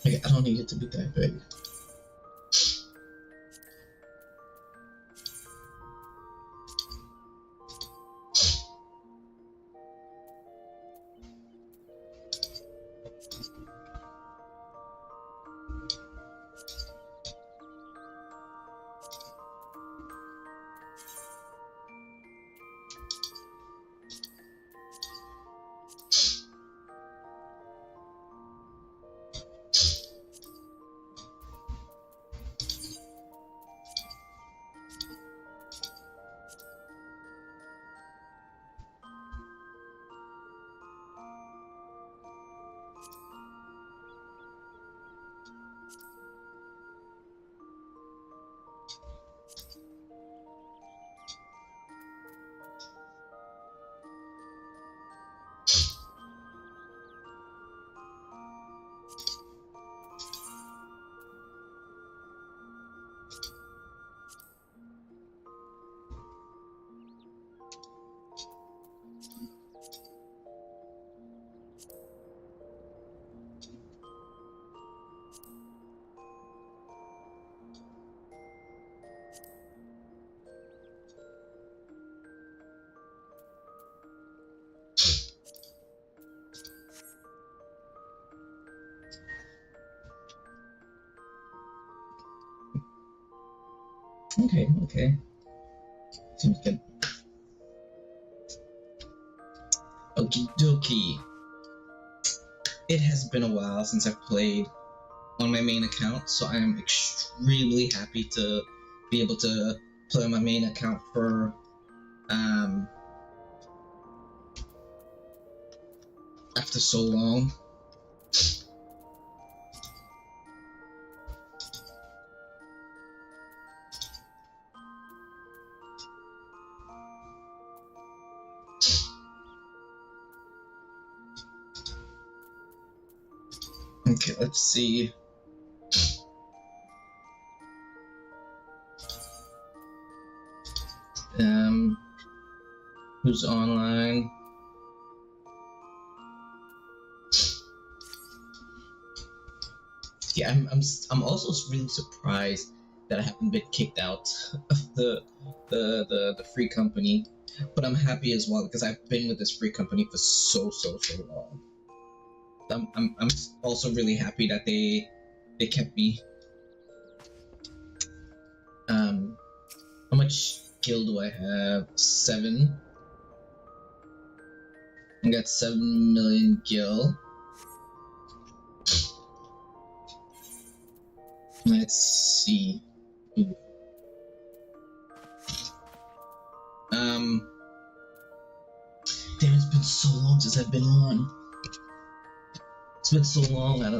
Okay, I don't need it to be that big. Okay. Seems good. Okie dokie. It has been a while since I've played on my main account, so I am extremely happy to be able to play on my main account for after so long. Okay, let's see. Who's online? Yeah, I'm also really surprised that I haven't been kicked out of the free company, but I'm happy as well because I've been with this free company for so long. I'm also really happy that they kept me. How much gil do I have? 7. I got 7 million gil. Let's see. Ooh. Damn, it's been so long since I've been on. It's been so long. I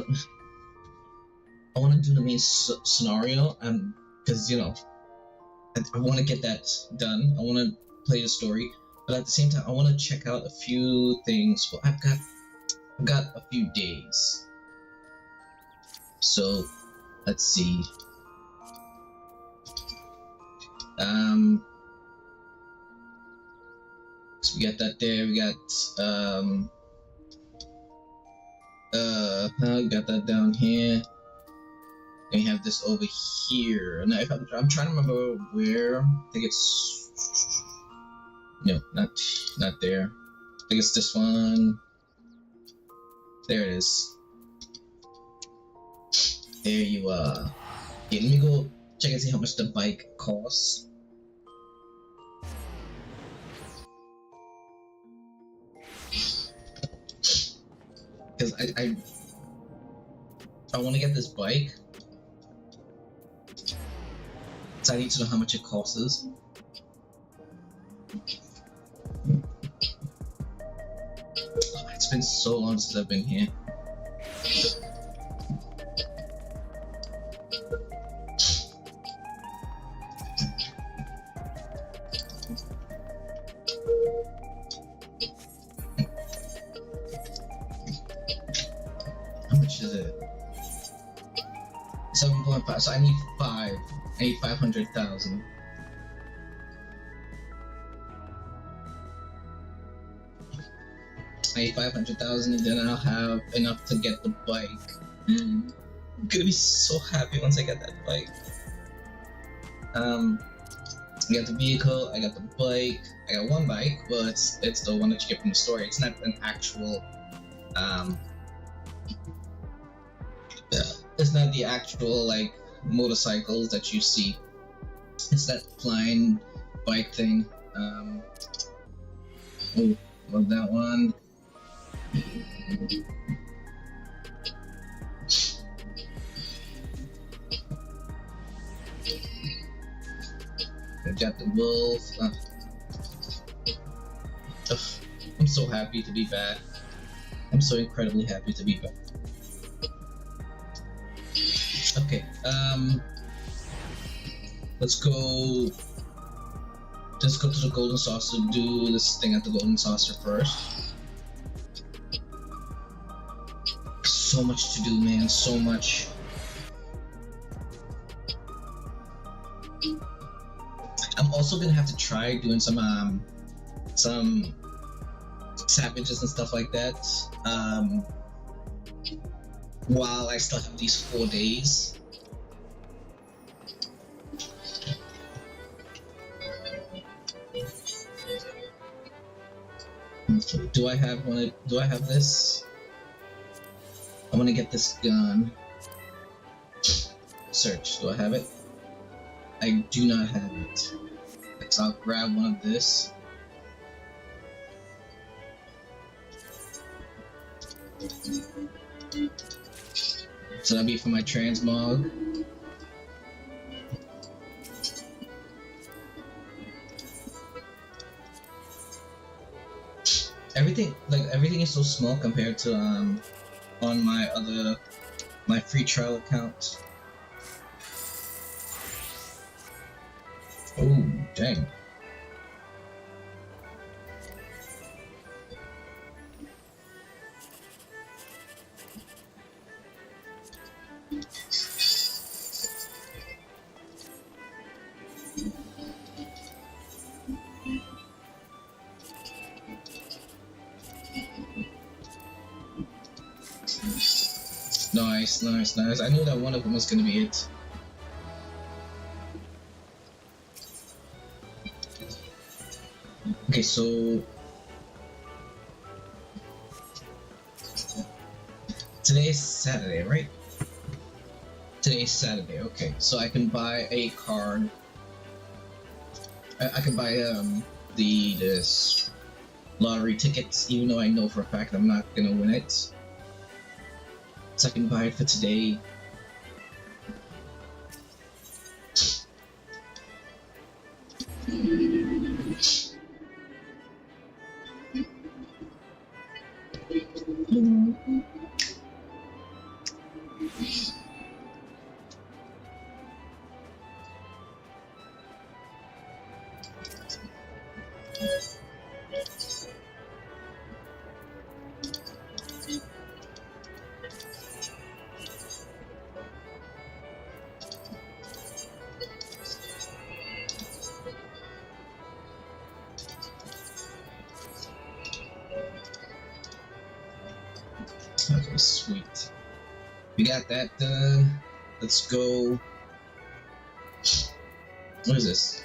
want to do the main scenario, because you know, I want to get that done. I want to play the story, but at the same time, I want to check out a few things. Well, I've got a few days, so let's see. So we got that there. We got got that down here. Then we have this over here. Now, if I'm trying to remember where. I think it's no, not there. I think it's this one. There it is. There you are. Okay, let me go check and see how much the bike costs. Because I want to get this bike, so I need to know how much it costs. Oh, it's been so long since I've been here. How much is it? 7.5. So I need 5. I need 500,000. I need 500,000, and then I'll have enough to get the bike. I'm gonna be so happy once I get that bike. I got the vehicle, I got the bike, I got one bike, but it's the one that you get from the store. It's not an actual, it's not the actual, like, motorcycles that you see. It's that flying bike thing. Oh, love that one. I got the wolf. I'm so happy to be back. I'm so incredibly happy to be back. Okay, let's go to the Golden Saucer, do this thing at the Golden Saucer first. So much to do, man, so much. I'm also gonna have to try doing some savages and stuff like that, while I still have these 4 days. Do I have one? Do I have this? I want to get this gun. Search. Do I have it? I do not have it. So I'll grab one of this. So that'll be for my transmog. Everything is so small compared to on my free trial account. Oh, dang. Nice. I knew that one of them was gonna be it. Okay, so today's Saturday, right? Today's Saturday. Okay, so I can buy a card. I can buy this lottery tickets, even though I know for a fact I'm not gonna win it. So I can buy it for today. Okay, sweet. We got that done. Let's go. What is this?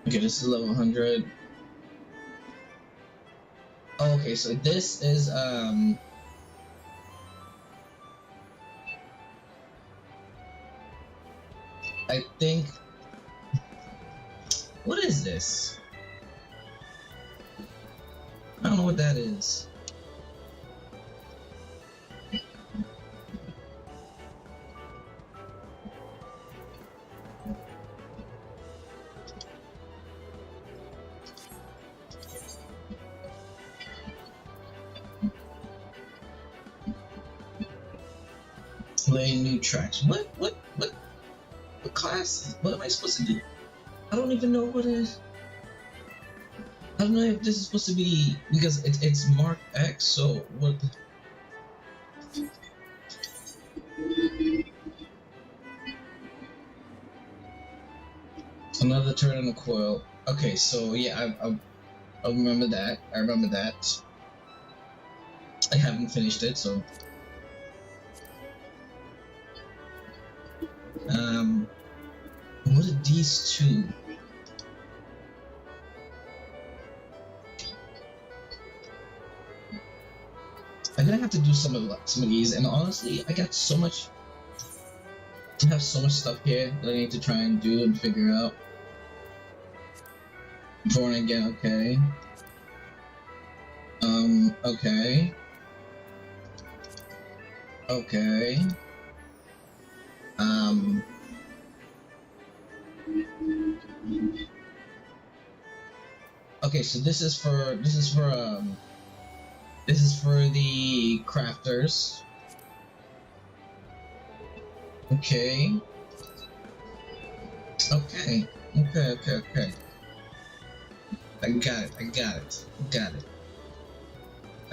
Okay, this is level 100. Oh, okay, so this is I think, what is this? I don't know what that is. Play new tracks. What class? What am I supposed to do? I don't even know what it is. I don't know if this is supposed to be, because it's Mark X, so what? Another turn in the coil. Okay, so yeah, I remember that. I remember that. I haven't finished it, so. What are these two? I'm gonna have to do some of these, and honestly, I got so much. I have so much stuff here that I need to try and do and figure out. Born again, okay. Okay. Okay. Okay, so this is for the crafters. Okay. Okay. I got it.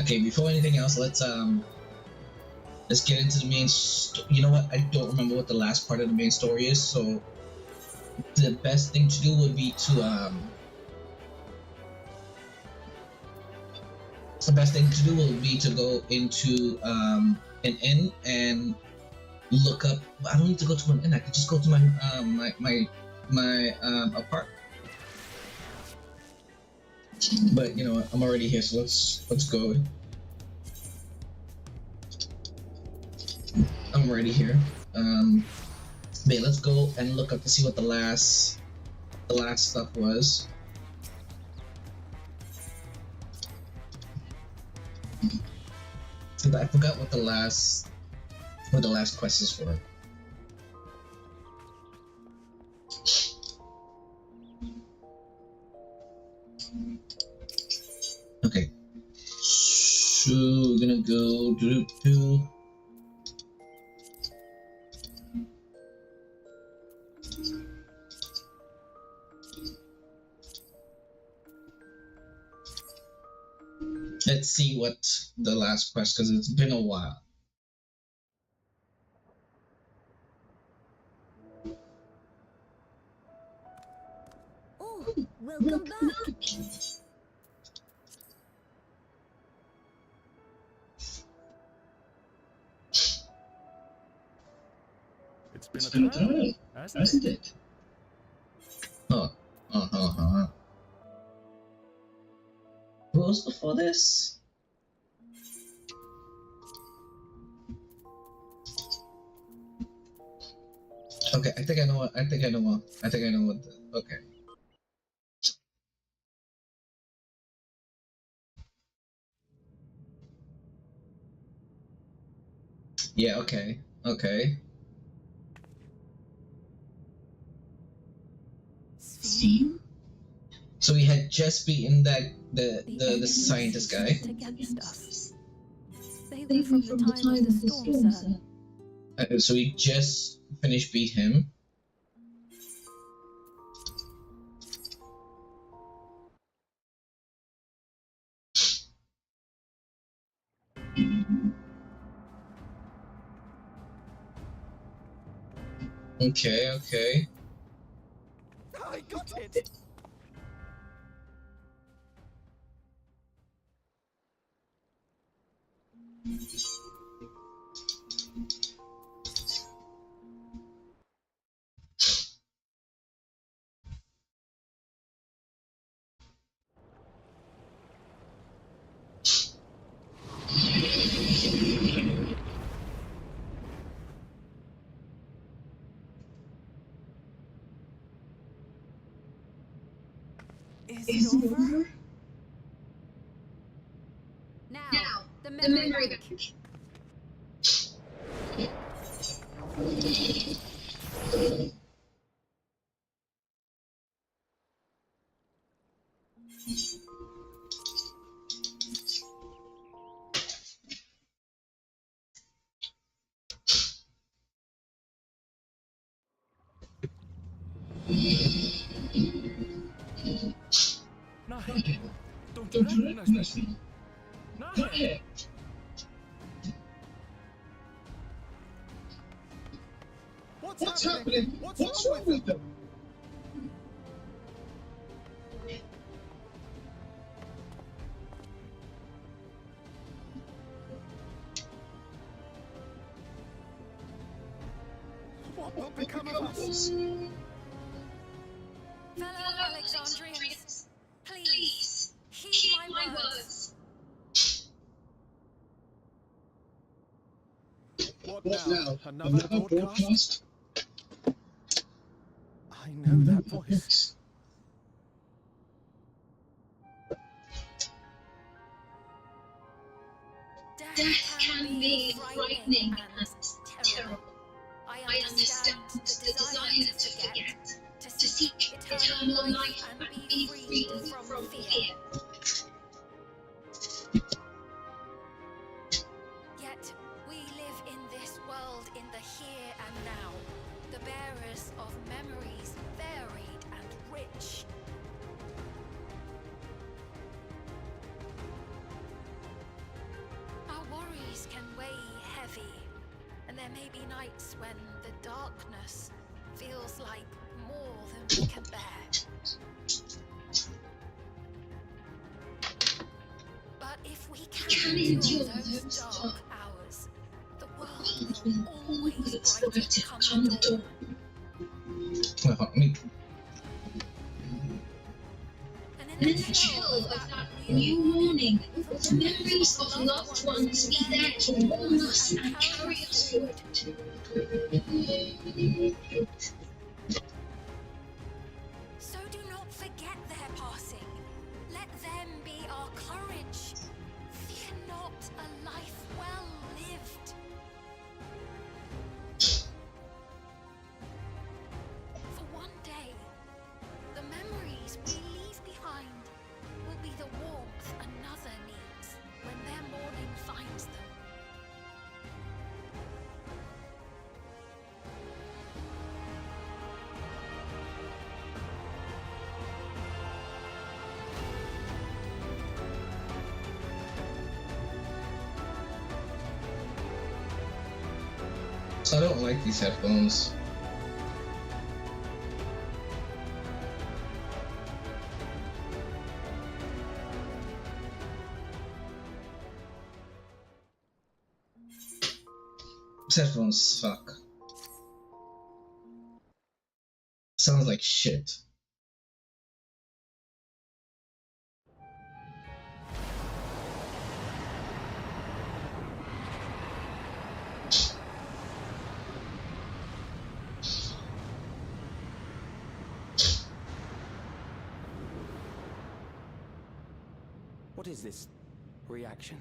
Okay, before anything else, let's get into the main. You know what? I don't remember what the last part of the main story is, so the best thing to do would be to go into an inn and look up. I don't need to go to an inn. I could just go to my apartment. But you know what? I'm already here, so let's go. I'm already here. Wait, let's go and look up to see what the last stuff was. I forgot what the last quest is for. Okay, so we're gonna go do. Let's see what the last quest, because it's been a while. Oh, welcome back. It's been a time, hasn't it? What was before this? Okay, I think I know what. Okay. Yeah. Okay. Sven? So we had just beaten the scientist guy. Against us. They were from the time of the storm, sir. So we just finished beat him. Okay. I got it! Is it over? Now, the memory bank. No, don't you recognize me? No! What's happening? What's wrong with them? What will become of us? Fellow Alexandrians, please heed my words. What now? Another broadcast? I know that voice. Death can be frightening and terrible. I understand the desire to forget, to seek eternal life and be free from fear. Yet we live in this world in the here and now, the bearers of memories varied and rich. Our worries can weigh heavy, and there may be nights when the darkness feels like more than we can bear. But if we can endure those dark hours, the world will always brighten come the dawn. And in the chill of that new morning, will the memories of loved ones be there to warm us and carry us forward? So do not forget their passing. Let them be our courage. Fear not a life well lived. For one day, the memories we leave behind will be the warmth another needs when their morning finds them. So I don't like these headphones. These headphones suck. Sounds like shit. What is this reaction?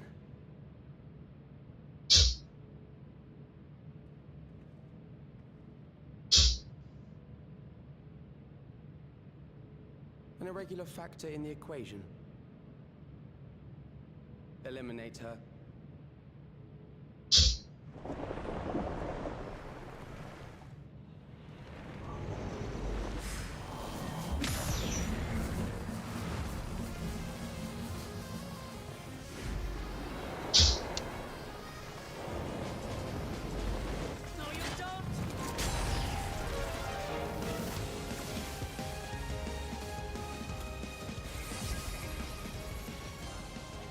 An irregular factor in the equation. Eliminate her.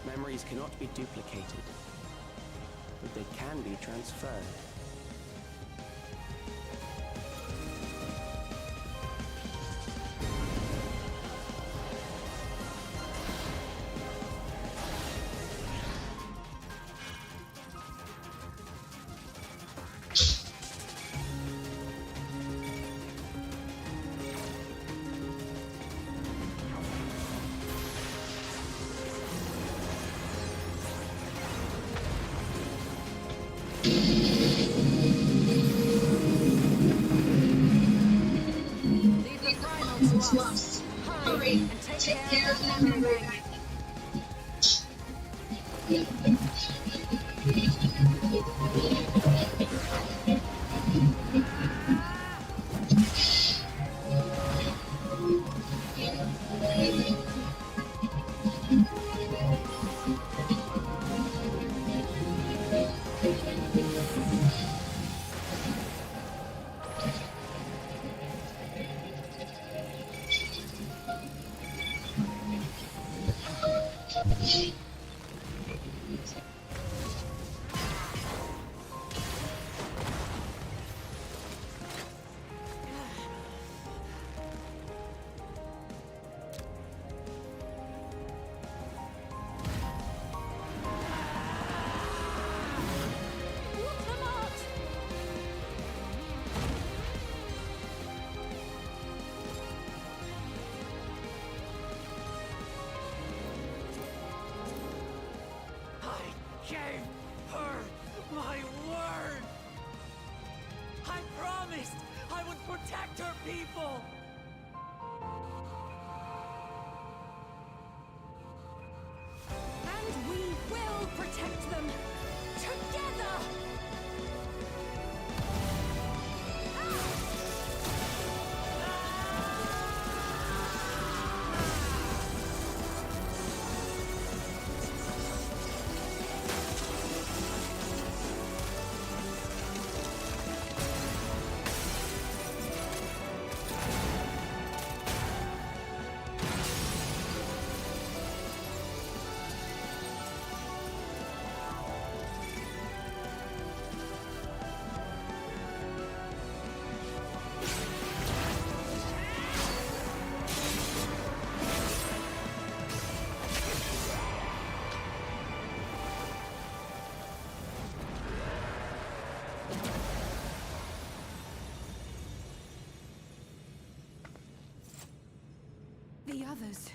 Memories cannot be duplicated, but they can be transferred. Hurry and take care of them. people! And we will protect them together! The others.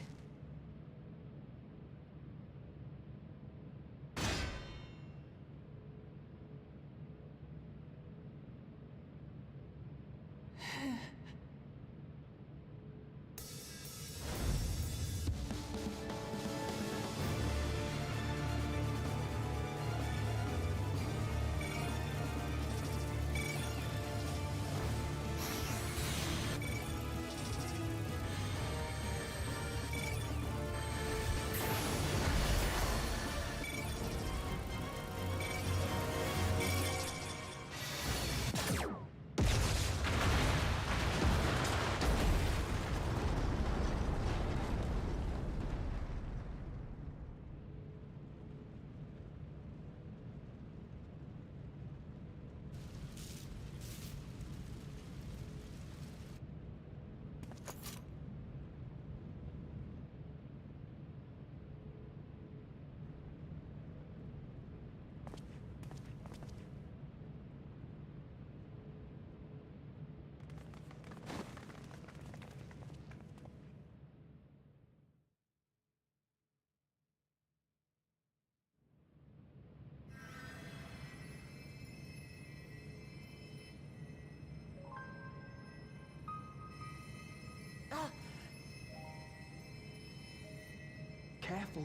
Careful.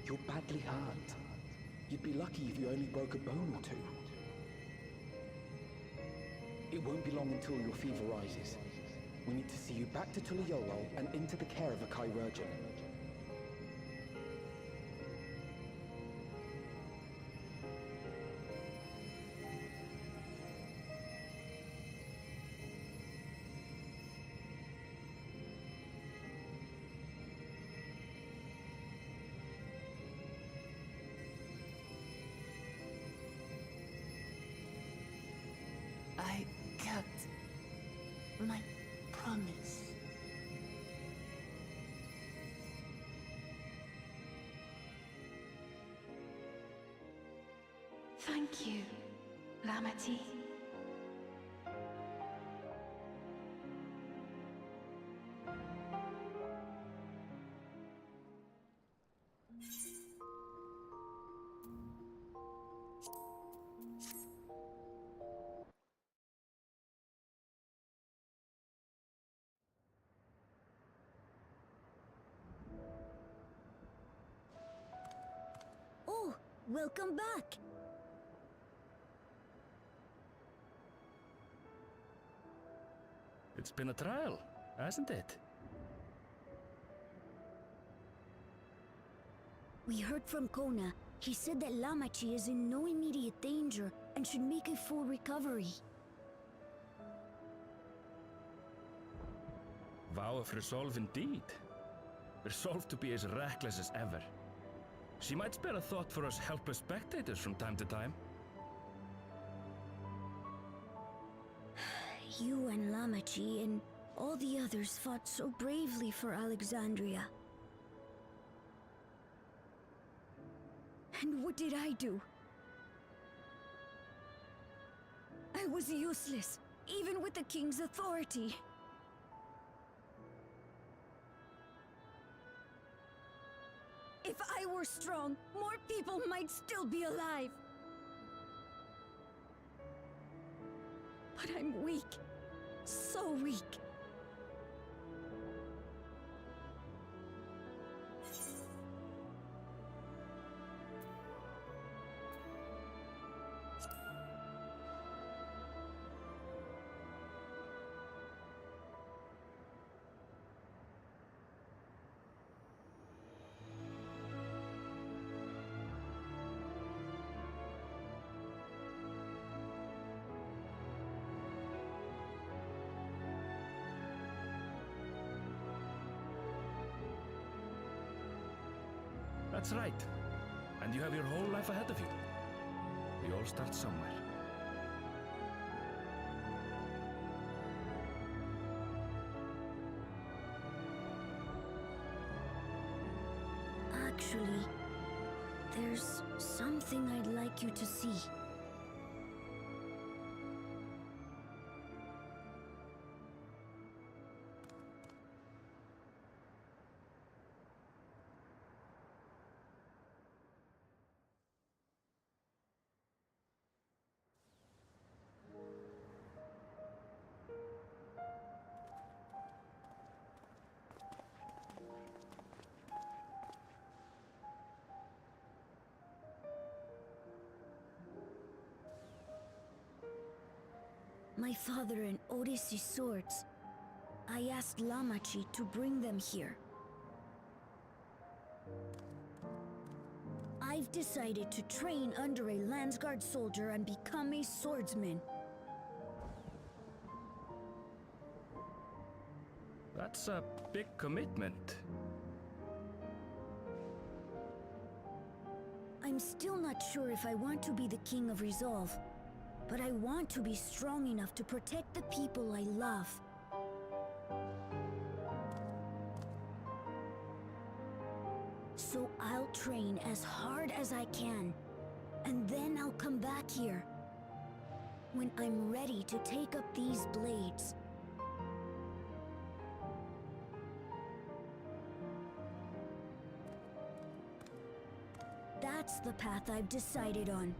You're badly hurt. You'd be lucky if you only broke a bone or two. It won't be long until your fever rises. We need to see you back to Tulayolo and into the care of a chirurgeon. I kept my promise. Thank you, Lamati. Oh, welcome back. It's been a trial, hasn't it? We heard from Kona. He said that Lamachi is in no immediate danger and should make a full recovery. Vow of resolve indeed. Resolved to be as reckless as ever. She might spare a thought for us helpless spectators from time to time. You and Lamachi and all the others fought so bravely for Alexandria. And what did I do? I was useless, even with the king's authority. If I were strong, more people might still be alive. But I'm weak. So weak. That's right. And you have your whole life ahead of you. We all start somewhere. Actually, there's something I'd like you to see. My father and Odyssey's swords. I asked Lamachi to bring them here. I've decided to train under a Landsguard soldier and become a swordsman. That's a big commitment. I'm still not sure if I want to be the King of Resolve, but I want to be strong enough to protect the people I love. So I'll train as hard as I can, and then I'll come back here when I'm ready to take up these blades. That's the path I've decided on.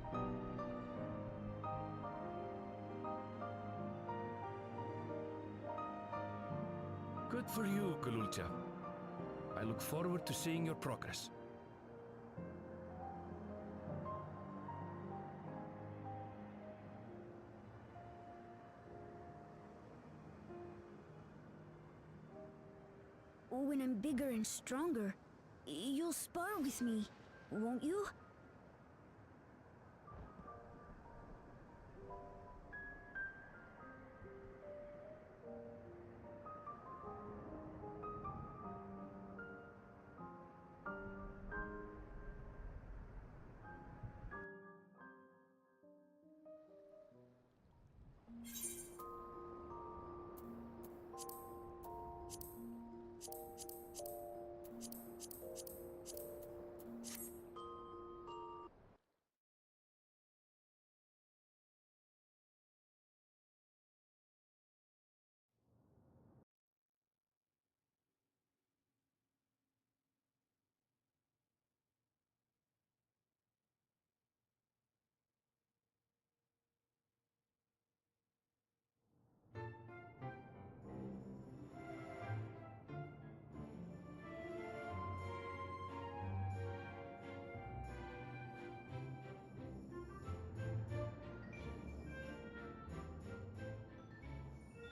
Good for you, Kululcha. I look forward to seeing your progress. When I'm bigger and stronger, you'll spar with me, won't you?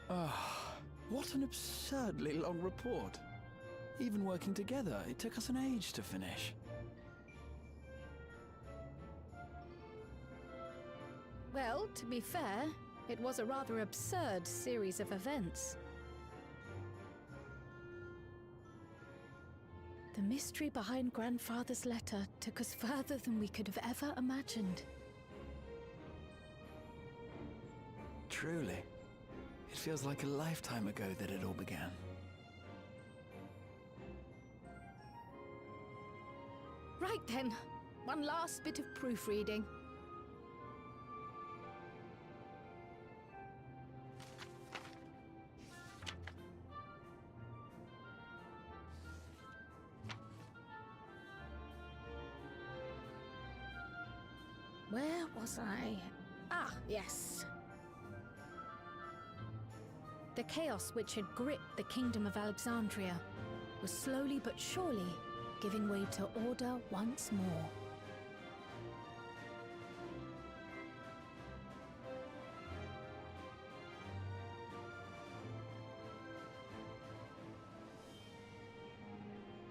Ah, what an absurdly long report. Even working together, it took us an age to finish. Well, to be fair, it was a rather absurd series of events. The mystery behind Grandfather's letter took us further than we could have ever imagined. Truly. It feels like a lifetime ago that it all began. Right then, one last bit of proofreading. Where was I? Ah, yes. The chaos which had gripped the Kingdom of Alexandria was slowly but surely giving way to order once more.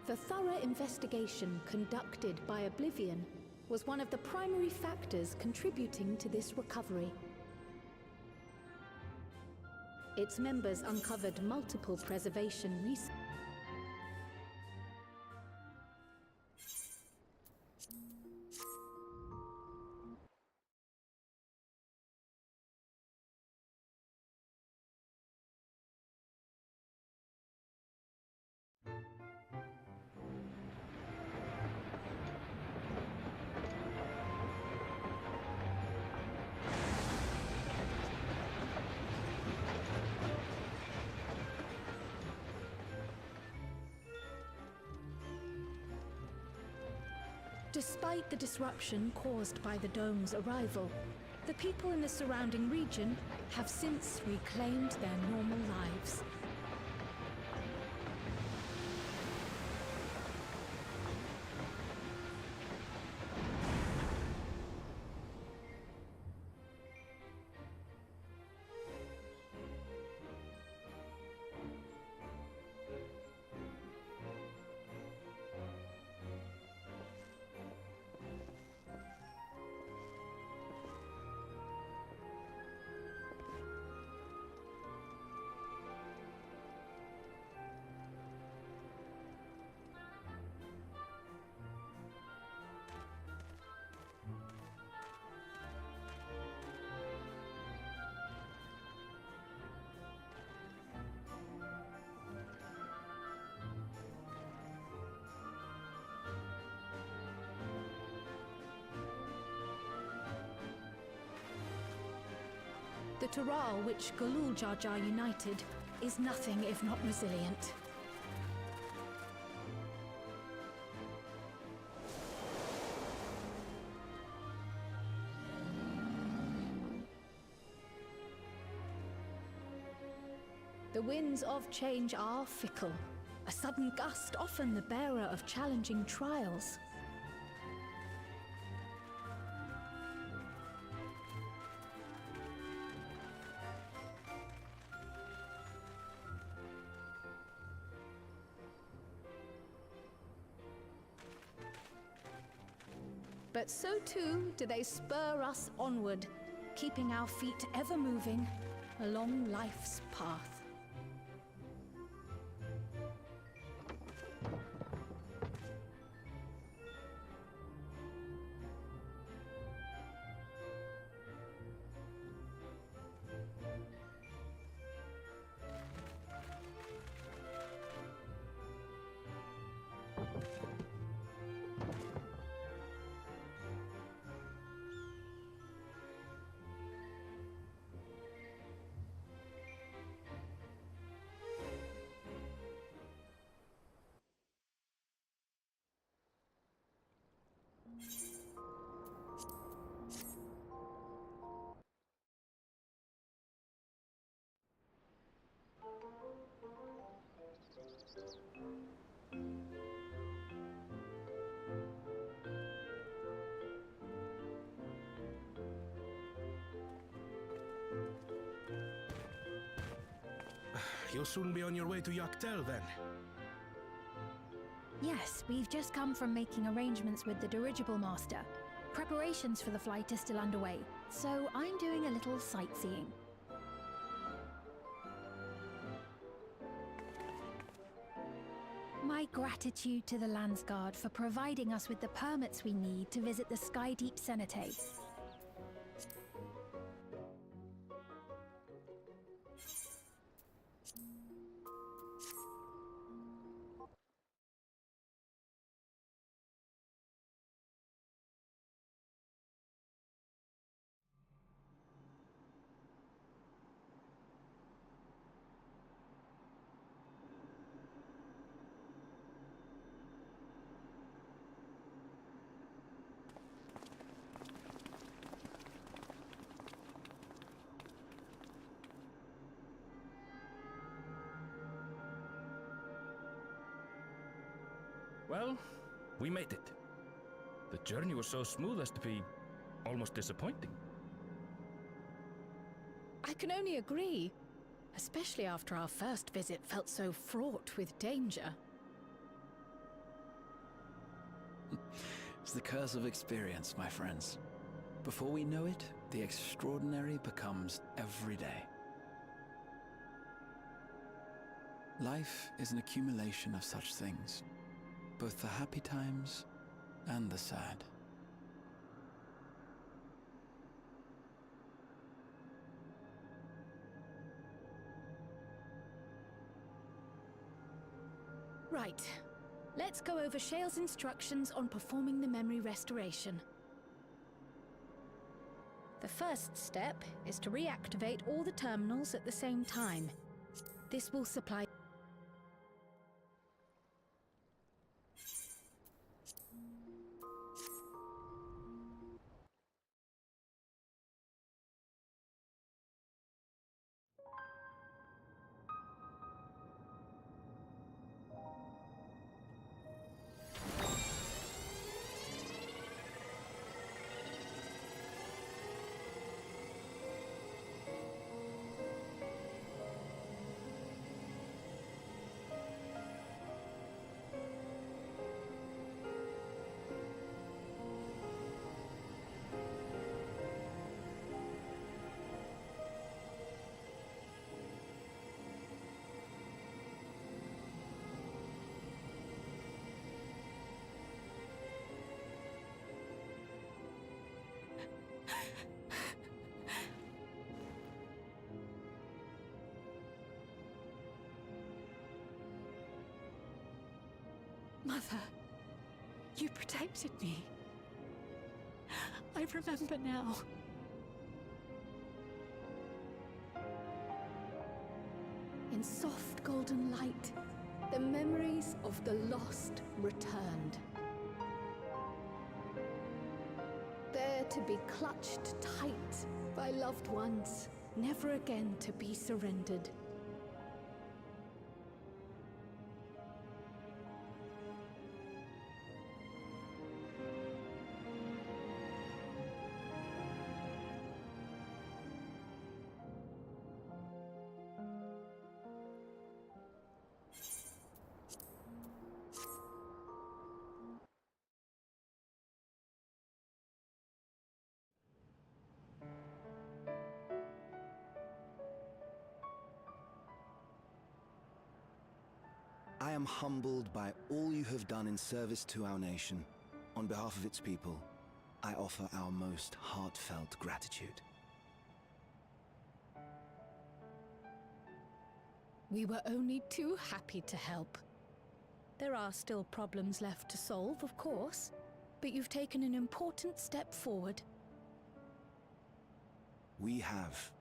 The thorough investigation conducted by Oblivion was one of the primary factors contributing to this recovery. Its members uncovered multiple preservation research. Despite the disruption caused by the dome's arrival, the people in the surrounding region have since reclaimed their normal lives. The Tural which Galul Jar Jar united is nothing if not resilient. The winds of change are fickle. A sudden gust often the bearer of challenging trials. But so too do they spur us onward, keeping our feet ever moving along life's path. You'll soon be on your way to Yaktel, then? Yes, we've just come from making arrangements with the dirigible master. Preparations for the flight are still underway, so I'm doing a little sightseeing. My gratitude to the Landsguard for providing us with the permits we need to visit the Skydeep Cenotaph. Well, we made it. The journey was so smooth as to be almost disappointing. I can only agree, especially after our first visit felt so fraught with danger. It's the curse of experience, my friends. Before we know it, the extraordinary becomes every day. Life is an accumulation of such things, both the happy times and the sad. Right. Let's go over Shale's instructions on performing the memory restoration. The first step is to reactivate all the terminals at the same time. This will supply Mother, you protected me. I remember now. In soft golden light, the memories of the lost returned. There to be clutched tight by loved ones, never again to be surrendered. I am humbled by all you have done in service to our nation. On behalf of its people, I offer our most heartfelt gratitude. We were only too happy to help. There are still problems left to solve, of course, but you've taken an important step forward. We have.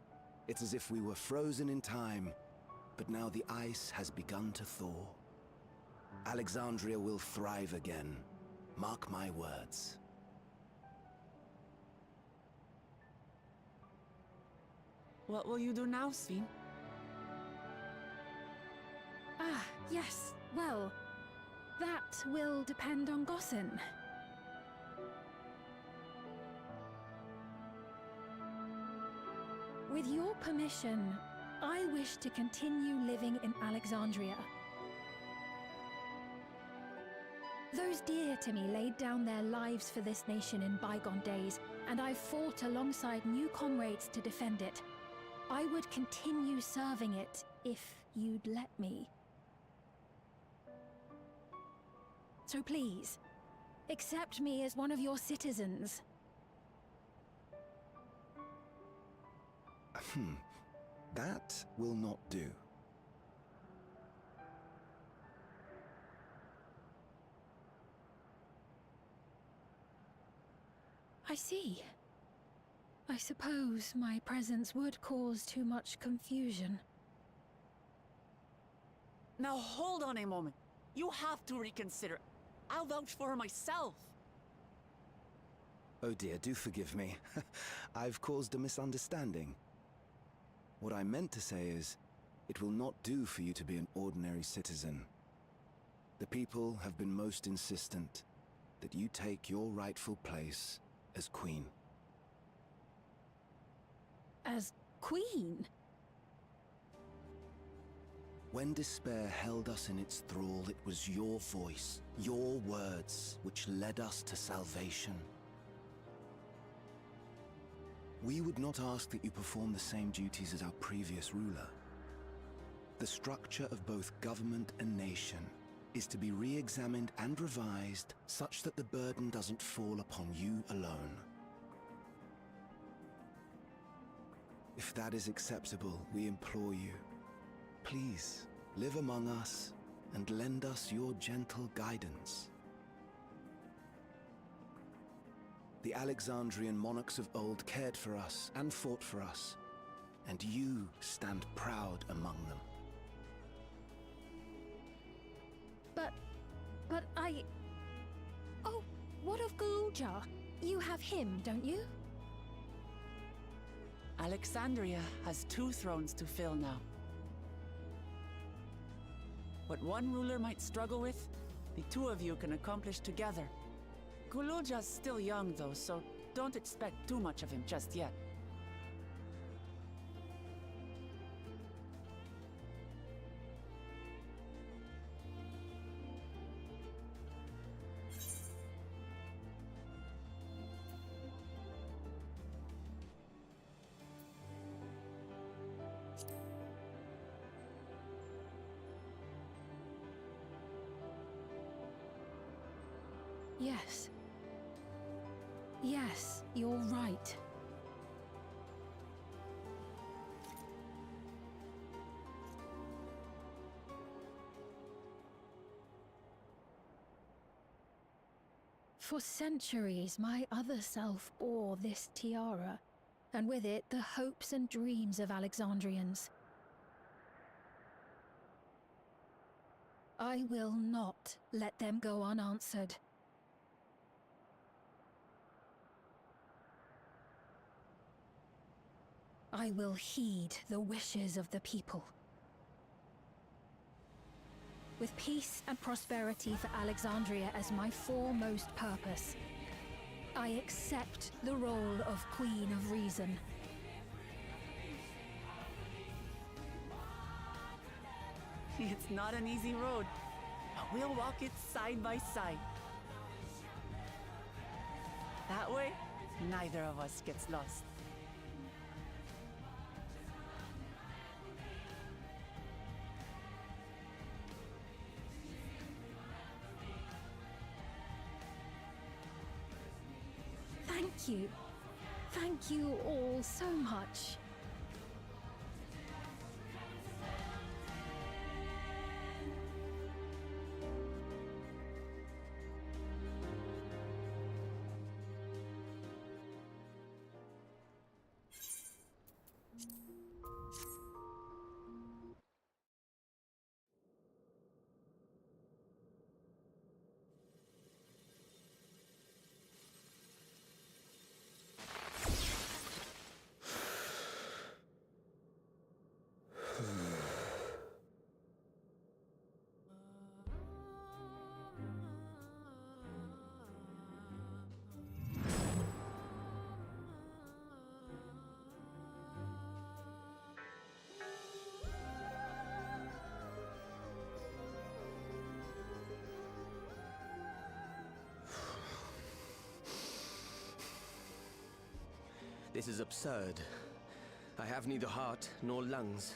It's as if we were frozen in time, but now the ice has begun to thaw. Alexandria will thrive again. Mark my words. What will you do now, Sven? Ah, yes. Well, that will depend on Gossen. With your permission, I wish to continue living in Alexandria. Those dear to me laid down their lives for this nation in bygone days, and I've fought alongside new comrades to defend it. I would continue serving it if you'd let me. So please, accept me as one of your citizens. That will not do. I see. I suppose my presence would cause too much confusion. Now hold on a moment. You have to reconsider. I'll vouch for her myself. Oh dear, do forgive me. I've caused a misunderstanding. What I meant to say is, it will not do for you to be an ordinary citizen. The people have been most insistent that you take your rightful place as queen. As queen? When despair held us in its thrall, it was your voice, your words, which led us to salvation. We would not ask that you perform the same duties as our previous ruler. The structure of both government and nation is to be re-examined and revised such that the burden doesn't fall upon you alone. If that is acceptable, we implore you, please live among us and lend us your gentle guidance. The Alexandrian monarchs of old cared for us and fought for us, and you stand proud among them. But Oh, what of Galuja? You have him, don't you? Alexandria has 2 thrones to fill now. What one ruler might struggle with, the 2 of you can accomplish together. Galuja's still young though, so don't expect too much of him just yet. Yes. Yes, you're right. For centuries, my other self bore this tiara, and with it the hopes and dreams of Alexandrians. I will not let them go unanswered. I will heed the wishes of the people. With peace and prosperity for Alexandria as my foremost purpose, I accept the role of Queen of Reason. It's not an easy road, but we'll walk it side by side. That way, neither of us gets lost. Thank you. Thank you all so much. This is absurd. I have neither heart nor lungs.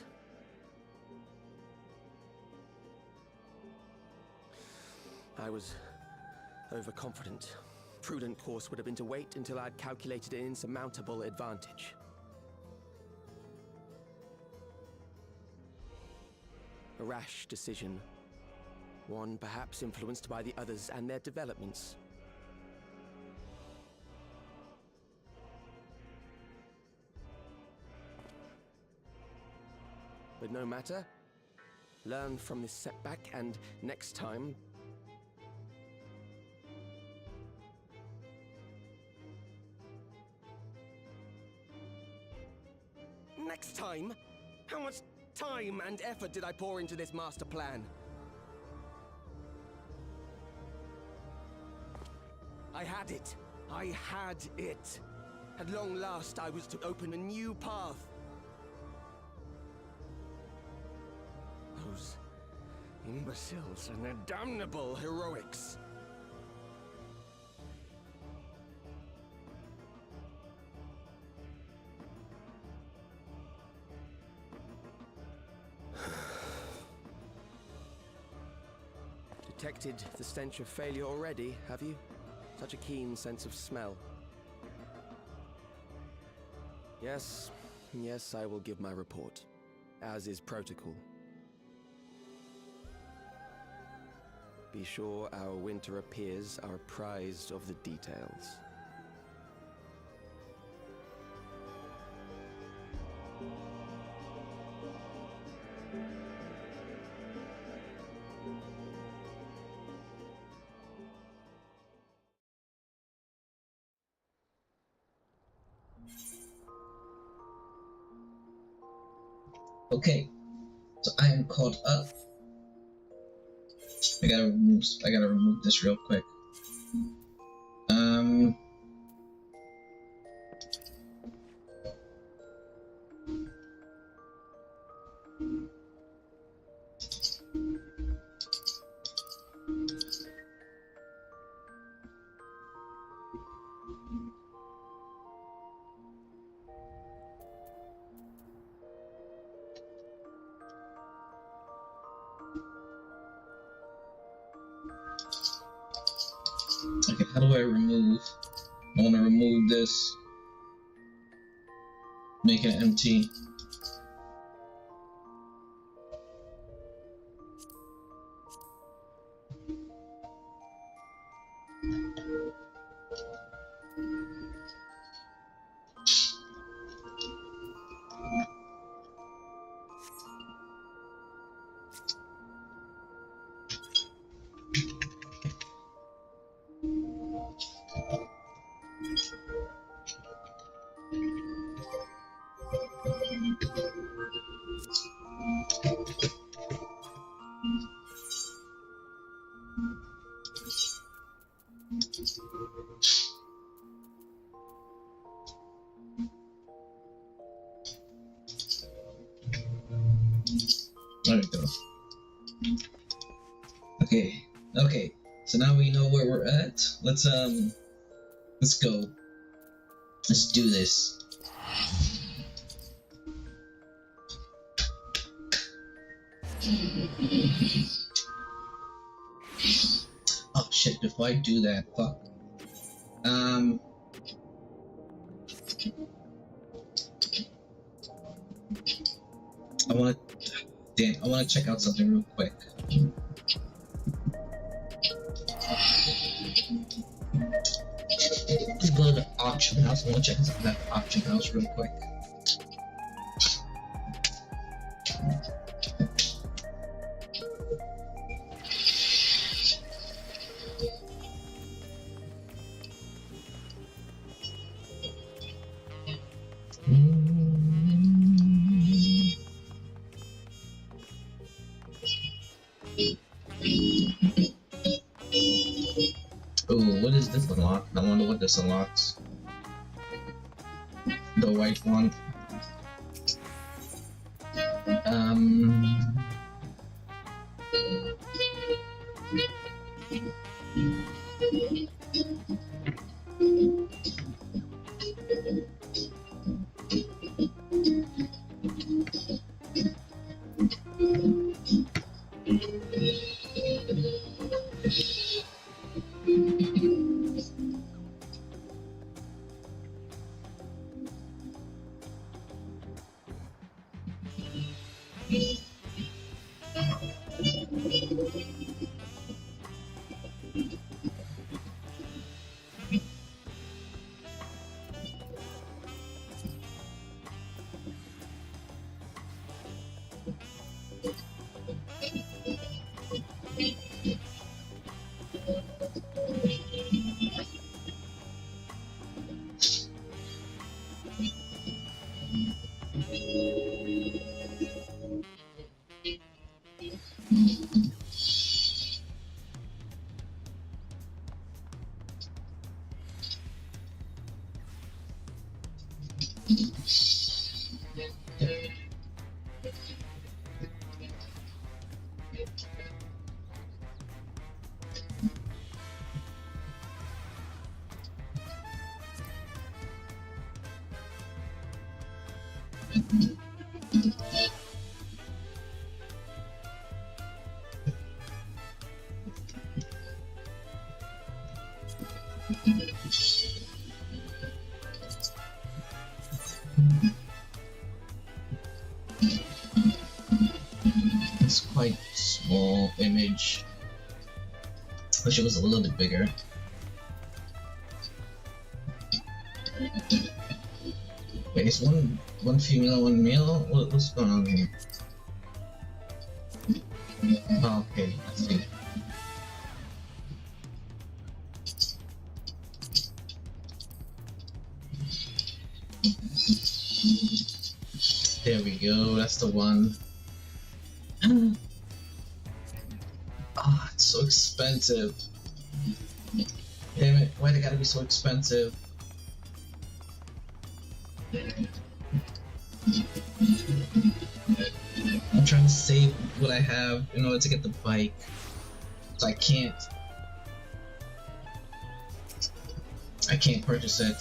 I was overconfident. Prudent course would have been to wait until I'd calculated an insurmountable advantage. A rash decision. One perhaps influenced by the others and their developments. But no matter. Learn from this setback, and next time... Next time? How much time and effort did I pour into this master plan? I had it. I had it. At long last, I was to open a new path. Those imbeciles and their damnable heroics. Detected the stench of failure already, have you? Such a keen sense of smell. Yes, I will give my report, as is protocol. Be sure our winter peers are apprised of the details. Okay, so I am caught up. I gotta remove this real quick. Okay, how do I remove? I want to remove this. Make it empty. There we go. Okay. Okay. So now we know where we're at. Let's go. Let's do this. Oh shit, before I do that, fuck. I wanna check out something real quick. Let's go to the auction house. I wanna check out that auction house real quick. Oh, what is this unlock? I wonder what this unlocks. The white one. It's quite small image. Wish it was a little bit bigger. Wait, is one female, one male? What's going on here? Oh, okay, I see. There we go, that's the one. Ah, it's so expensive. Damn it, why they gotta be so expensive? I'm trying to save what I have in order to get the bike. So I can't purchase it.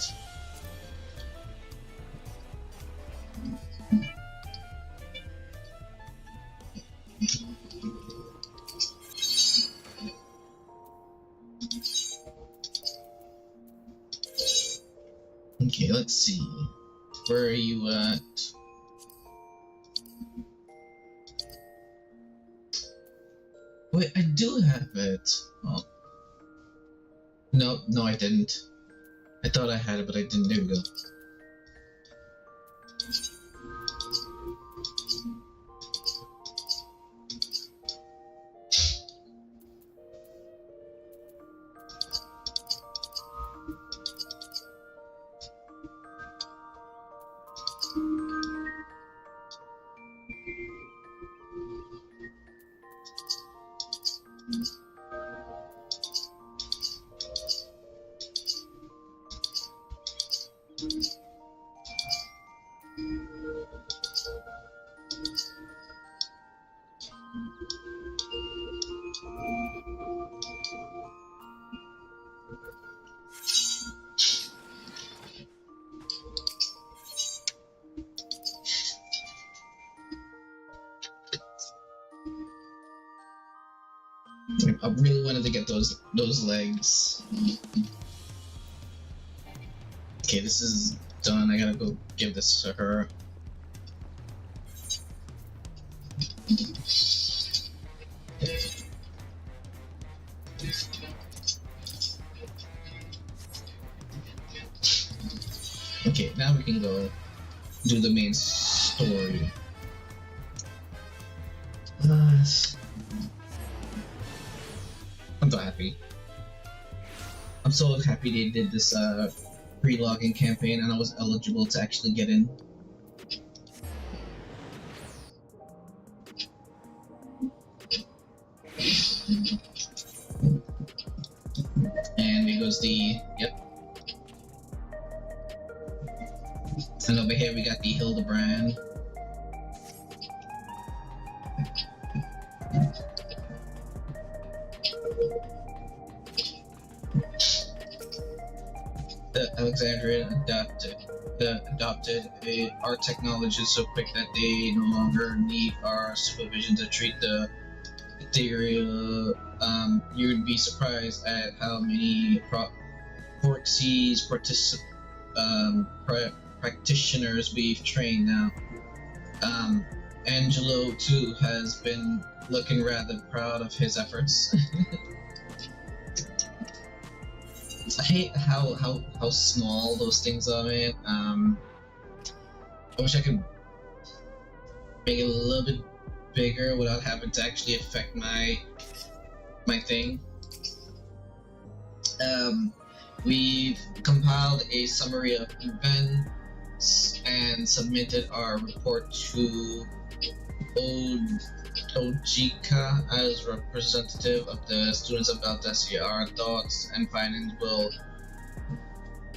Okay, let's see. Where are you at? Wait, I do have it. Oh. No, I didn't. I thought I had it, but I didn't. There we go. I really wanted to get those legs. Okay, this is done. I gotta go give this to her. Okay, now we can go do the main story. I'm so happy. I'm so happy they did this pre-login campaign and I was eligible to actually get in. And here goes the, yep. And over here we got the Hildebrand. The Alexandrian adopted our technology so quick that they no longer need our supervision to treat the ethereal. You'd be surprised at how many proxies practitioners we've trained now. Angelo too has been looking rather proud of his efforts. I hate how small those things are, man. I wish I could make it a little bit bigger without having to actually affect my thing. We've compiled a summary of events and submitted our report to Ojika as representative of the students of Valdessia. Our thoughts and findings will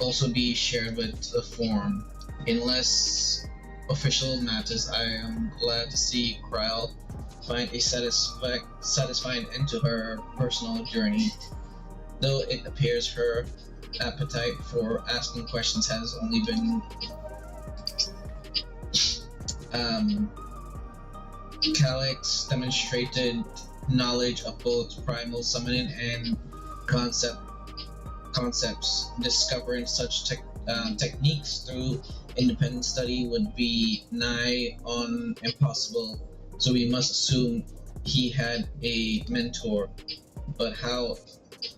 also be shared with the forum. In less official matters, I am glad to see Kryle find a satisfying end to her personal journey, though it appears her appetite for asking questions has only been Calyx demonstrated knowledge of both primal summoning and concepts. Discovering such techniques through independent study would be nigh on impossible, so we must assume he had a mentor. But how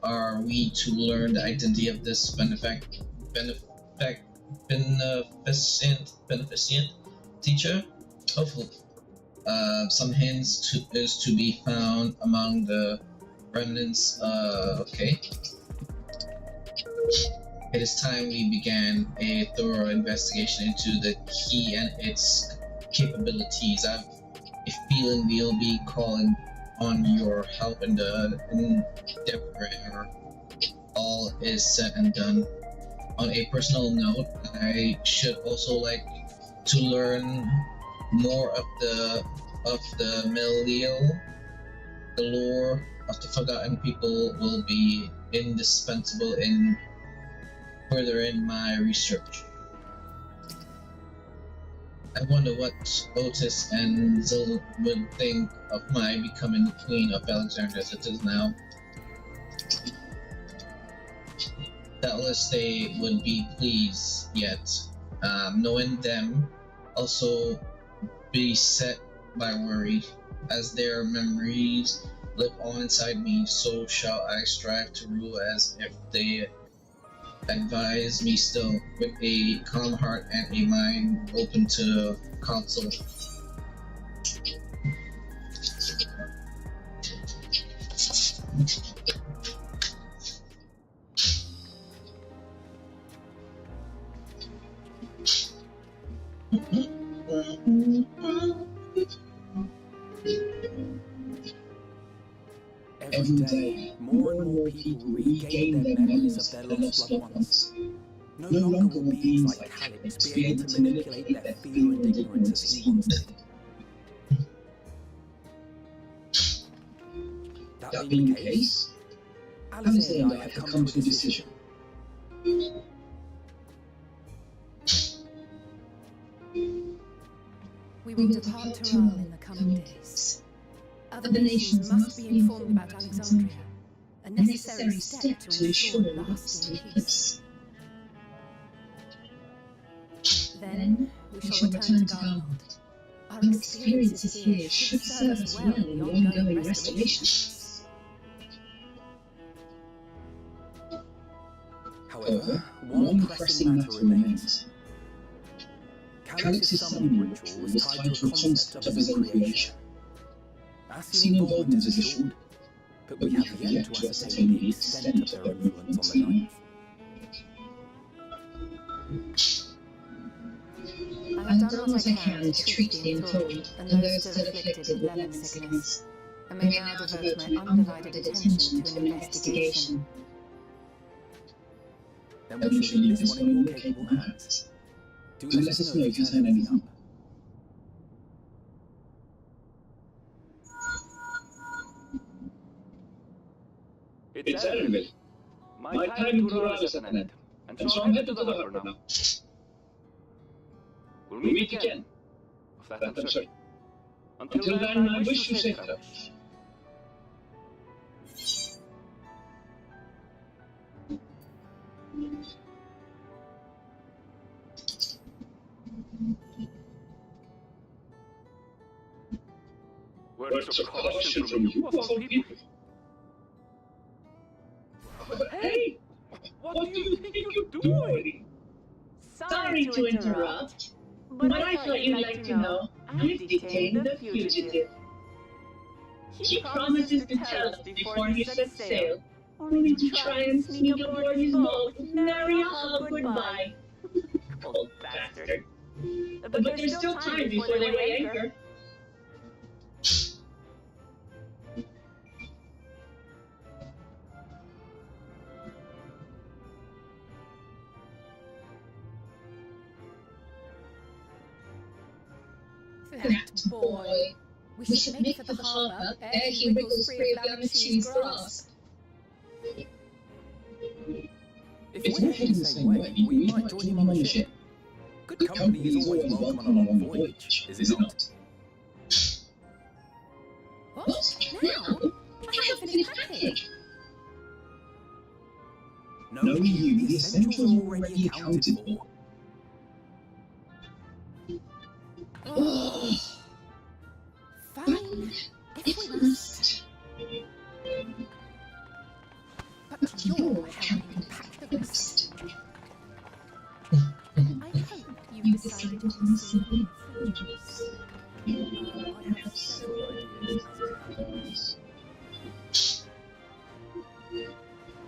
are we to learn the identity of this beneficent teacher? Hopefully. Some hints is to be found among the remnants. Okay. It is time we began a thorough investigation into the key and its capabilities. I have a feeling we'll be calling on your help in the endeavor all is said and done. On a personal note, I should also like to learn more of the Meliel. The lore of the Forgotten People will be indispensable in furthering my research. I wonder what Otis and Zil would think of my becoming the Queen of Alexandria as it is now. Doubtless they would be pleased, yet knowing them also beset by worry. As their memories live on inside me, so shall I strive to rule as if they advise me still, with a calm heart and a mind open to counsel. Every day, more and more people regain their memories of their lost loved ones. No longer will beings like Calyx be able to manipulate their fear and ignorance as he once did. That being the case, Alice and I have come to a decision. We will depart Tural in the coming days. Other nations must be informed about Alexandria, a necessary step to ensure lasting peace. Then we shall return to Garland. Our experiences here should serve us well in the ongoing restoration. However, one pressing matter remains. Calix's summoning ritual was tied to a concept of his own creation. Our seen involvement is assured, but we have yet to ascertain the extent of their influence on the Ninth. I have done what I can to treat the enthralled and those still afflicted with lemon sickness, and may now devote my undivided attention to an investigation. Then we shall leave this one in your capable hands. Do let us know if you turn anything up. It's Ellenville. My time in Tural is at an end, and so I'm headed to the harbor now. We'll meet again. Of that I'm certain. Until then, I wish you safe travels. Words of caution from you, of all people. Hey! What do you think you're doing? Sorry to interrupt, but I thought you'd like to know. I've detained the fugitive. He promises to tell us before he sets sail, only to try and sneak aboard his boat and marry a hug goodbye. Old bastard. But there's still time before they weigh anchor. That boy. We should make for the harbour ere he wriggles free of Lamachie's grasp. If we're heading the same way, we might join him on the ship. Good company is always welcome on a long voyage, is it not? What? Now? I haven't finished packing. Knowing you, the essentials are already accounted for. Oh. Fine, if we must. But you're helping pack the rest. I hope you've decided to see I have several ideas.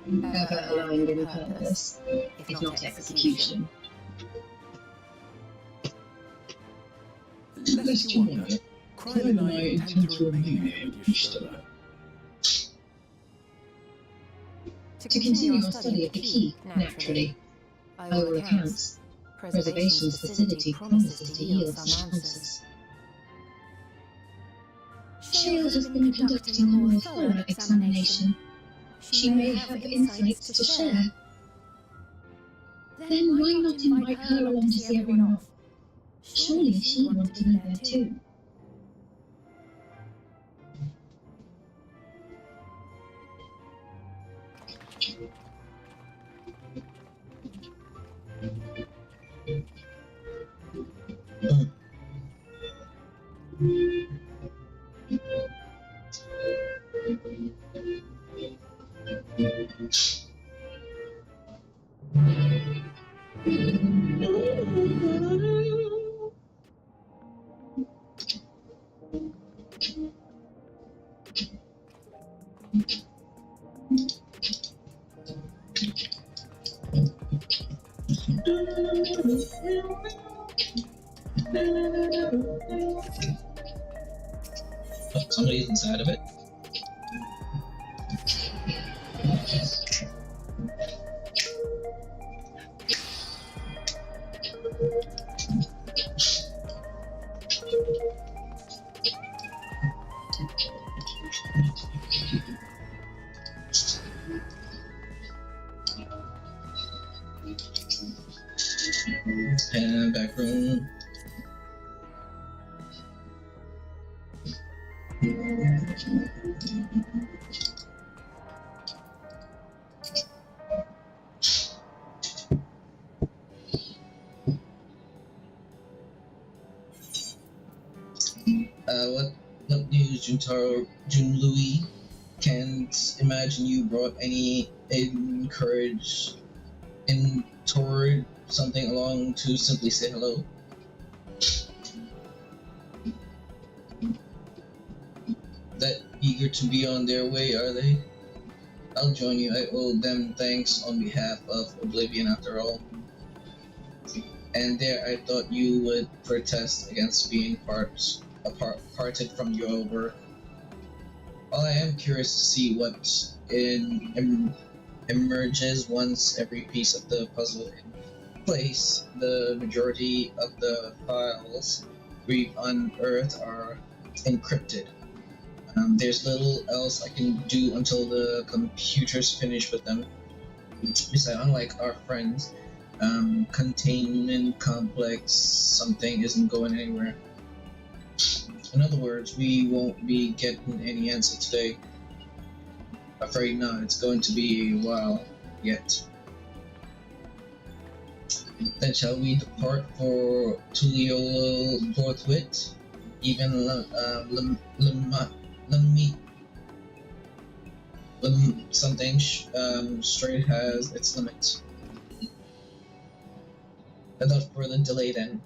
Aligned in purpose, if not execution. Lest you wonder, Crime and I intend to remain here with you, Stola. To continue your study of the key, naturally. By all accounts, Preservation's facility promises to yield some answers. Shale has been conducting a more thorough examination. She may have insights to share. Then why not invite her along to see everyone off? Surely she'd want to be there too. Somebody's inside of it. room. What news, Jun Louis? Can't imagine you brought any toward something along to simply say hello. That eager to be on their way, are they? I'll join you. I owe them thanks on behalf of Oblivion after all. And there I thought you would protest against being parted from your work. While I am curious to see what emerges once every piece of the puzzle in place, the majority of the files we've unearthed are encrypted. There's little else I can do until the computer's finished with them. Besides, unlike our friends, containment complex something isn't going anywhere. In other words, we won't be getting any answer today. Afraid not, it's going to be a while yet. Then shall we depart for Tuliolo forthwith? Even something straight has its limits. Without further delay then.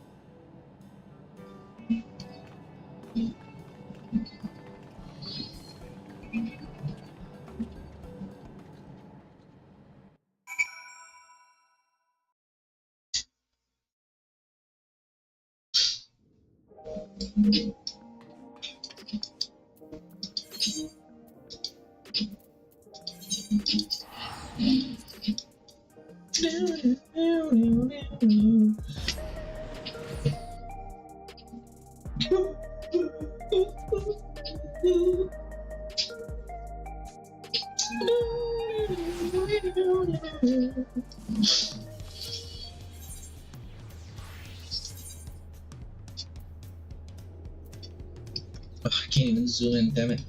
I can't even zoom in, damn it.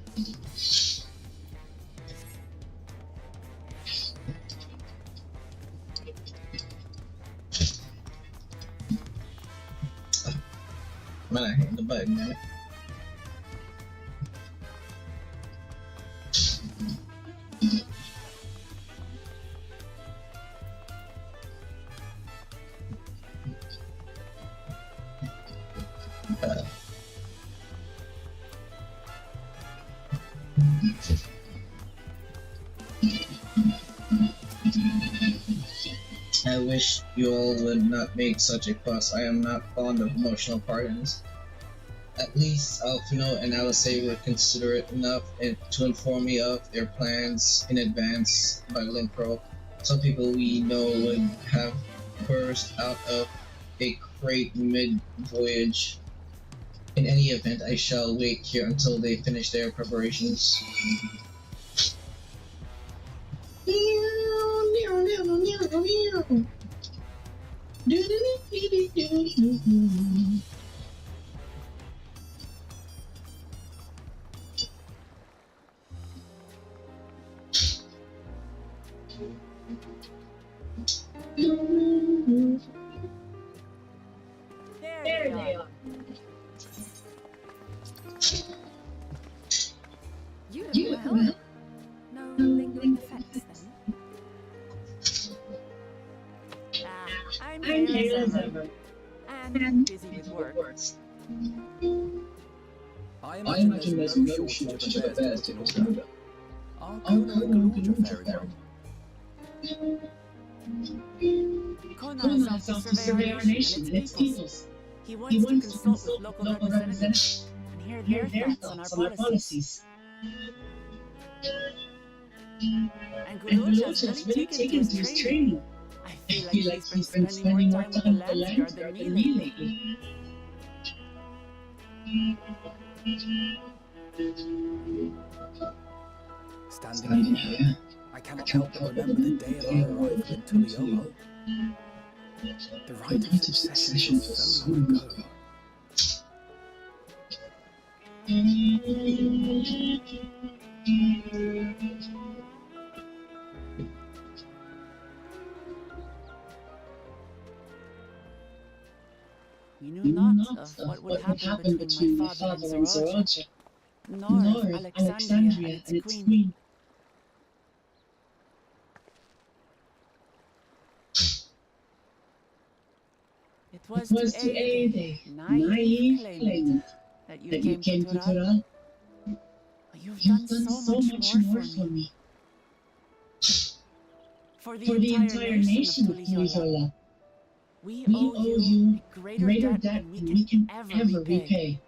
Man, I hit the button, damn it. I wish you all would not make such a fuss. I am not fond of emotional pardons. At least Alfino and Alice were considerate enough to inform me of their plans in advance by Limpro. Some people we know would have burst out of a crate mid-voyage. In any event, I shall wait here until they finish their preparations. There they are. You look well. No lingering effects then? I'm here as ever. And busy with work. I imagine there's no shortage of affairs to consider. I'll go look at your fairy garden. Kona is off to survey our nation and its peoples. He wants to consult with local representatives and hear their thoughts on our policies. And Gulucha has really taken to his training. I feel like he's been spending more time with the Lance Guard than me lately. Standing here, I cannot help but remember the day of our arrival in Tuliolo. The rite of succession feels so long ago. We knew not of what would happen between my father and Zoroaster, nor of Alexandria and its queen. It was to aid a naive claimant that you came to Tural. You've done so much more for me. For the entire nation of Tuliyola. We owe you a greater debt than we can ever repay.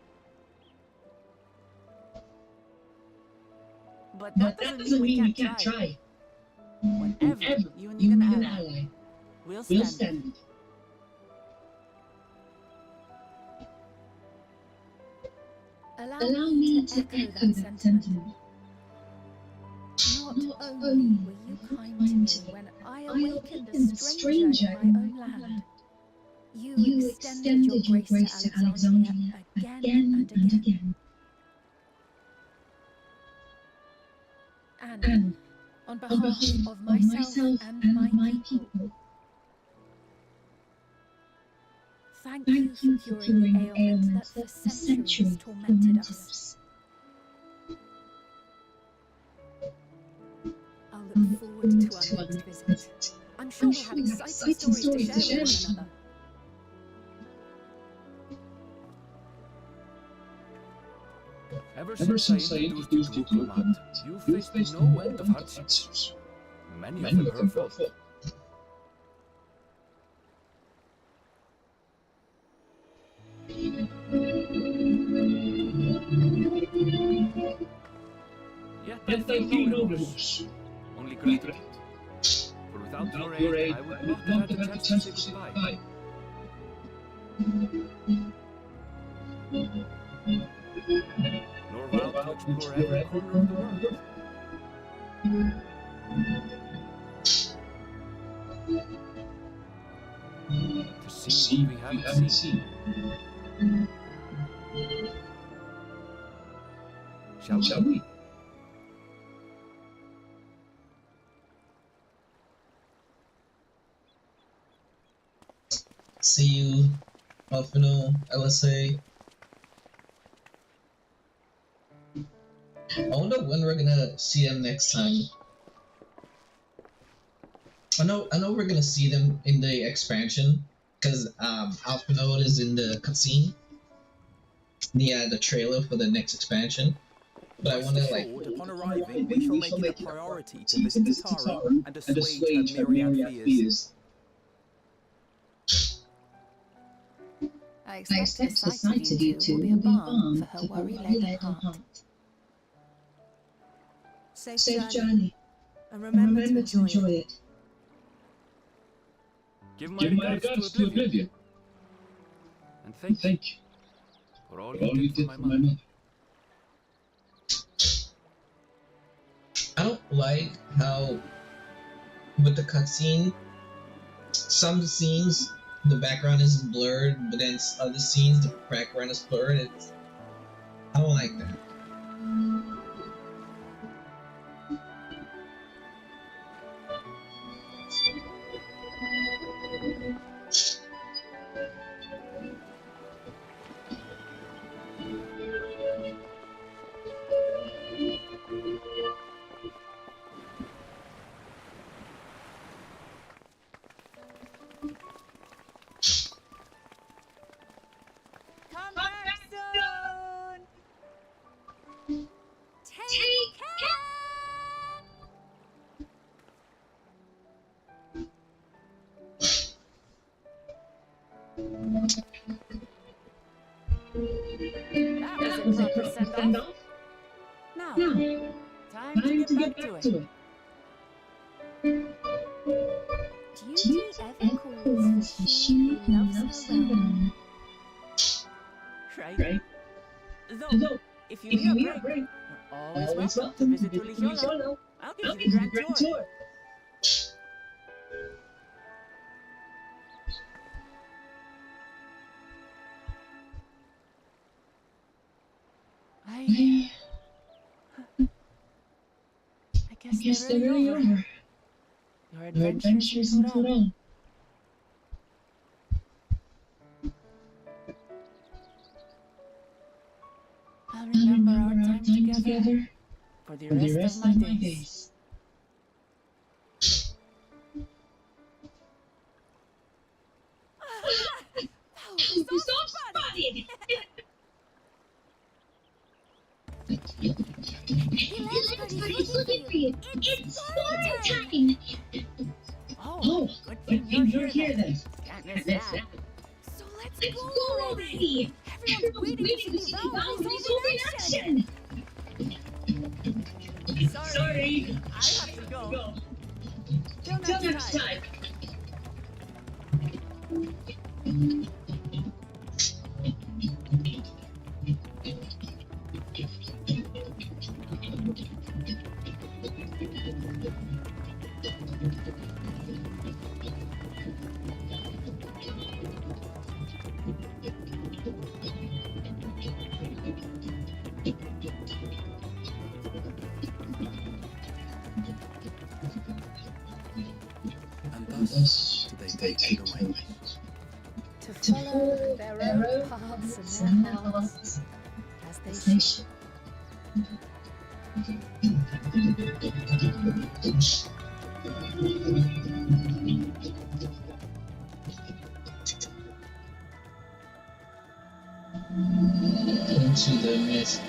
But that doesn't mean we can't try. Whenever you need an ally, we'll stand. Allow me to echo that sentiment. Not only were you kind to me when I awakened a stranger in my own land, you extended your grace to Alexandria again and again. And on behalf of myself and my people, thank you for curing the ailment that for centuries tormented us. I'll look forward to our next visit. I'm sure we'll have exciting stories to share with one another. Ever since I introduced you to Mat, you've faced no end of hardships. Many of them hurtful. Yet I feel no remorse, only gratitude. For without your aid, I would not have had the chance to say goodbye. Nor vow to explore every corner of the world. To see what we haven't seen. Shall we? See you, Alphino, LSA. I wonder when we're gonna see them next time. I know we're gonna see them in the expansion, because Alphino is in the cutscene. The trailer for the next expansion. But I wonder, like, upon arriving, we shall make it a priority to visit Tataru and assuage her myriad fears. I expect the sight of you two will be a balm for her worry-laden heart. Safe journey. And remember to enjoy it. Give my regards to Oblivion. And thank you for all you did for my mother. I don't like how, with the cutscene, some scenes the background is blurred, but then other scenes the background is blurred. I don't like that. Come back soon! Take care! That was a proper send-off. Now, time to get back to it. Duty ever calls for she who loves her well. Right? Though, if you need a break, you're always welcome to visit Tuliyola. I'll give you the grand tour. guess they're really over. Your adventures in Turan. I'll remember our time together for the rest of my days. So spotted! Everybody's looking for you. It's story time! Oh, good thing you're here then. Can't miss that. So let's Let's go go already! Everyone's waiting to see Valveri's over in action! Sorry, I have to go. Till next time. And thus they take away. To follow their own paths and their hearts, as they should. Into the mist.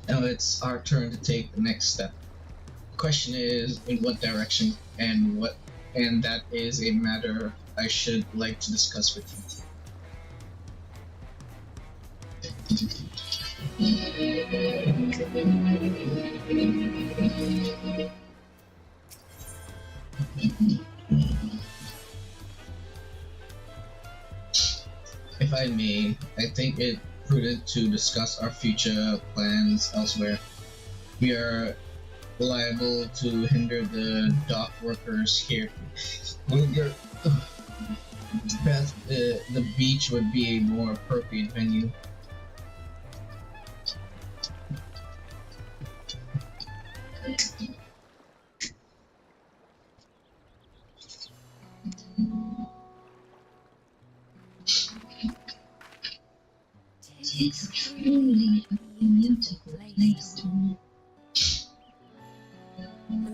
Now it's our turn to take the next step. The question is in what direction and that is a matter I should like to discuss with you. If I may, I think it prudent to discuss our future plans elsewhere. We are liable to hinder the dock workers here. Perhaps the beach would be a more appropriate venue. It's truly a beautiful place to live.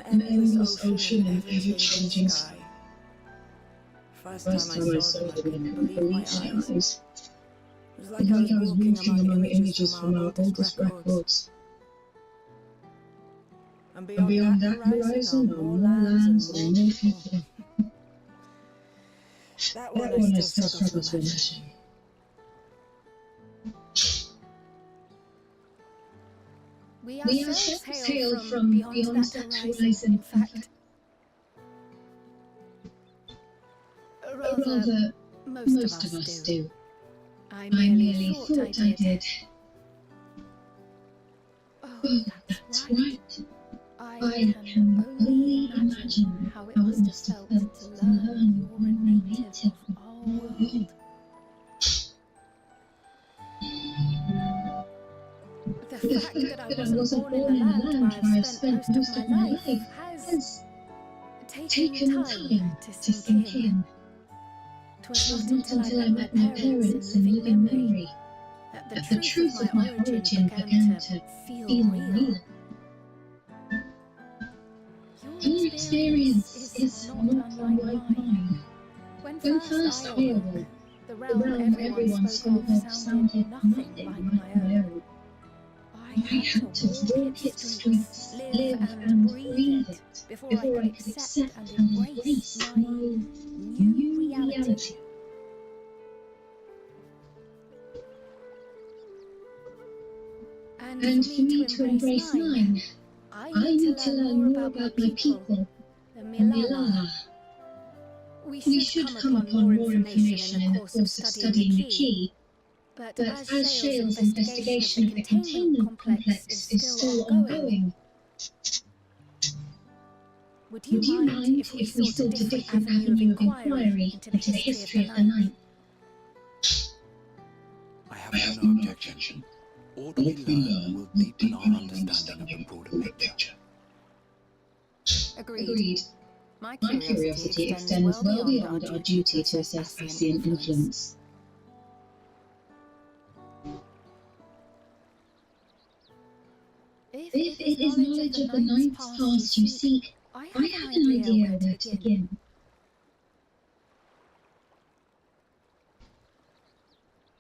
An endless ocean and ever-changing sky. First time I saw them, I couldn't believe my eyes. It was like I was walking among images from our oldest records. And beyond that horizon are more lands and more people. That one I still struggle to imagine. We ourselves hail from beyond that horizon, in fact. Rather, most of us do. I merely thought I did. Oh, that's right. I can only imagine how it must have felt to learn you're a native of our world. The fact that I wasn't born in the land where I've spent most of my life has taken time to sink in. 'Twas not until I met my parents in living memory that the truth of my origin began to feel real. Your experience is not unlike mine. When first I awoke, the realm everyone spoke of sounded nothing like my own. I had to walk its streets, live and breathe it before I could accept and embrace my new reality. And for me to embrace mine, I need to learn more about my people, the Milala. We should come upon more information in the course of studying the key, but as Shale's investigation of the containment complex is still ongoing, would you mind if we sought a different avenue of inquiry into the history of the Ninth? I have no objection. All that we learn will deepen our understanding of the broader picture. Agreed. My curiosity extends well beyond our duty to assess Ascian influence. If If it is knowledge of the Ninth's past you seek, I have an idea where to begin.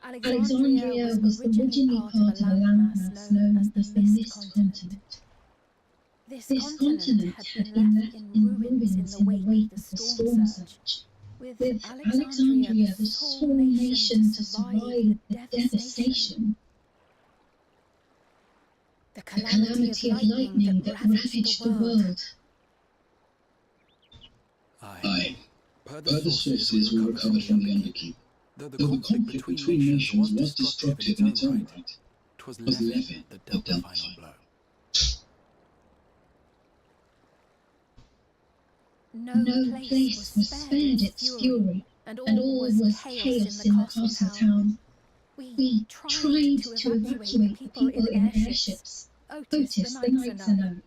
Alexandria was originally part of a landmass known as the Mist Continent. This continent had been left in ruins in the wake of the storm surge, with Alexandria the sole nation to survive the devastation. The calamity of lightning that ravaged the world. Aye. Per the sources we recovered from the Underkeep, though the conflict between nations was destructive in its own right, 'twas Levin that dealt the final blow. No place was spared its fury, and all was chaos in the castle town. We tried to evacuate the people in airships. Otis, the Knights are known.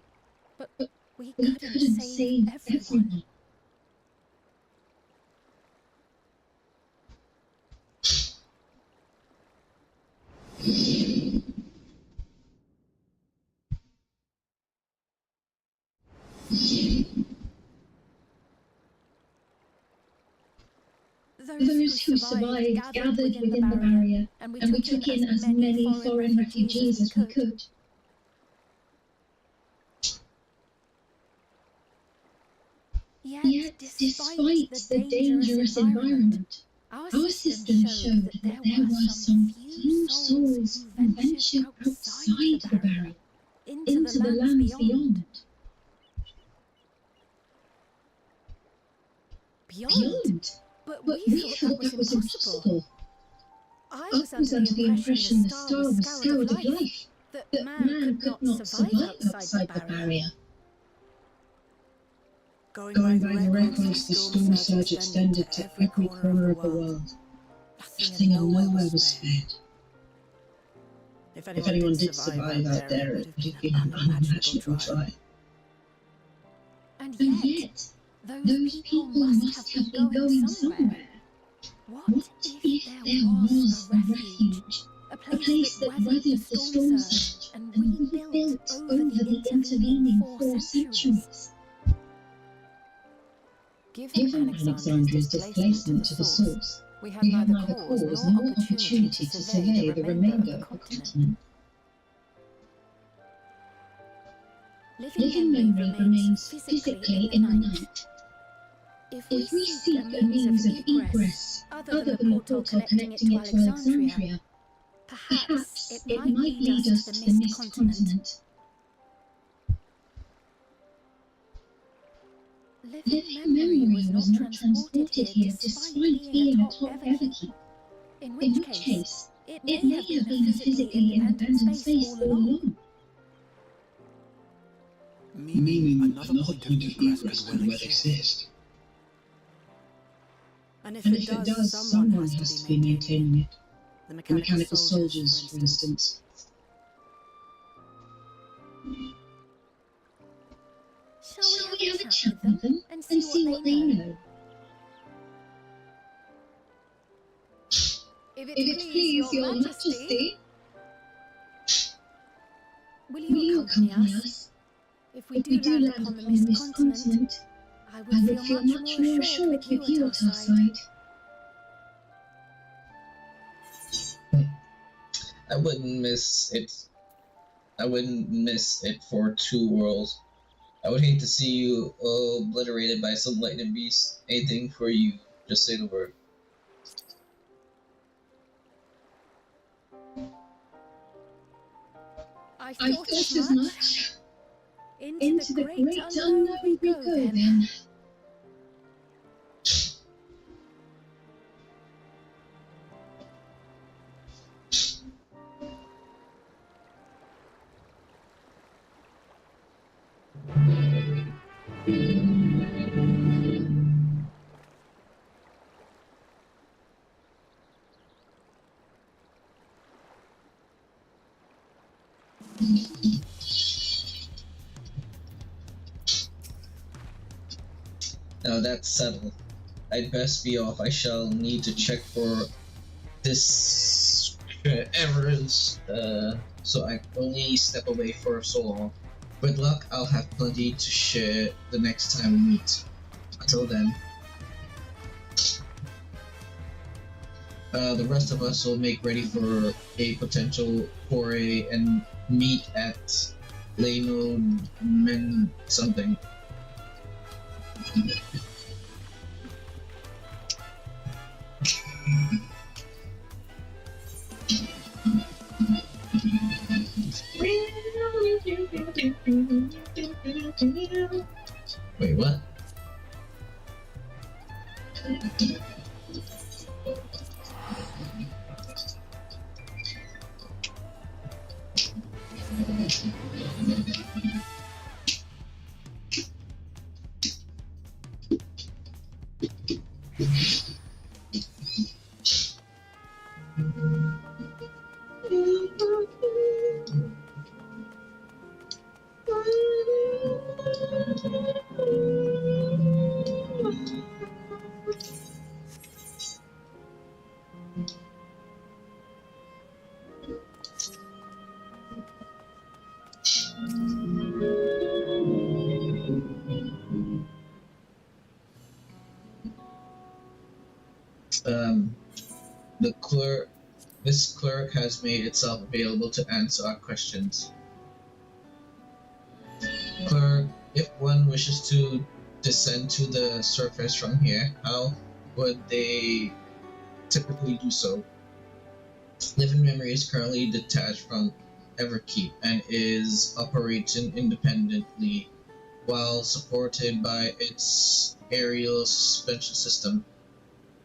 But we couldn't save everyone. Those who survived gathered within the barrier, and we took in as many foreign refugees as we could. Yet, despite the dangerous environment, our system showed that there were some few souls who ventured outside the barrier, into the lands beyond. Beyond? But we thought that was impossible. I was under the impression the star was scoured of life, that man could not survive outside the barrier. Going by the records, the storm surge extended to every corner of the world. Nothing and nowhere was spared. If anyone did survive out there, it would have been an unimaginable trial. And yet, those people must have been going somewhere. What if there was a refuge? A place that weathered the storm surge and rebuilt over the intervening 4 centuries? Given Alexandria's displacement to the source, we have neither cause nor opportunity to survey the remainder of the continent. Living memory remains physically in the night. If we seek a means of egress other than the portal connecting it to Alexandria, perhaps it might lead us to the Mist Continent. Living memory was not transported here despite being a top Everkeep, in which case it may have been a physically independent space all along. Meaning another point of egress could well exist. And if it does, someone has to be maintaining it. The mechanical soldiers, for instance. Shall we have a chat with them and see what they know? If it please your Majesty, will you accompany us? If we do land upon the Mist Continent, I would feel much more assured with you at our side. I wouldn't miss it. I wouldn't miss it for 2 worlds. I would hate to see you obliterated by some lightning beast. Anything for you. Just say the word. I thought as much. Into the great unknown we go then. Now that's settled. I'd best be off. I shall need to check for this errors, so I only step away for so long. With luck, I'll have plenty to share the next time we meet. Until then, the rest of us will make ready for a potential foray and meet at Leno Men something. Wait, what? This clerk has made itself available to answer our questions. Clerk, if one wishes to descend to the surface from here, how would they typically do so? Living Memory is currently detached from Everkeep and is operating independently while supported by its aerial suspension system.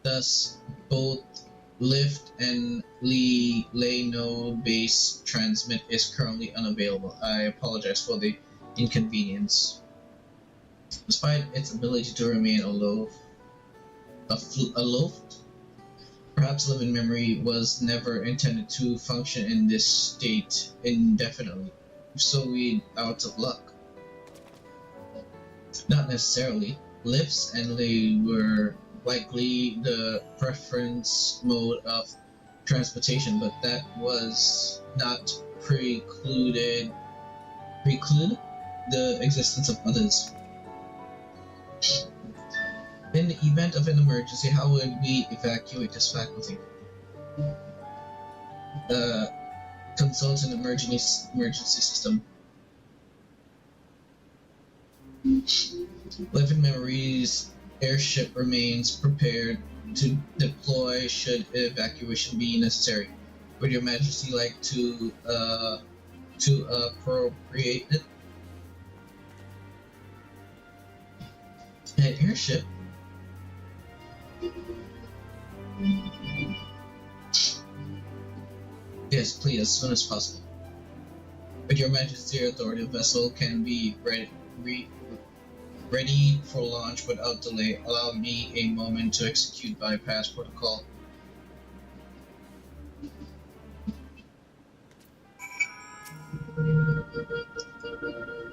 Thus, both lift and lay node base transmit is currently unavailable. I apologize for the inconvenience. Despite its ability to remain aloof, perhaps Living Memory was never intended to function in this state indefinitely. If so, we're out of luck. Not necessarily. Lifts and lay were likely the preference mode of transportation, but that was not preclude the existence of others. In the event of an emergency, how would we evacuate this faculty? Consult an emergency system. Living Memory's airship remains prepared to deploy should evacuation be necessary. Would Your Majesty like to appropriate it? An airship? Yes, please, as soon as possible. With Your Majesty's authority, the vessel can be ready for launch without delay. Allow me a moment to execute bypass protocol.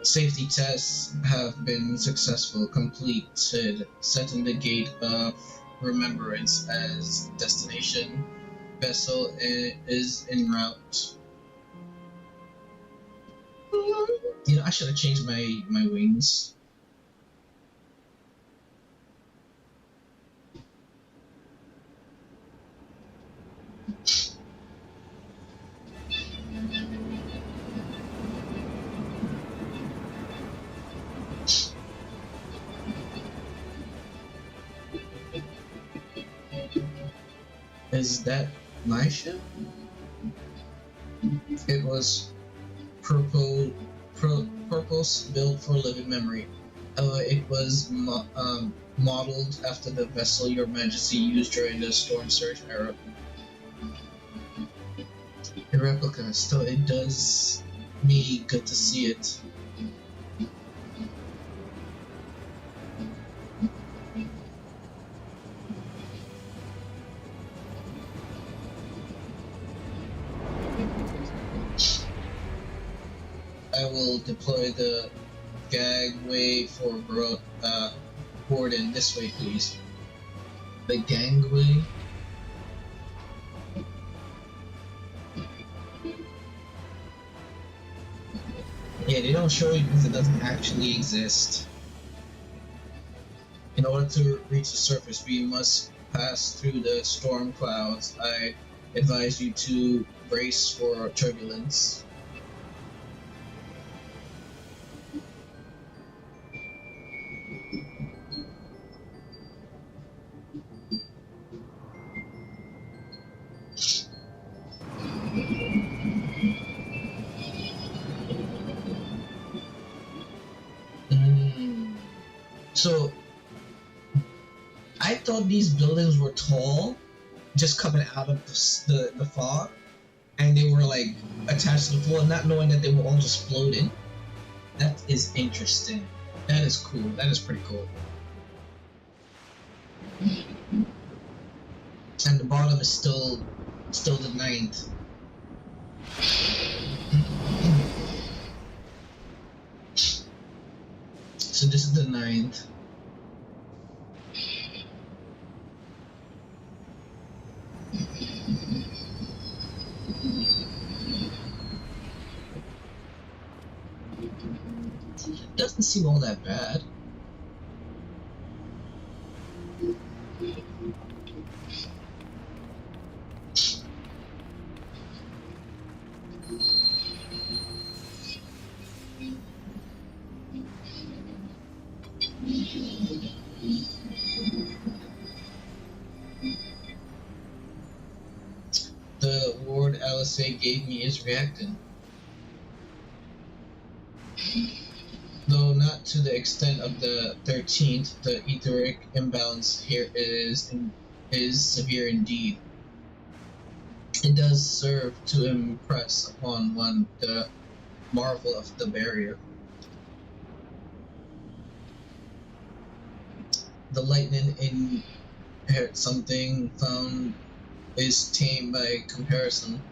Safety tests have been successful. Completed. Setting the gate of remembrance as destination. Vessel is en route. You know, I should have changed my wings. Is that my ship? It was purpose built for Living Memory. It was modeled after the vessel Your Majesty used during the Storm Surge era. A replica, still it does me good to see it. deploy the gangway for Gordon this way, please. The gangway. Yeah, they don't show you because it doesn't actually exist. In order to reach the surface, we must pass through the storm clouds. I advise you to brace for turbulence. So, I thought these buildings were tall, just coming out of the fog, and they were like attached to the floor, not knowing that they were all just floating. That is interesting. That is cool. That is pretty cool. And the bottom is still the 9th. So this is the 9th. Doesn't seem all that bad. The ward LSA gave me is reacting. Though not to the extent of the 13th, the etheric imbalance here is severe indeed. It does serve to impress upon one the marvel of the barrier. The lightning inherit something found is tame by comparison.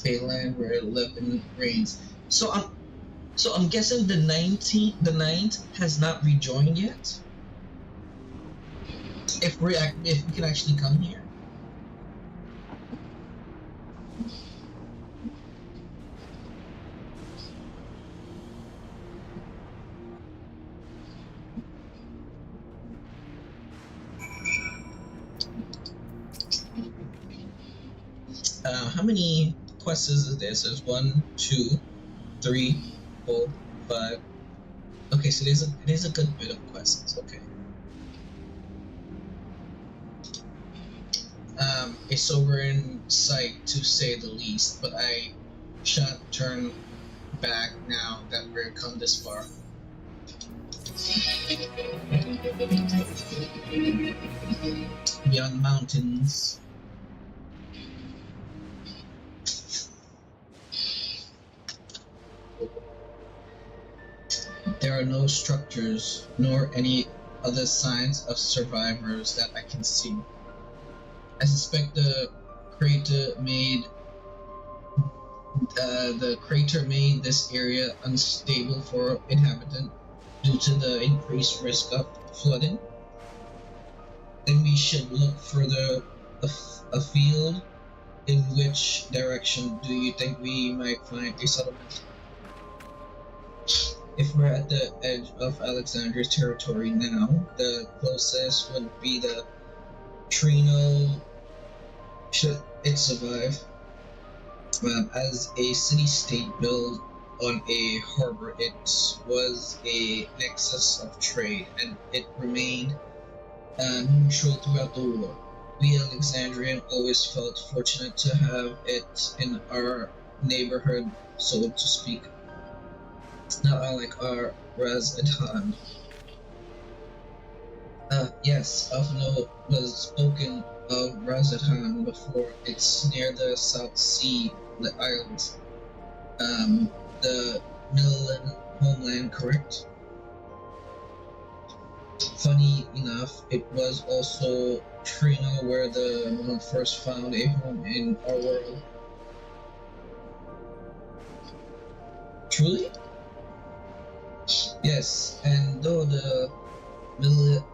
A land where 11 reigns. So I'm guessing the 9th has not rejoined yet. If we can actually come here. How many quests is this? There's 1, 2, 3, 4, 5. Okay, so there's a good bit of quests. Okay. A sobering sight to say the least, but I shan't turn back now that we've come this far. Beyond mountains. There are no structures, nor any other signs of survivors that I can see. I suspect the crater made this area unstable for inhabitants due to the increased risk of flooding. Then we should look further afield. In which direction do you think we might find a settlement? If we're at the edge of Alexandria's territory now, the closest would be the Trino. Should it survive? As a city-state built on a harbor, it was a nexus of trade, and it remained neutral throughout the war. We Alexandrians always felt fortunate to have it in our neighborhood, so to speak. Not unlike our Razadhan. Yes, Alphino was spoken of Razadhan before. It's near the South Sea, the islands. The Middle homeland, correct? Funny enough, it was also Trino where the Middle first found a home in our world. Truly? Yes, and though the Middle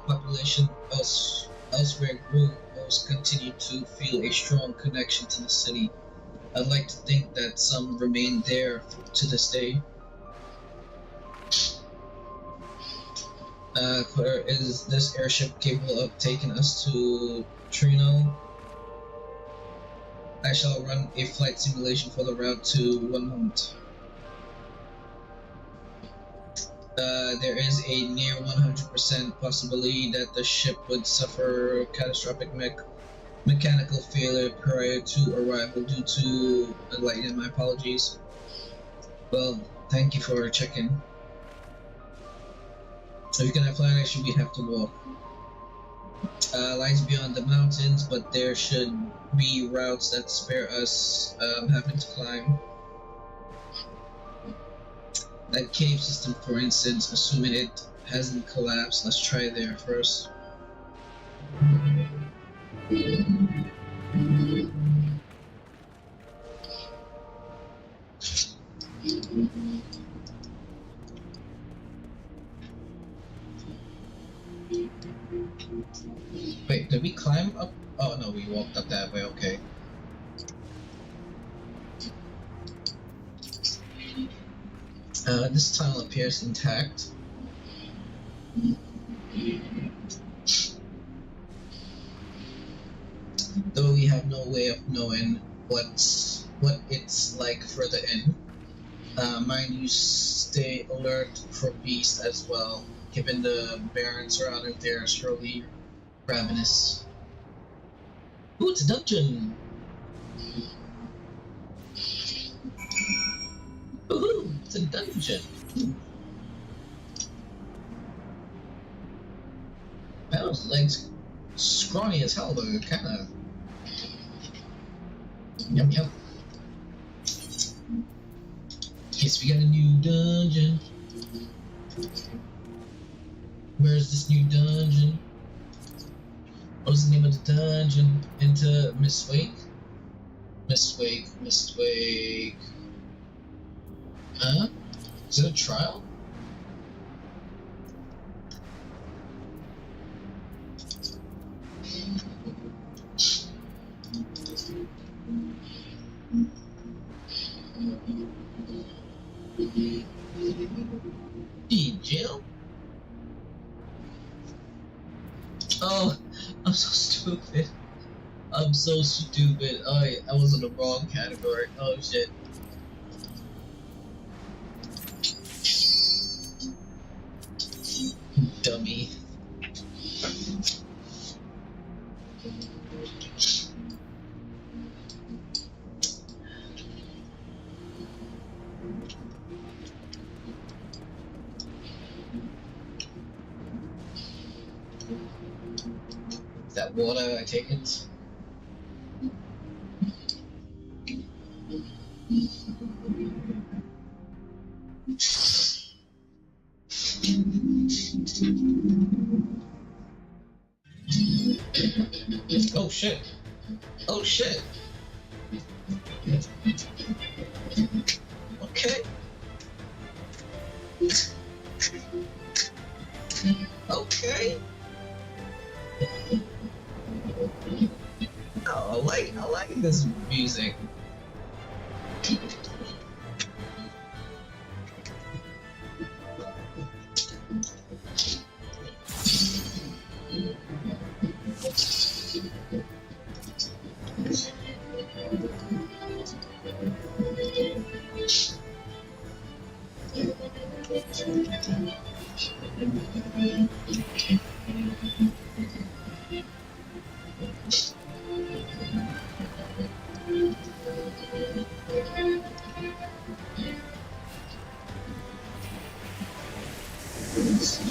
population elsewhere grew, most continued to feel a strong connection to the city. I'd like to think that some remain there to this day. Is this airship capable of taking us to Trino? I shall run a flight simulation for the route to one moment. There is a near 100% possibility that the ship would suffer catastrophic mechanical failure prior to arrival due to lightning. My apologies. Well, thank you for checking. If you cannot fly, actually we have to walk. Lies beyond the mountains, but there should be routes that spare us having to climb. That cave system, for instance, assuming it hasn't collapsed, let's try there first. Wait, did we climb up? Oh no, we walked up that way, okay. This tunnel appears intact. Though we have no way of knowing what it's like further in. Mind you, stay alert for beasts as well, given the barrens around it there are surely ravenous. Ooh, it's a dungeon! Woohoo! It's a dungeon! Those legs scrawny as hell, but kinda... Yum yum. Yes, we got a new dungeon. Where's this new dungeon? What's the name of the dungeon? Into Mistwake? Mistwake. Huh? Is it a trial? Jail? Oh, I'm so stupid. I'm so stupid. Oh, I was in the wrong category. Oh shit. Dummy. Is that water? I take it. Oh shit! Oh shit! Okay. Okay. Oh, I like this music.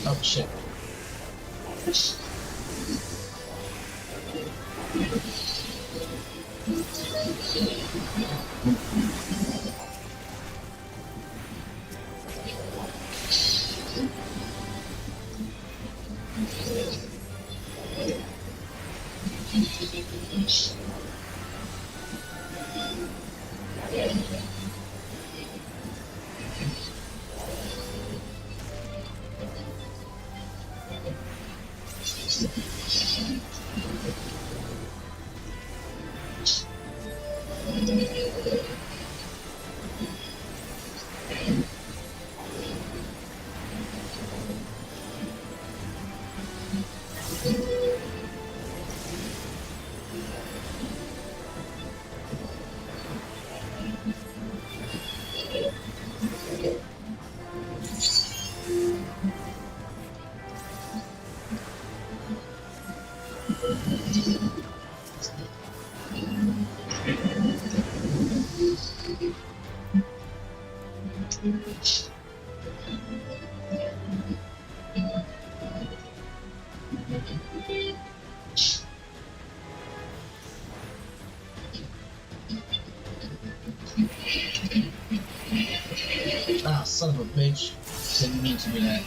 Oh shit. Ah, son of a bitch. Didn't mean to do that.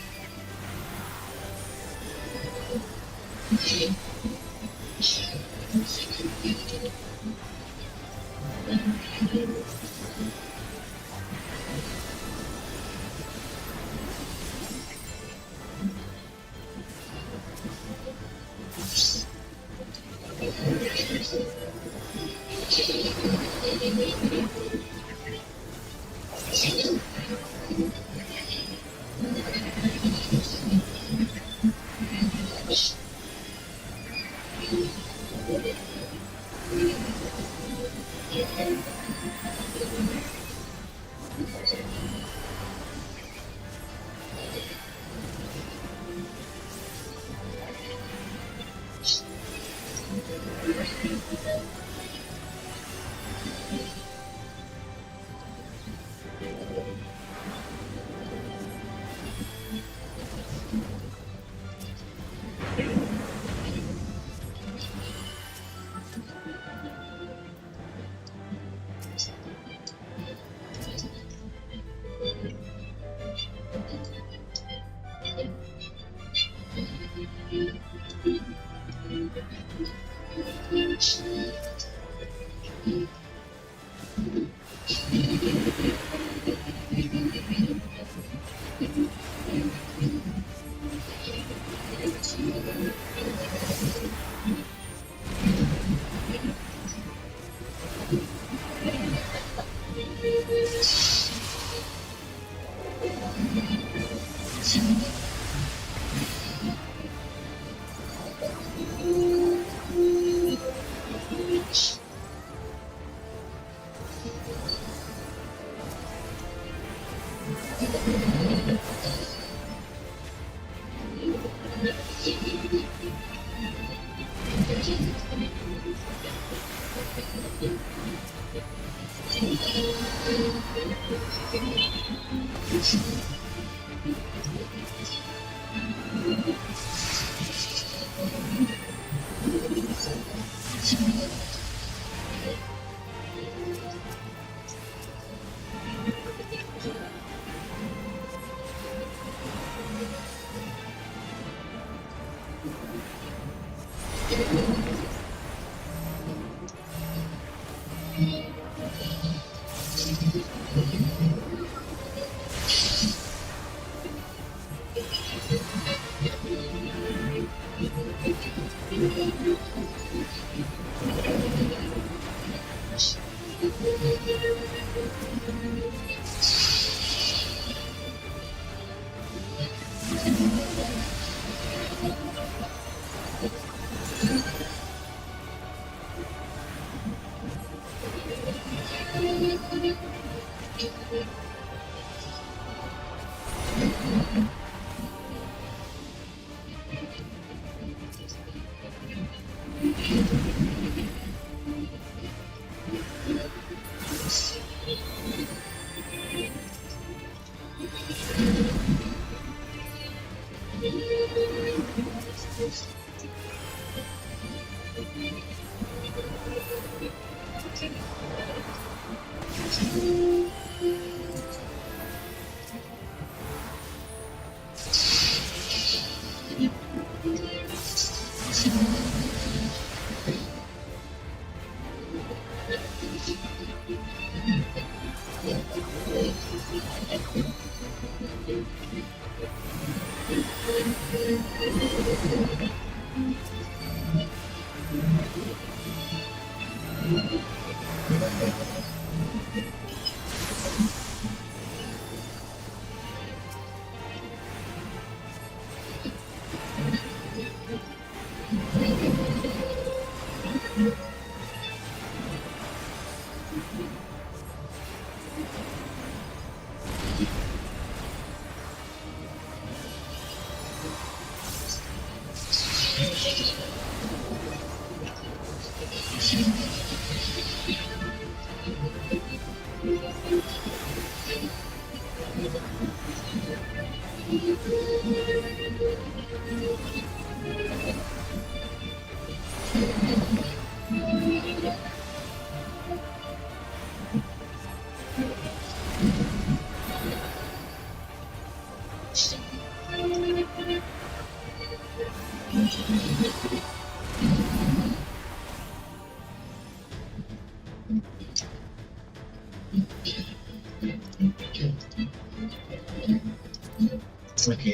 Okay,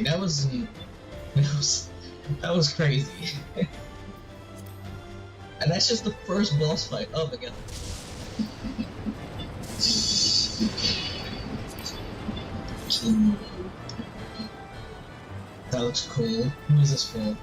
that was crazy. And that's just the first boss fight. Oh my god. That looks cool. Who is this for?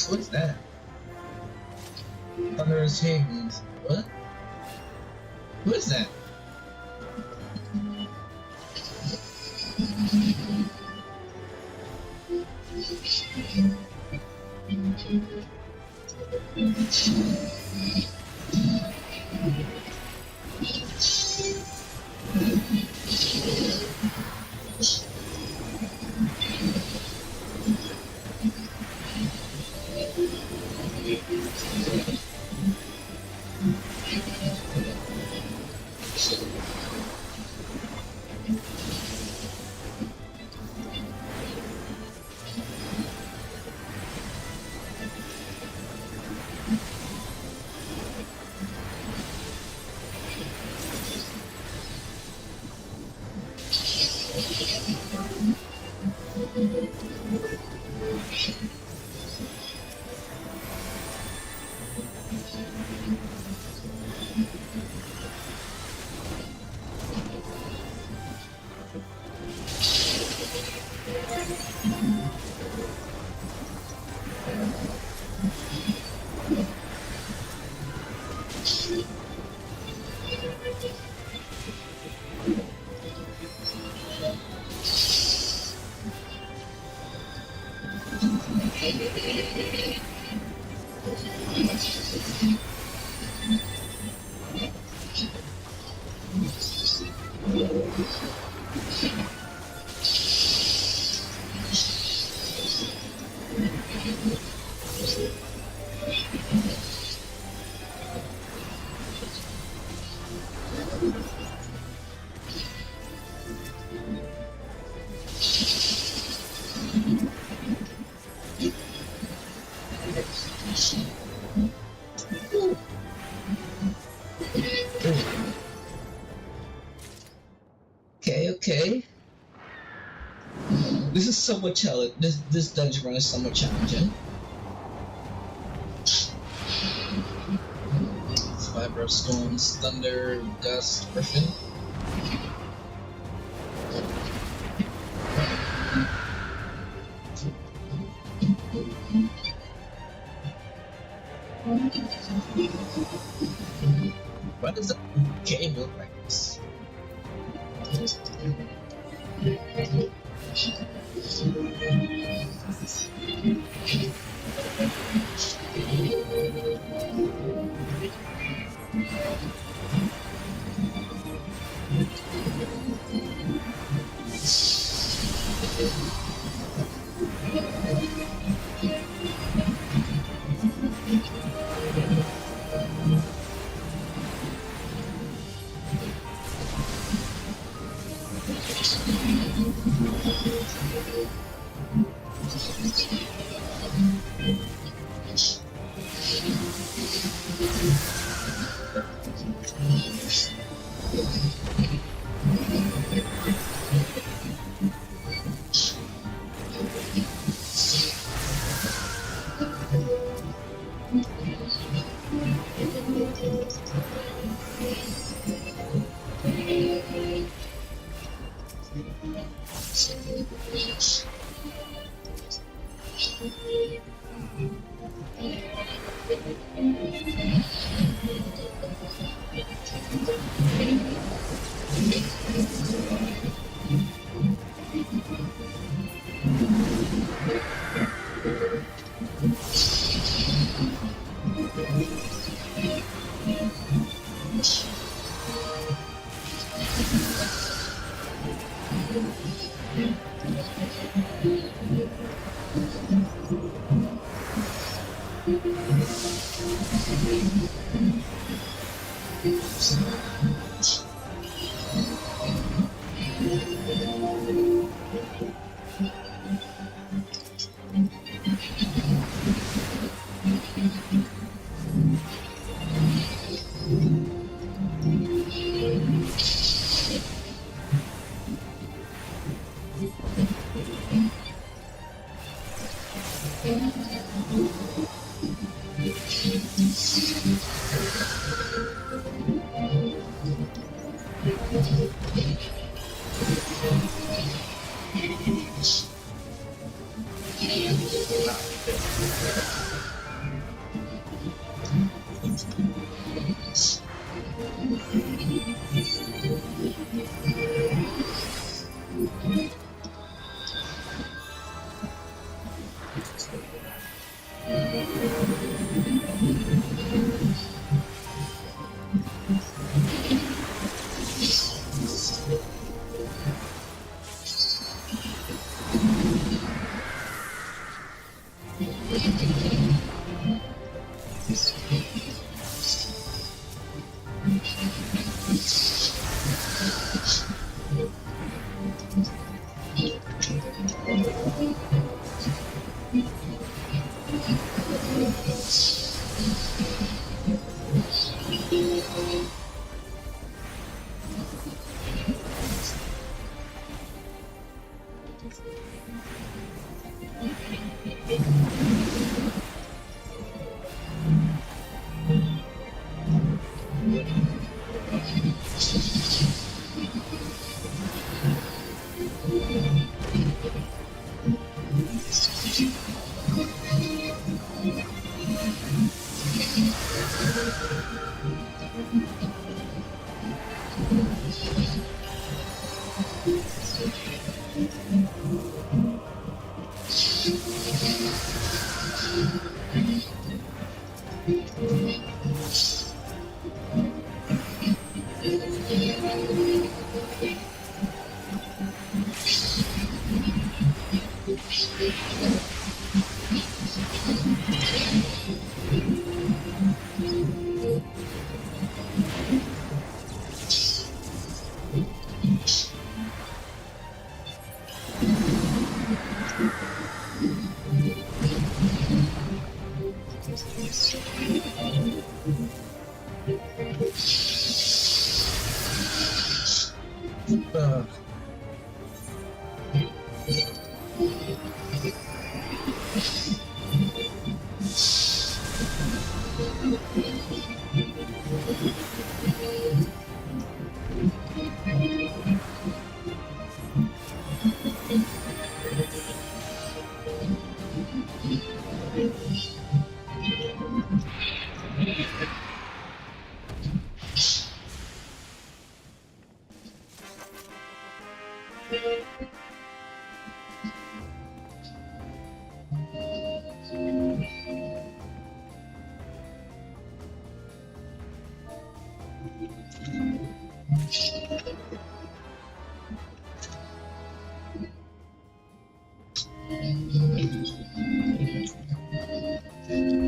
What's that? Thunderous Haynes. What? Who is that? Okay. This is somewhat challenging. This dungeon run is somewhat challenging. Fiber of Storms, Thunder, Gust, Griffin. Why does the game look like this?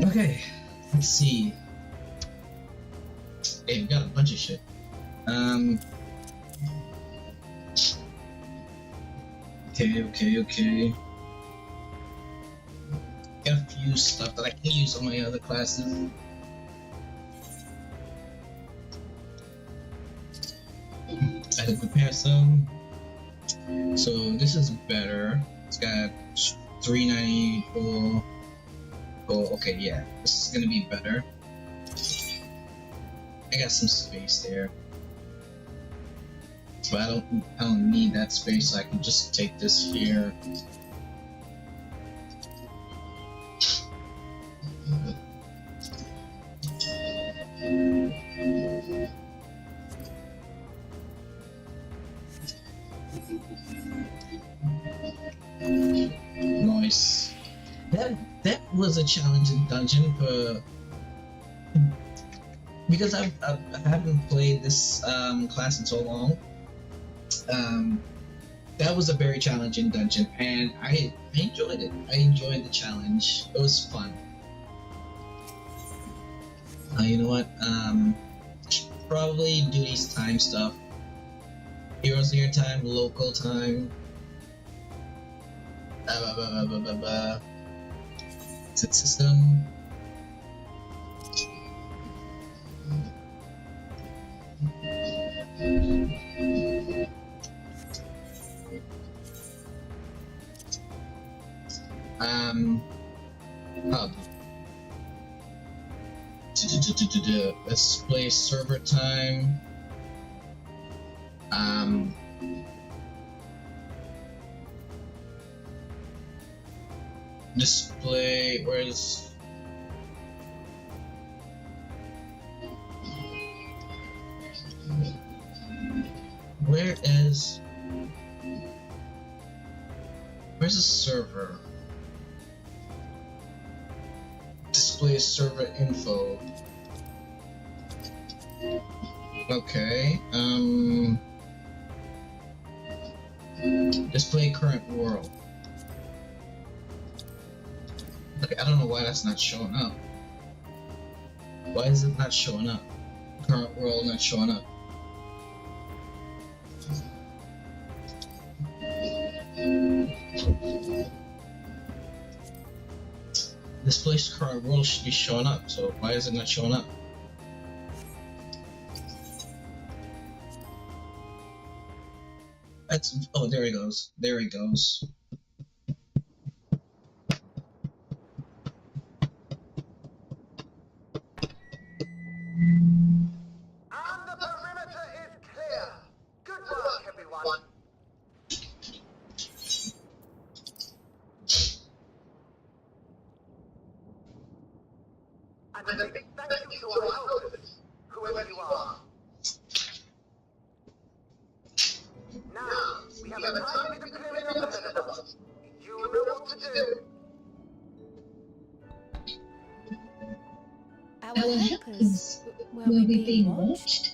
Okay, let's see. Hey, we got a bunch of shit. Okay. Got a few stuff that I can use on my other classes. I had to prepare some. So this is better. It's got 394. Oh, okay, yeah. This is gonna be better. I got some space there. So I don't need that space, so I can just take this here. Nice. That was a challenging dungeon for because I haven't played this class in so long. That was a very challenging dungeon, and I enjoyed it. I enjoyed the challenge. It was fun. You know what? I should probably do these time stuff. Heroes near time, local time. Exit system. Hub. Display server time. Display, where's the server? Display server info. Okay, display current world. Okay, I don't know why that's not showing up. Why is it not showing up? Current world not showing up. Display current world should be showing up, so why is it not showing up? That's, oh, there he goes. There he goes. And the perimeter is clear. Good work, everyone. And a big thank you to our helpers, whoever you are. Now, we have a tiny bit of clearing up ahead of us. You know what to do. Our helpers, were we being watched?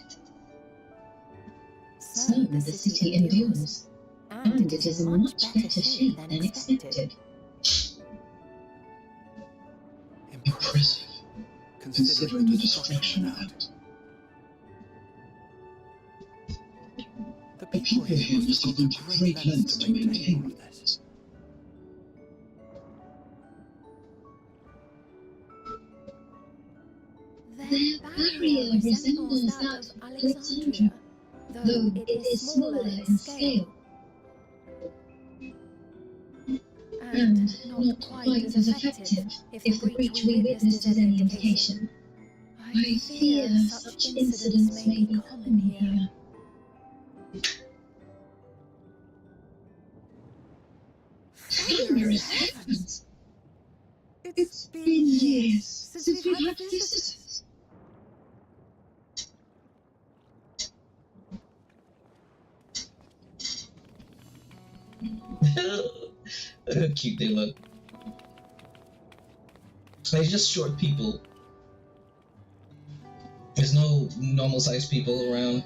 alone the city endures, and it is in much better shape than expected. Impressive, considering the destruction without. The people here must have gone to great lengths to maintain all of this. Their barrier resembles that of Alexandria, though it is smaller in scale. And not quite as effective if the breach we witnessed is any indication. I fear such incidents may be common here. Thunderous heavens! It's been years since we've had visitors. Look how cute they look. They're just short people. There's no normal sized people around.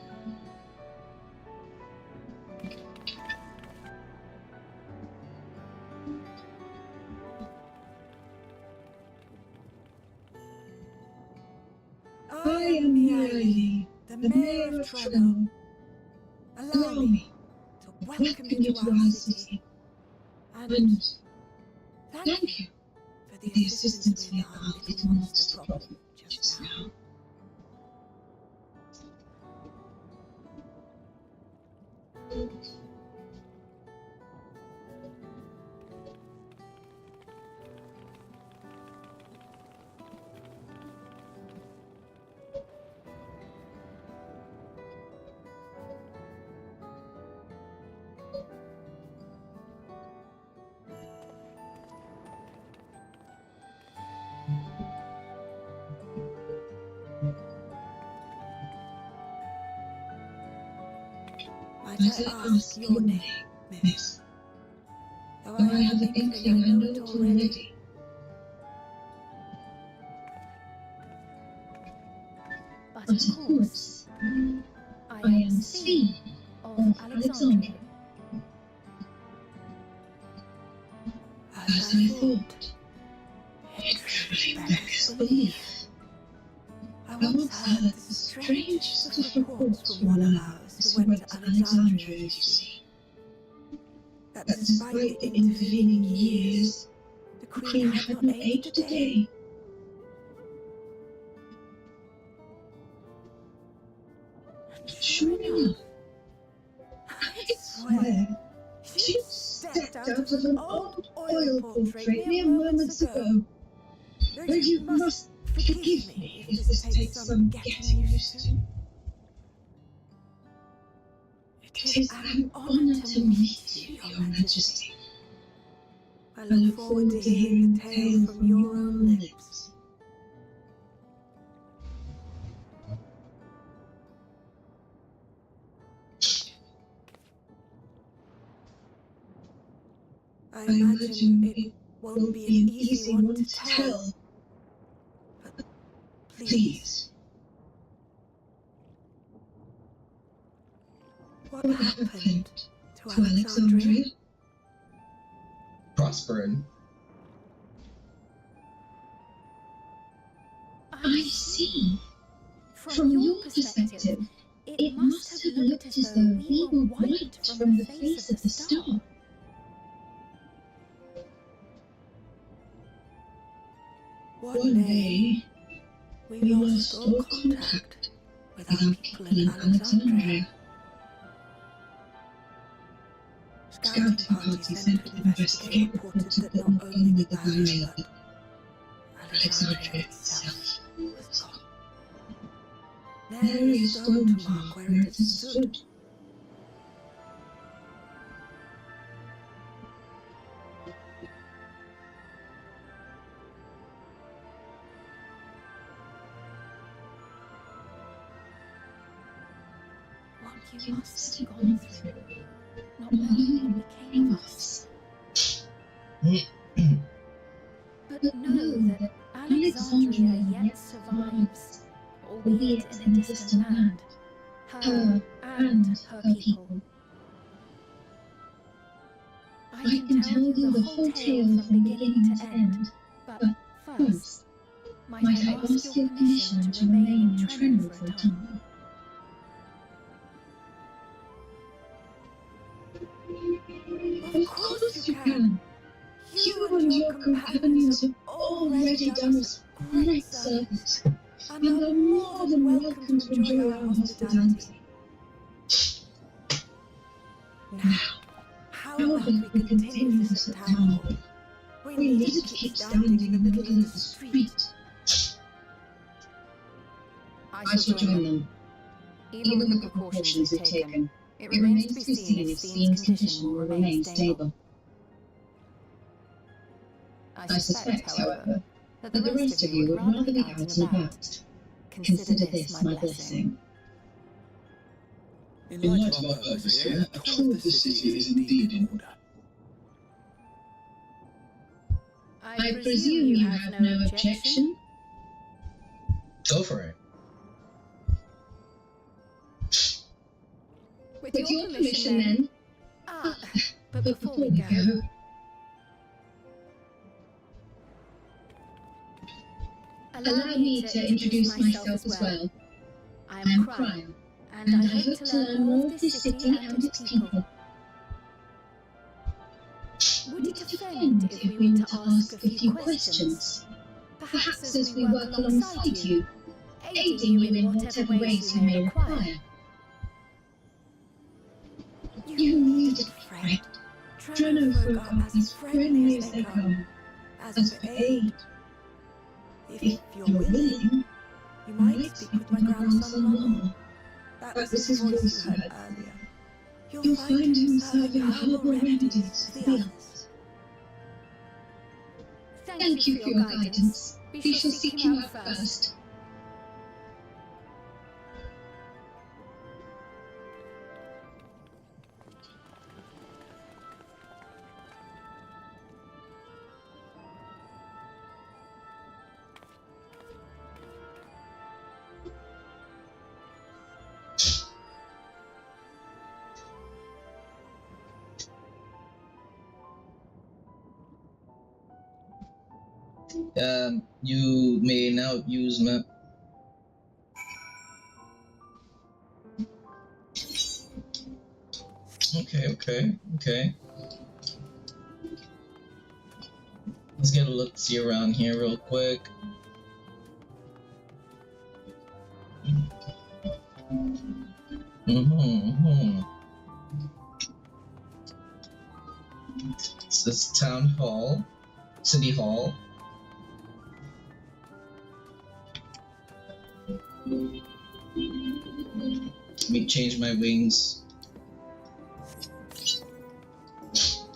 I am merely the mayor of Trello. Allow me to welcome you to our city. And thank you for the assistance with our little monster problem just now. Might I ask your name, miss? Though I have an inkling I know it already. But of course, I am C of Alexandria. As I thought, it truly beggars belief. I once heard the strangest of reports from one of ours who went to Alexandria, you see. That despite the intervening years, the Queen had not aged a day. And sure enough, I swear, she stepped out of an old oil portrait mere moments ago. Though you must forgive me if this takes some getting used to. It is an honor to meet you, Your Majesty. I look forward to hearing the tale from your own lips. I imagine it won't be an easy one to tell. But please. What happened to Alexandria? Prospering. I see. From your perspective, it must have looked as though we were wiped from the face of the star. One day, we lost all contact with our people in Alexandria. Scouting parties sent to investigate reported that not only the barrier, but Alexandria itself was gone. There is a stone to mark where it has stood. What you must have gone through, not knowing what became of us. But know that Alexandria yet survives, albeit in a distant land, her and her people. I can tell you the whole tale from beginning to end, but first, might I ask your permission to remain in Trenor for a time? Of course you can. You and your companions have already done us great service, and are more than welcome to enjoy our hospitality. Now, how about we continue this at Town Hall? We need to keep standing in the middle of the street. I shall join them. Even with the precautions we've taken, it remains to be seen if Scene's condition will remain stable. I suspect, however, that the rest of you would rather be out and about. Consider this my blessing. In light of our purpose here, a tour of the city is indeed in order. I presume you have no objection? Go for it. With your permission then. But before we go... Allow me to introduce myself as well. I am Cryo, and I hope to learn more of this city and its people. Would it offend if we were to ask a few questions? Perhaps as we work alongside you, aiding you in whatever ways you may require. You needn't be afraid. Trenor folk are as friendly as they come. As for aid, if you're willing, you might speak with my grandson Long. That was his voice you heard earlier. You'll find him serving herbal remedies to the others. Thank you for your guidance. We shall seek him out first. You may now use map. Okay. Let's get a look-see around here real quick. This is Town Hall, City Hall. Let me change my wings.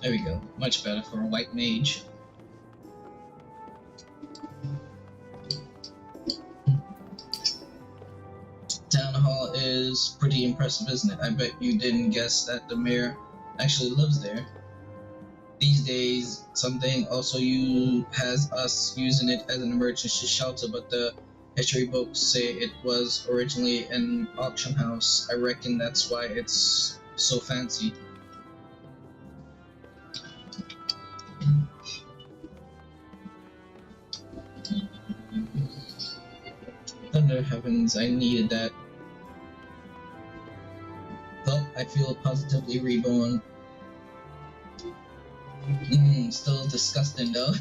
There we go. Much better for a white mage. Town Hall is pretty impressive, isn't it? I bet you didn't guess that the mayor actually lives there. These days, something also has us using it as an emergency shelter, but the history books say it was originally an auction house. I reckon that's why it's so fancy. Thunder heavens, I needed that. Well, I feel positively reborn. Still disgusting though.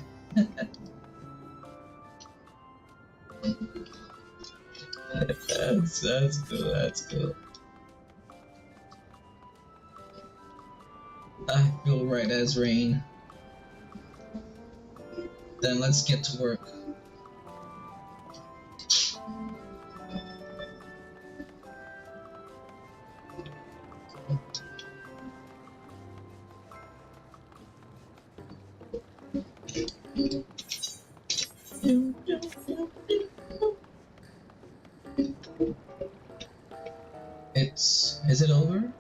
That's cool. I feel right as rain. Then let's get to work. Is it over?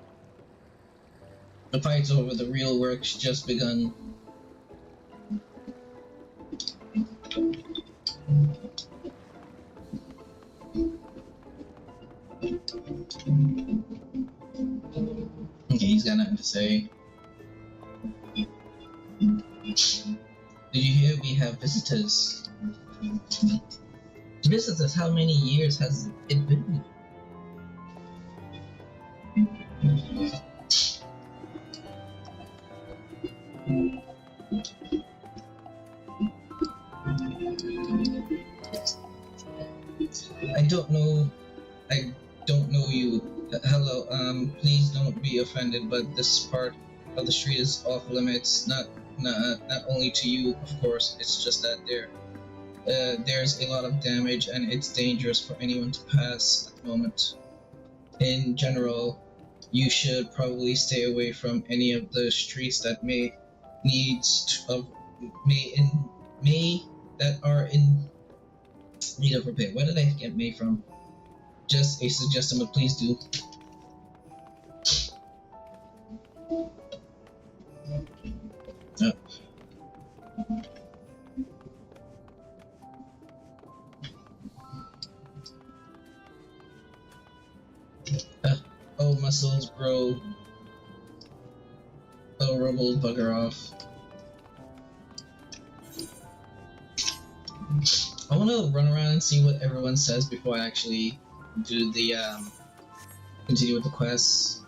The fight's over, the real work's just begun. Okay, he's got nothing to say. Did you hear we have visitors? Visitors? How many years has it been? I don't know you. Hello, please don't be offended, but this part of the street is off limits. Not only to you, of course. It's just that there's a lot of damage and it's dangerous for anyone to pass at the moment. In general, you should probably stay away from any of the streets that that are in need of repair. Where did I get May from? Just a suggestion, but please do. Oh, muscles, bro. Oh, rubble, bugger off. I want to run around and see what everyone says before I actually do the, continue with the quests.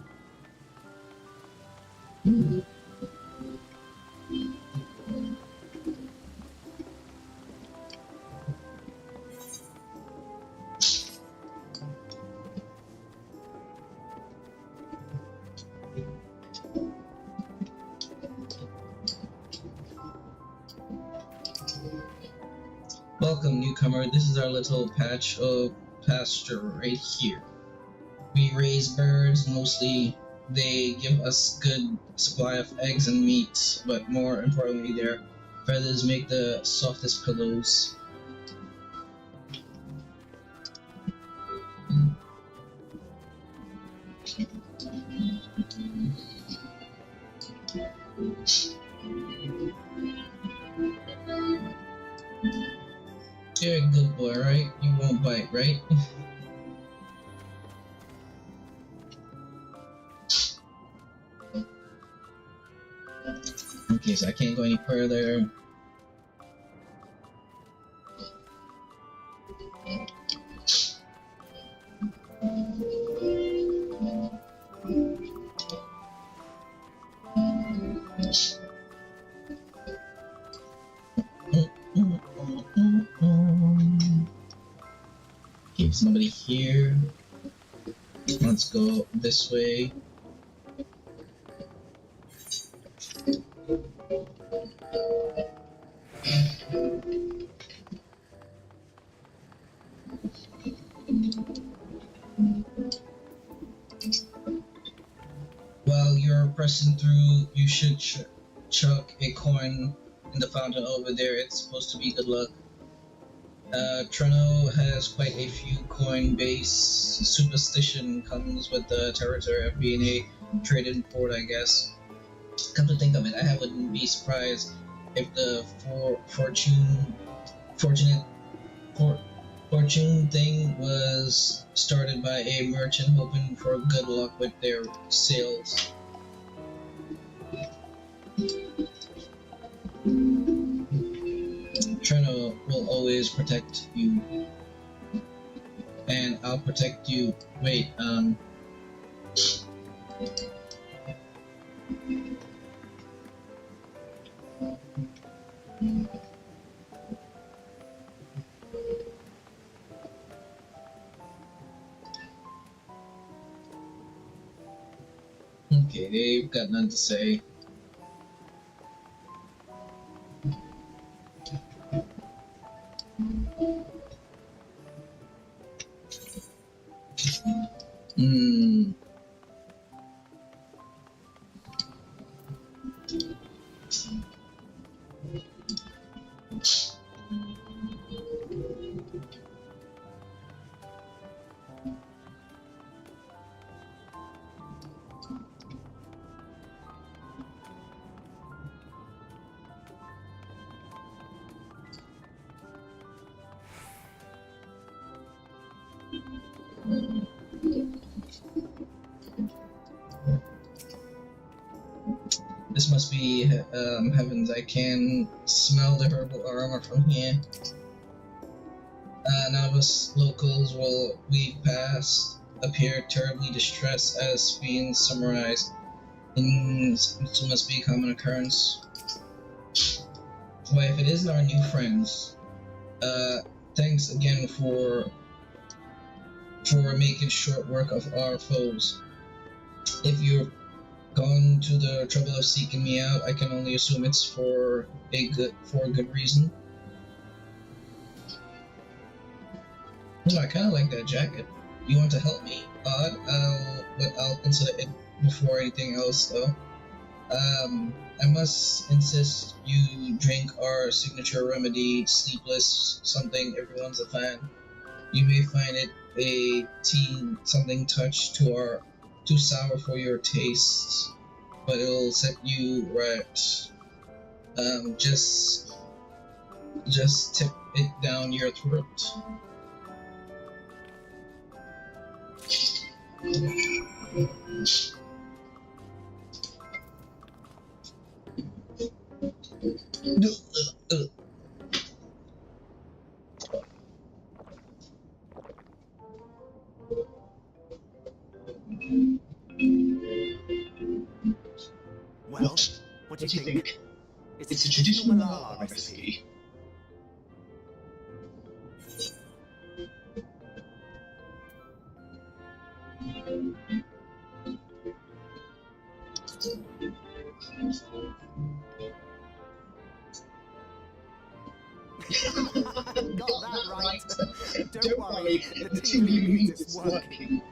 Welcome, newcomer. This is our little patch of pasture right here. We raise birds, mostly. They give us good supply of eggs and meat, but more importantly, their feathers make the softest pillows. You're a good boy, right? You won't bite, right? Okay, so I can't go any further. Okay, somebody here. Let's go this way. While you're pressing through, you should chuck a coin in the fountain over there. It's supposed to be good luck. Treno has quite a few coin-based superstition comes with the territory of being a trading port, I guess. Come to think of it, I wouldn't be surprised if the fortune thing was started by a merchant hoping for good luck with their sales. Treno will always protect you. And I'll protect you. Wait, okay, they've got nothing to say. This must be heavens. I can smell the herbal aroma from here. None of us locals will weave past appear terribly distressed as being summarized. Things must be a common occurrence. Well, if it isn't our new friends, thanks again for making short work of our foes. If you've gone to the trouble of seeking me out, I can only assume it's for a good reason. Oh, I kind of like that jacket. You want to help me? Odd, but I'll consider it before anything else, though. I must insist you drink our signature remedy, Sleepless something. Everyone's a fan. You may find it a tea something touch too sour for your tastes, but it'll set you right. Just tip it down your throat. Well, what do you think? It's a traditional Malala recipe. Got that right. Don't worry, the tingly means it's working.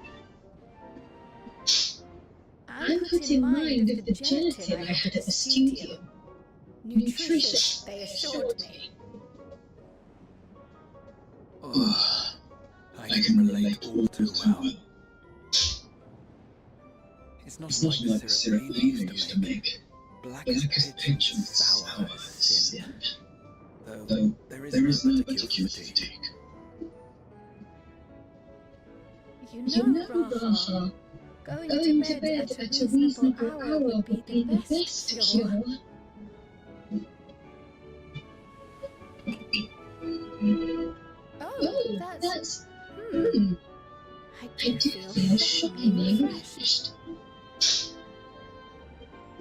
I'm put in mind of the gelatin I had at the studio. Nutritious, they assured me. Oh, I can relate all too well. It's not like the syrup Lena used to make. Black as pitch and sour as sin. Though there is no better cure for fatigue. You know, Raha, going to bed at a reasonable hour would be the best cure. Oh, that's... I do feel shockingly refreshed.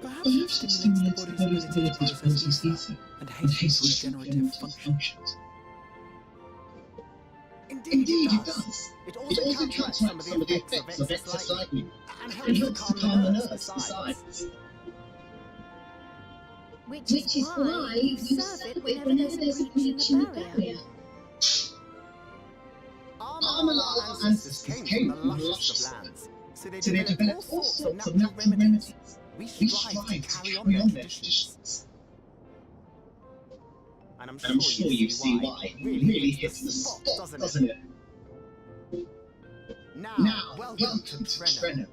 Perhaps it stimulates the body's ability to process ether and hastens regenerative functions. Indeed it does. It also counteracts some of the effects of excess lightning, and helps to calm the nerves besides. Which is why you serve it whenever there's a breach in the barrier. Our Malala ancestors came from the lushest of lands, so they developed all sorts of natural remedies. We strive to carry on their traditions. And I'm sure you see why. It really hits the spot, doesn't it? Now, welcome to Treno.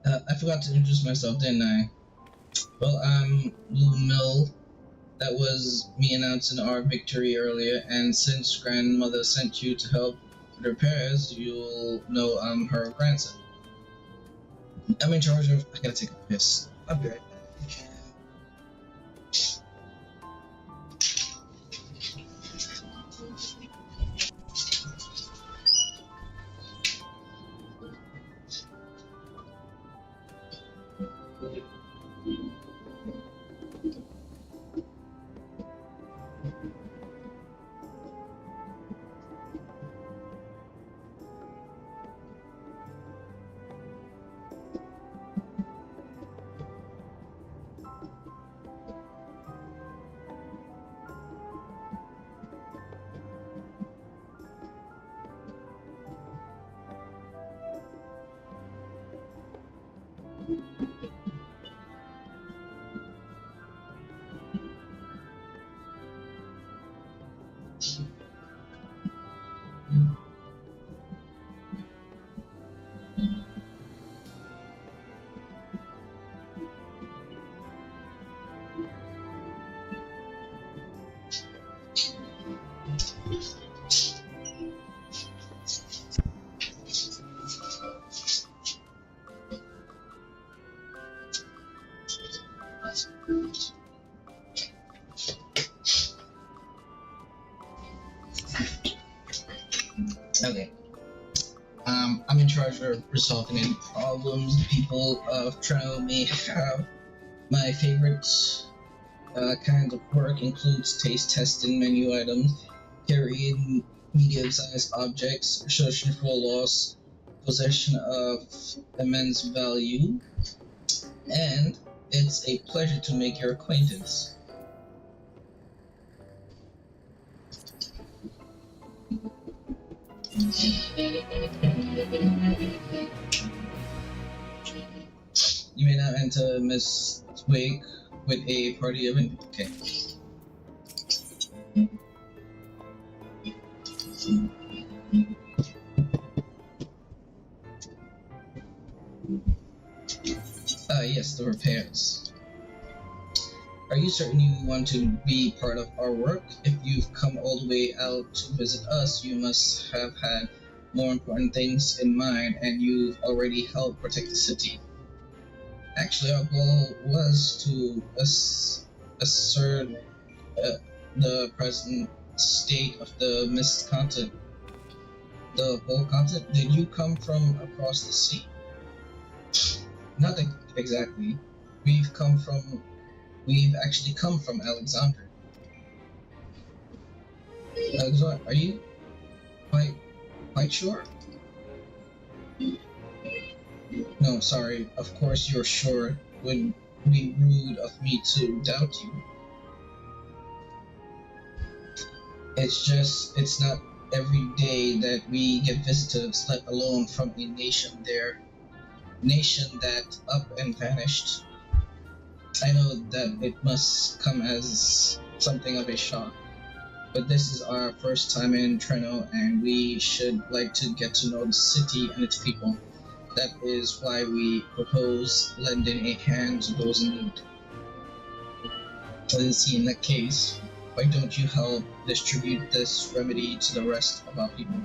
I forgot to introduce myself, didn't I? Well, I'm Lou Mill. That was me announcing our victory earlier, and since grandmother sent you to help with repairs, you'll know I'm her grandson. I'm in charge of... I gotta take a piss. I'll be right back. Okay. I'm in charge of resolving any problems the people of Toronto may have. My favorite kind of work includes taste testing menu items, carrying medium-sized objects, searching for loss, possession of immense value, and it's a pleasure to make your acquaintance. You may now enter Miss Wake with a party of okay. Yes, the repairs. Are you certain you want to be part of our work? If you've come all the way out to visit us, you must have had more important things in mind, and you've already helped protect the city. Actually, our goal was to assert the present state of the mist continent. The whole continent? Did you come from across the sea? Not exactly. We've actually come from Alexandria. Alexandria, are you quite sure? No, sorry. Of course you're sure. It would be rude of me to doubt you. It's not every day that we get visitors, let alone from a nation that up and vanished. I know that it must come as something of a shock, but this is our first time in Treno, and we should like to get to know the city and its people. That is why we propose lending a hand to those in need. Let's see, in that case, why don't you help distribute this remedy to the rest of our people?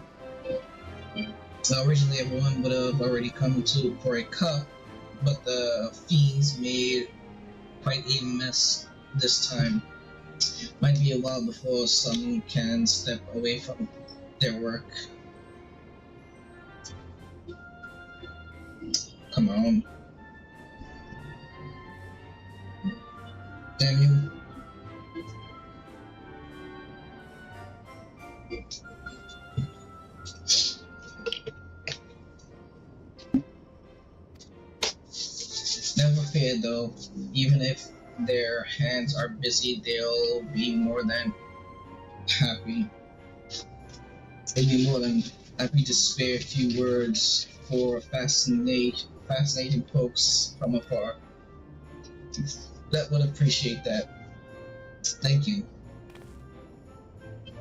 Now, originally everyone would have already come for a cup, but the fiends made quite a mess this time. Might be a while before some can step away from their work. Come on. Damn you. Never fear though, even if their hands are busy, they'll be more than happy. They'll be more than happy to spare a few words for fascinating pokes from afar. That would appreciate that. Thank you.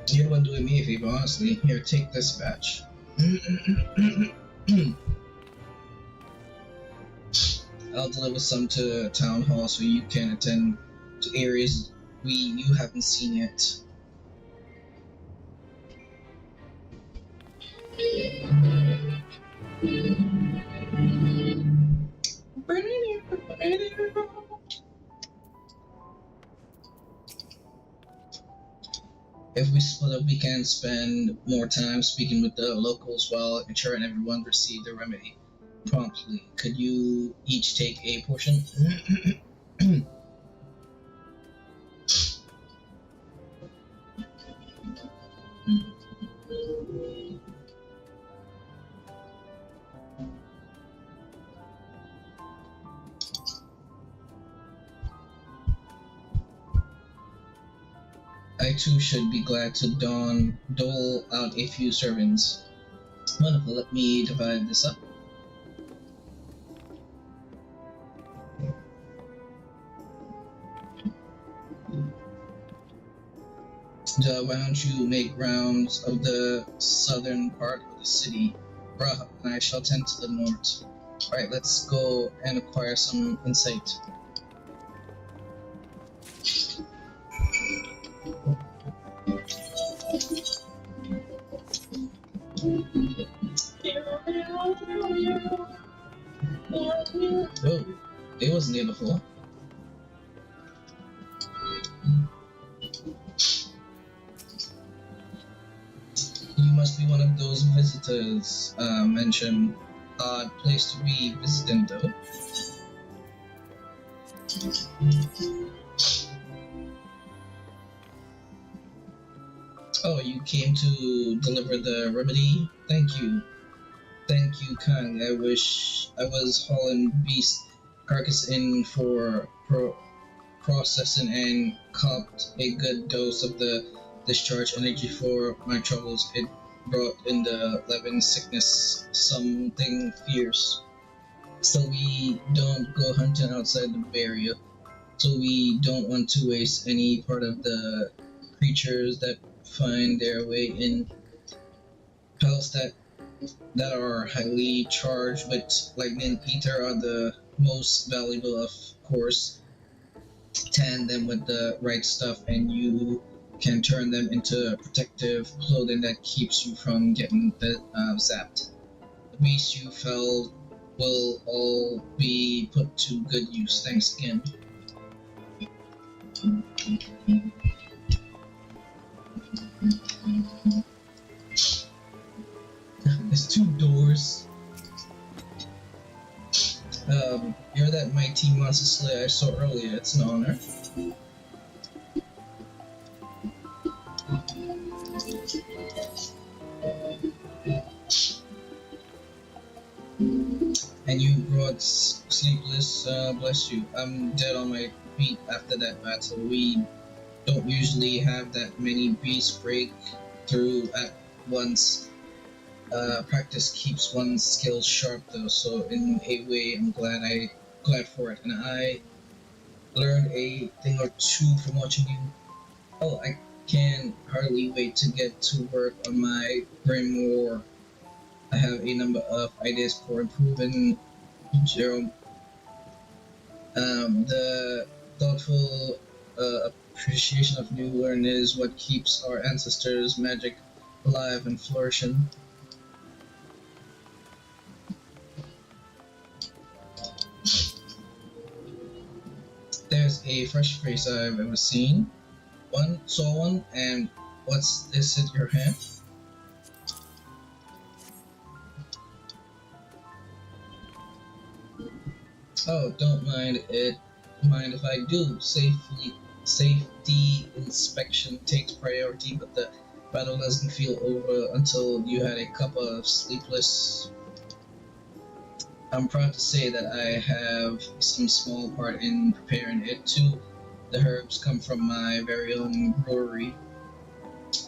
You're the one doing me a favor, honestly. Here, take this batch. I'll deliver some to Town Hall so you can attend to areas you haven't seen yet. If we split up, we can spend more time speaking with the locals while ensuring everyone receives the remedy promptly. Could you each take a portion? I too should be glad to dole out a few servants. Wonderful, let me divide this up. Why don't you make rounds of the southern part of the city, Braha, and I shall tend to the north. Alright, let's go and acquire some insight. Oh, it wasn't there before. You must be one of those those visitors mentioned odd place to be visiting though. Oh, you came to deliver the remedy? Thank you. Thank you kindly. I wish I was hauling beast carcass in for processing and copped a good dose of the discharge energy for my troubles. It brought in the 11 sickness, something fierce. So we don't go hunting outside the barrier. So we don't want to waste any part of the creatures that find their way in. Pels that are highly charged with lightning ether are the most valuable, of course. Tan them with the right stuff and you can turn them into protective clothing that keeps you from getting zapped. The beasts you felled will all be put to good use. Thanks again. There's 2 doors. You're that mighty monster slayer I saw earlier. It's an honor. And you brought sleepless, bless you. I'm dead on my feet after that battle. We don't usually have that many beasts break through at once. Practice keeps one's skills sharp though, so in a way I'm glad for it. And I learned a thing or two from watching you. Oh, I can hardly wait to get to work on my grimoire. I have a number of ideas for improving Jerome. The thoughtful appreciation of new learning is what keeps our ancestors' magic alive and flourishing. There's a fresh face I've ever seen. Saw one, and what's this in your hand? Oh, don't mind it. Mind if I do. Safety inspection takes priority, but the battle doesn't feel over until you had a cup of sleepless. I'm proud to say that I have some small part in preparing it too. The herbs come from my very own brewery.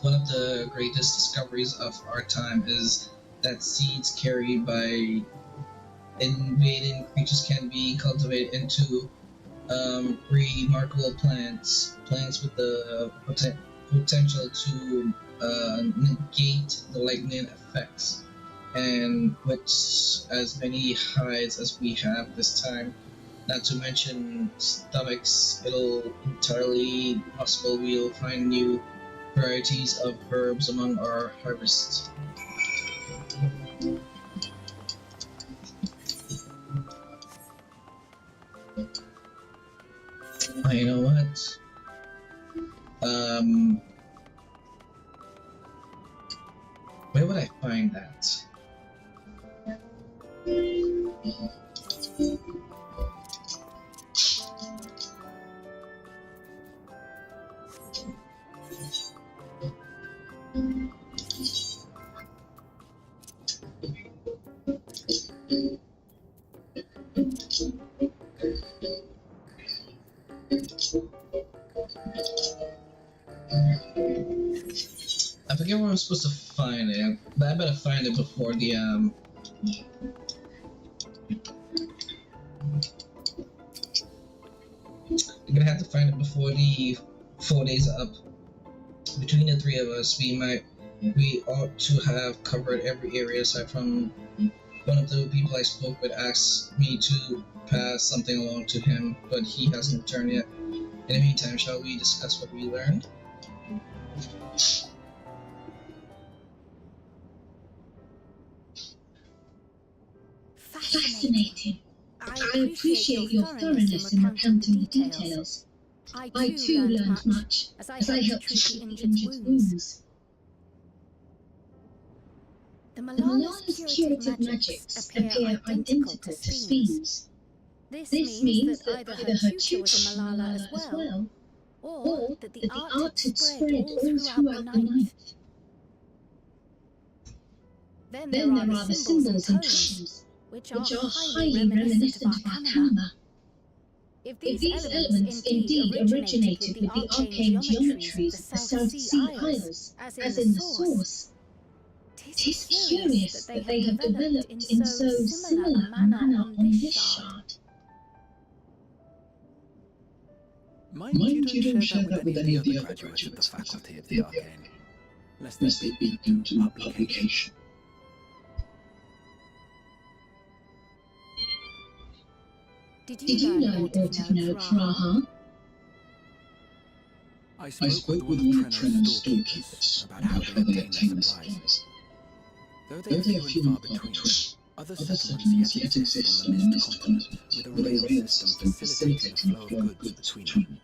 One of the greatest discoveries of our time is that seeds carried by invading creatures can be cultivated into remarkable plants with the potential to negate the lightning effects. And with as many hides as we have this time, not to mention stomachs, it'll entirely possible we'll find new varieties of herbs among our harvests. You know what? Where would I find that? I forget where I'm supposed to find it, but I better find it before the I'm gonna have to find it before the 4 days are up. Between the 3 of us, we ought to have covered every area aside from one of the people I spoke with asked me to pass something along to him, but he hasn't returned yet. In the meantime, shall we discuss what we learned? Fascinating. I appreciate your thoroughness in recounting the details. I too learned much as I helped to treat the injured wounds. Malala's curative magics appear identical to Spheen's. This means that either her tutor was a Malala as well, or that the art had spread all throughout the ninth. Then there are the symbols and tones, which are highly reminiscent of Arcanima. If these elements indeed originated with the arcane geometries of the South Sea Isles, as in the source, it is curious that they have developed in so similar a manner on this shard. Mind you don't share that with any of the other graduates of the Faculty of the Arcane, lest they be due to publication. Did you learn Aught of Note, Raha? I spoke with one of Trenor's storekeepers about how they obtain their supplies. Though they are few and far between, other settlements yet exist on the Mist Continent with a rail system facilitating the flow of goods between them.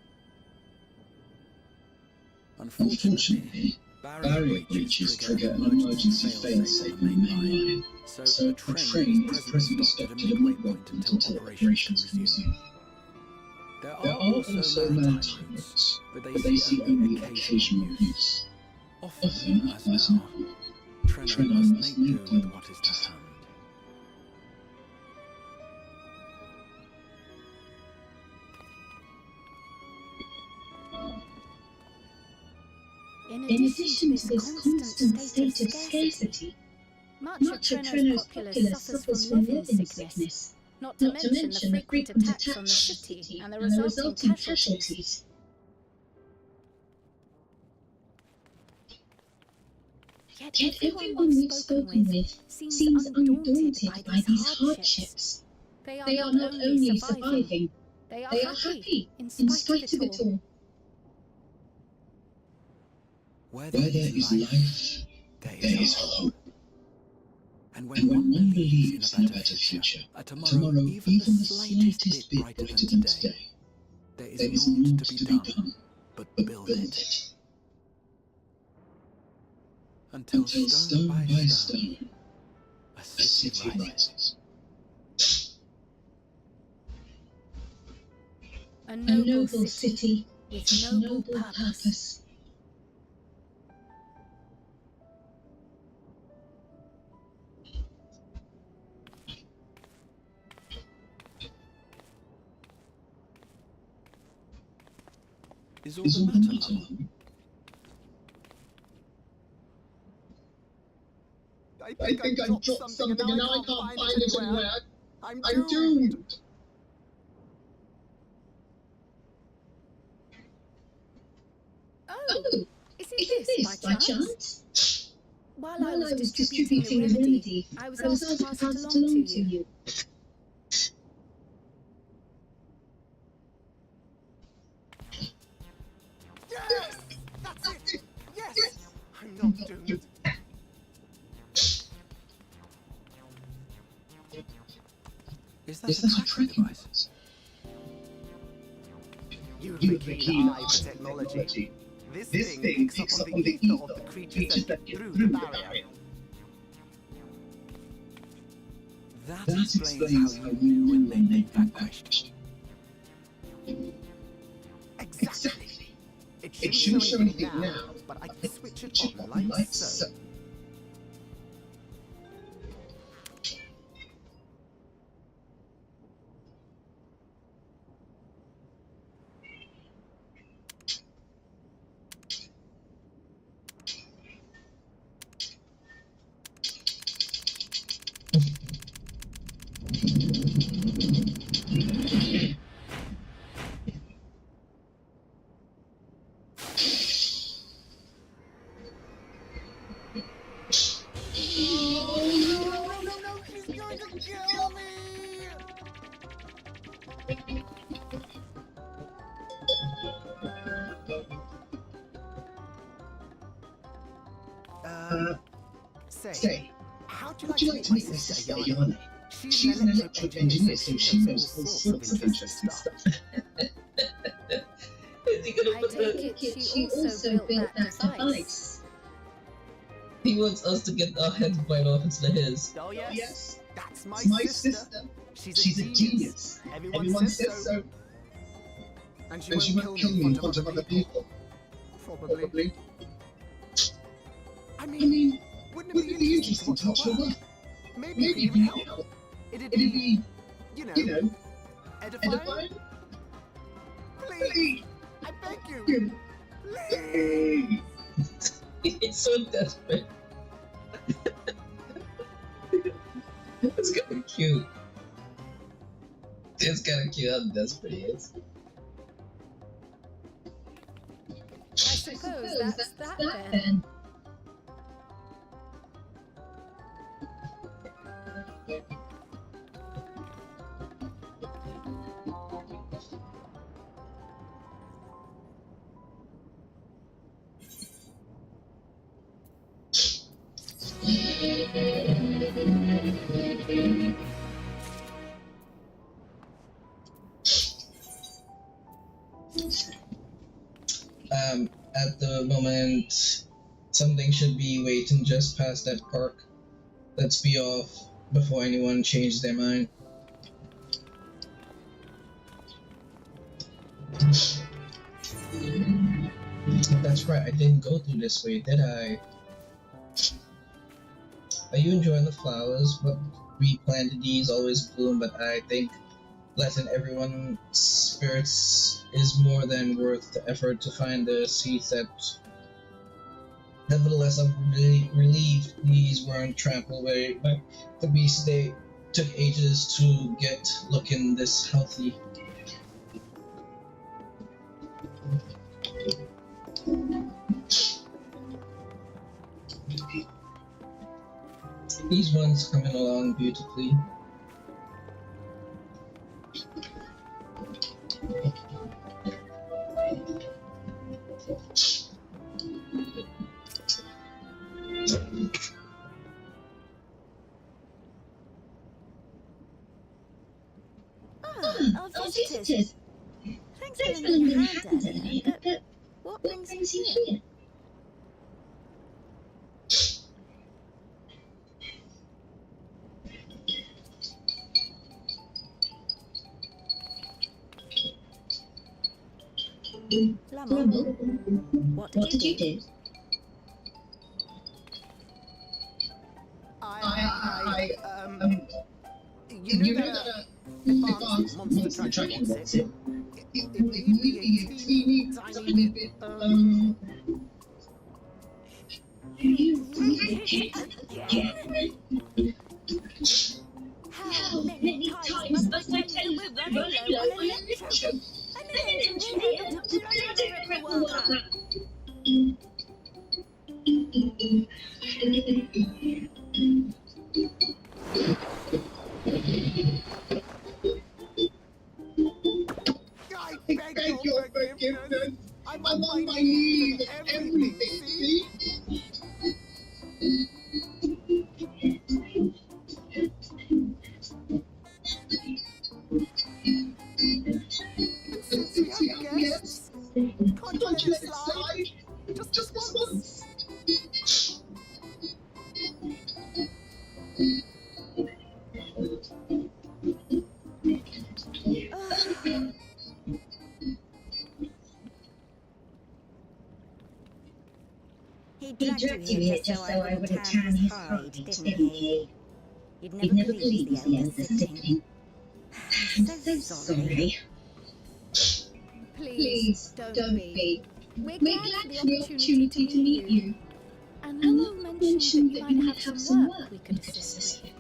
Unfortunately, barrier breaches trigger an emergency failsafe on the main line, so the train is presently stopped at a midpoint until operations can resume. There are also maritime routes, but they see only occasional use. Often, as now, Trenor must make do with what is to hand. In addition to this constant state of scarcity, much of Trenor's populace suffers from living sickness, not to mention the frequent attacks on the city and the resulting casualties. Yet everyone we've spoken with seems undaunted by these hardships. They are not only surviving, they are happy in spite of it all. Where there is life, there is hope. And when one believes in a better future, a tomorrow even the slightest bit brighter than today, there is naught to be done but build it. Until stone by stone, a city rises. A noble city with noble purpose. Is all the matter, Lama? I think I dropped something and now I can't find it anywhere. I'm doomed. Oh, isn't this by chance? While I was distributing the remedy, I was asked to pass it along to you. Yes! That's it! Yes! I'm not doomed. Is that a tracking device? You have a keen eye for technology. This thing picks up on the ether of the creatures that get through the barrier. That explains how you knew when they made that question. Exactly. It shouldn't show anything now, but I can switch it on like so. Say, how'd you like to meet my sister, Yana? She's an electric engineer, so she knows all sorts of interesting stuff. I take it she also built that device. He wants us to get our heads bite off instead of his. Oh yes, that's my sister. She's a genius. Everyone says so. And And she won't kill me in front of other people. Probably. I mean, wouldn't it be interesting to watch her work? Maybe Maybe it it would would help. help. It'd It'd be, be, you know, you know, edifying. edifying. Please, I beg you. Please. He's so desperate. It's kinda cute. It's kinda cute how desperate he is. I suppose that's that then. At the moment, something should be waiting just past that park. Let's be off before anyone changes their mind. That's right, I didn't go through this way, did I? Are you enjoying the flowers? But we planted these always bloom, but I think letting everyone's spirits is more than worth the effort to find the seeds that... Nevertheless, I'm really relieved these weren't trampled away by the beasts. They took ages to get looking this healthy. These ones coming along beautifully. Our visitors. Thanks for lending a hand earlier, but what brings you here? Lamont, what did you do? You know that advanced monster tracking wants it. It may be a teeny tiny bit, How many times must I tell you that we're running low on electro? I'm an engineer, not a bloody worker. I beg your forgiveness. I'm on my knees and everything, see? Since we have guests, can't you let it slide? Just this once. He dragged you here just so I wouldn't tan his hide, didn't he? You'd never believe the elders are sibling. I'm so sorry. Please, don't be. We're glad for the opportunity to meet you. And Lamont mentioned that you might have some work we could assist with.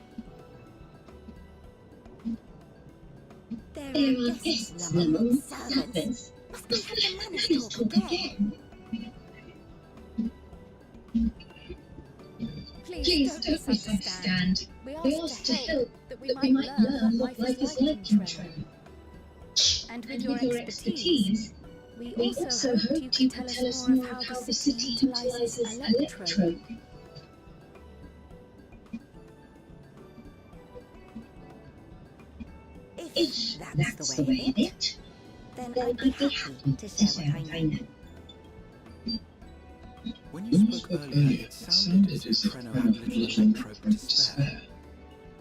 There are guests, Lamont, servants. Must we have the manners talk again? Please don't misunderstand. We asked to help that we might learn what life is like in Trevor. And with your expertise, we also hoped you could tell us more of how the city utilizes electro. If that's the way of it, then I'd be happy to share what I know. When When you spoke earlier, it sounded as if Treno had little electrope to spare.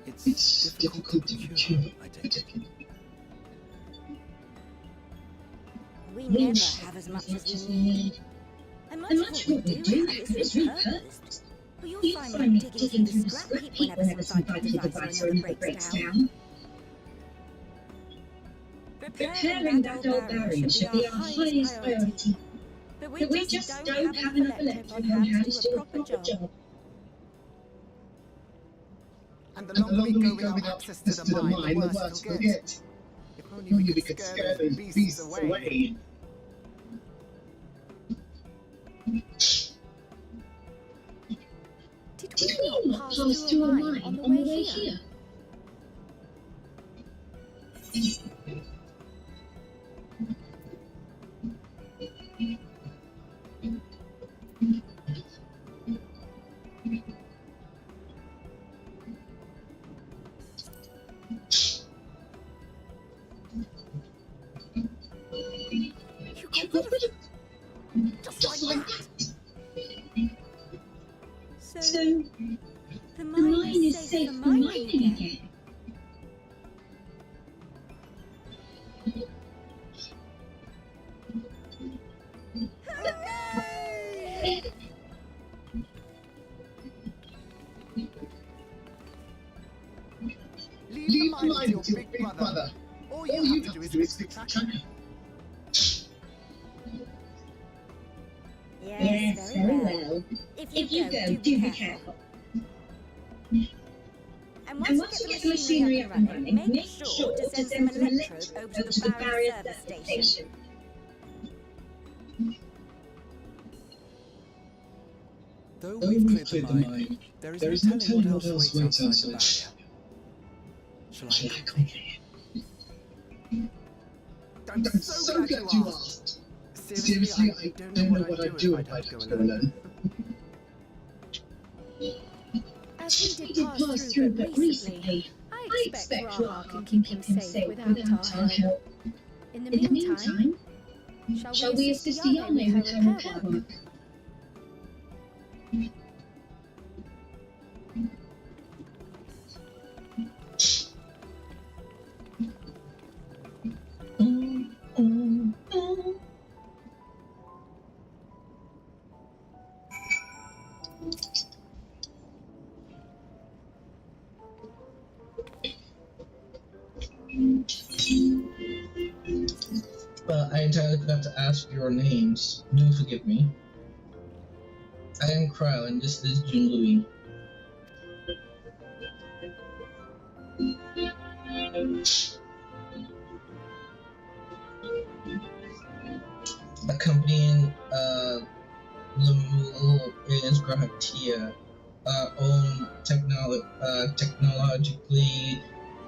It's difficult to procure, I take it. We never have as much as we need. And much of what we do have is repurposed. But you'll find me digging through the scrap heap whenever some scientific device or another breaks down. Repairing that old barrier should be our highest priority. But we just don't have enough electric on hand to do a proper job. And the longer we go without access to the mine, the worse it'll get. If only we could scare those beasts away. Did we not pass through a mine on the way here? You got rid of it. Just like that. So the mine is safe for mining again. Leave the mine to your big brother. All you have to do is fix the tracker. Yes, very well. If you go, do be careful. And once you get the machinery up and running, make sure to send some electrodes over to the barrier service station. Though we've cleared the mine, there is no telling what else waits outside the barrier. Shall I accompany you? I'm so glad you asked. Seriously, I don't know what I'd do if I had to go alone. As we did pass through but recently, I expect Rahar can keep him safe without our help. In the meantime, shall we assist Yana with her repair work? I entirely forgot to ask your names. Do forgive me. I am Kryle, and this is Jun Louis. Accompanying Lemuel is Grahatia, our own technologically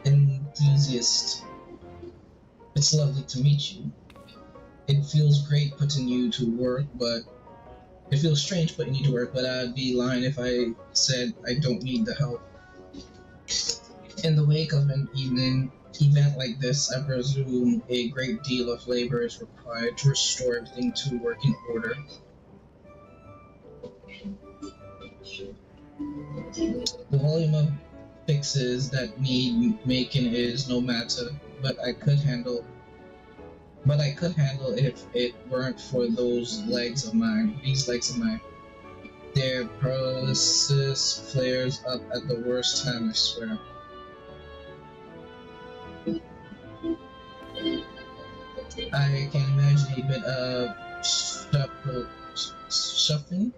enthusiast. It's lovely to meet you. It feels great putting you to work, but it feels strange putting you to work, but I'd be lying if I said I don't need the help. In the wake of an event like this, I presume a great deal of labor is required to restore everything to working order. The volume of fixes that need making is no matter, but I could handle if it weren't for these legs of mine. Their paralysis flares up at the worst time, I swear. I can imagine a bit of shuffling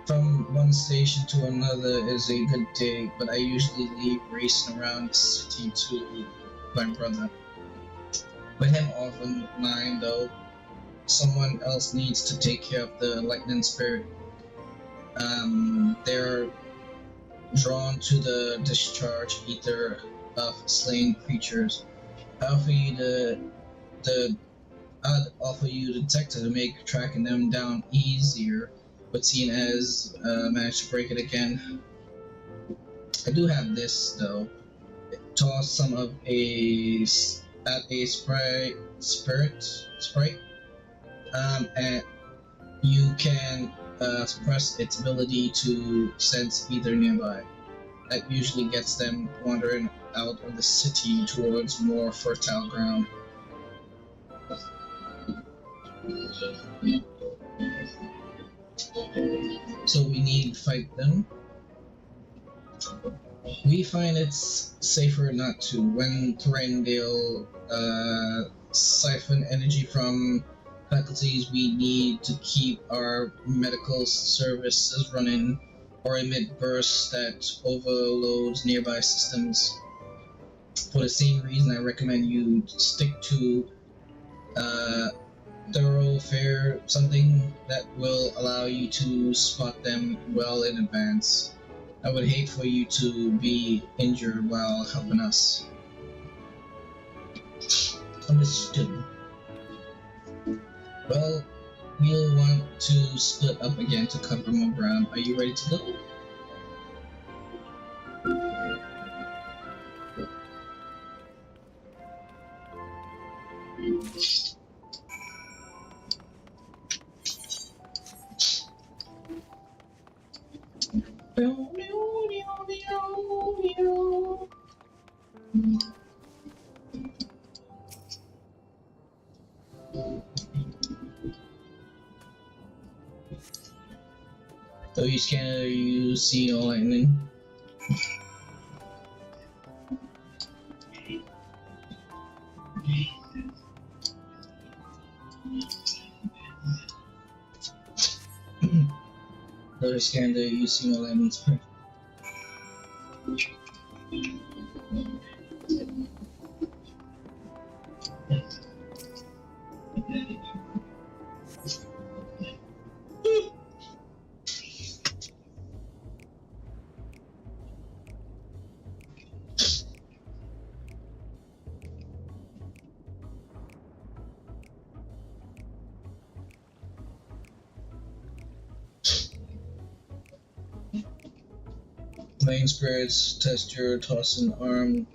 from one station to another is a good day, but I usually leave racing around the city to my brother. With him off of mine, though, someone else needs to take care of the lightning spirit. They're drawn to the discharge ether of slain creatures. I'd offer you the detector to make tracking them down easier, but seeing as managed to break it again. I do have this though. Toss some of at a sprite, and you can suppress its ability to sense either nearby. That usually gets them wandering out of the city towards more fertile ground. So we need to fight them. We find it's safer not to. When terrain, they'll siphon energy from faculties we need to keep our medical services running, or emit bursts that overloads nearby systems. For the same reason, I recommend you stick to thoroughfare, something that will allow you to spot them well in advance. I would hate for you to be injured while helping us. Understood. Well, we'll want to split up again to cover more ground. Are you ready to go? So you scan, you see all lightning. Another scan there, you see all lightning. Main spirits, test your tossing arm.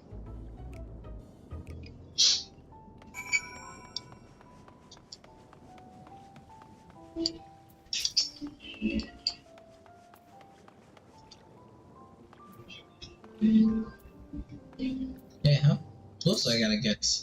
Yeah, how close I gotta get?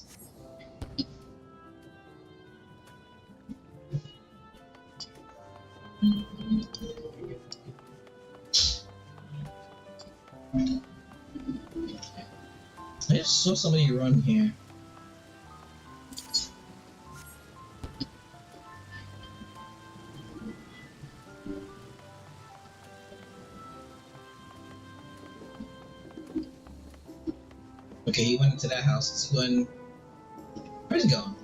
I just saw somebody run here. Okay, he went into that house. Is he going? Where's he going?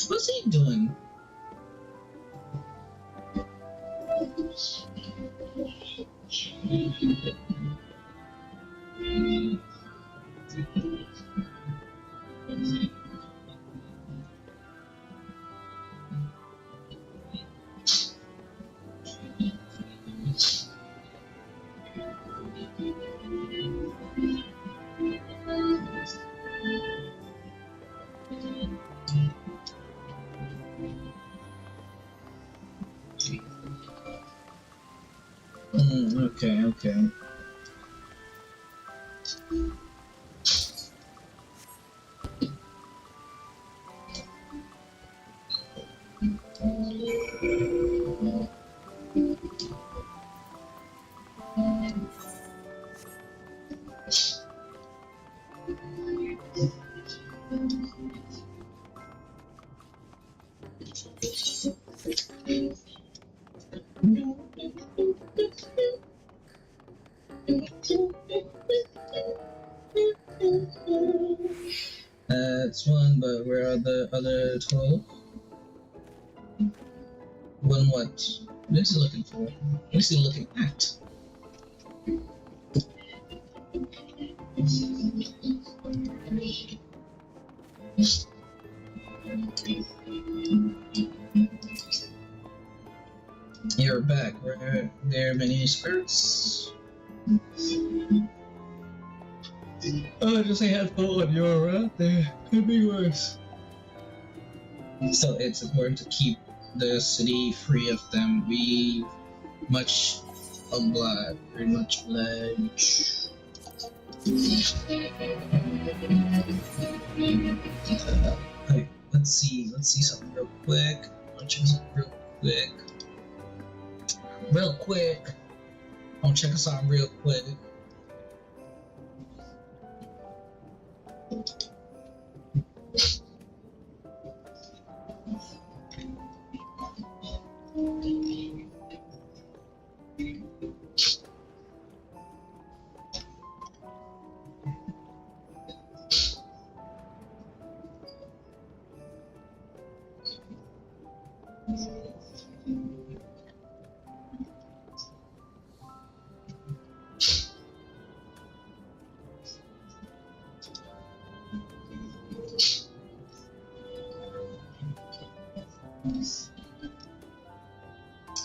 What's he doing? Okay. That's one, but where are the other 12? One what? What is he looking for? What is he looking at? You're back. Were there many spirits? Oh, just a handful and you're around there. Could be worse. Still, it's important to keep the city free of them. We much oblige. Very much oblige. Okay, let's see something real quick. I'll check something real quick. I'll check us out real quick.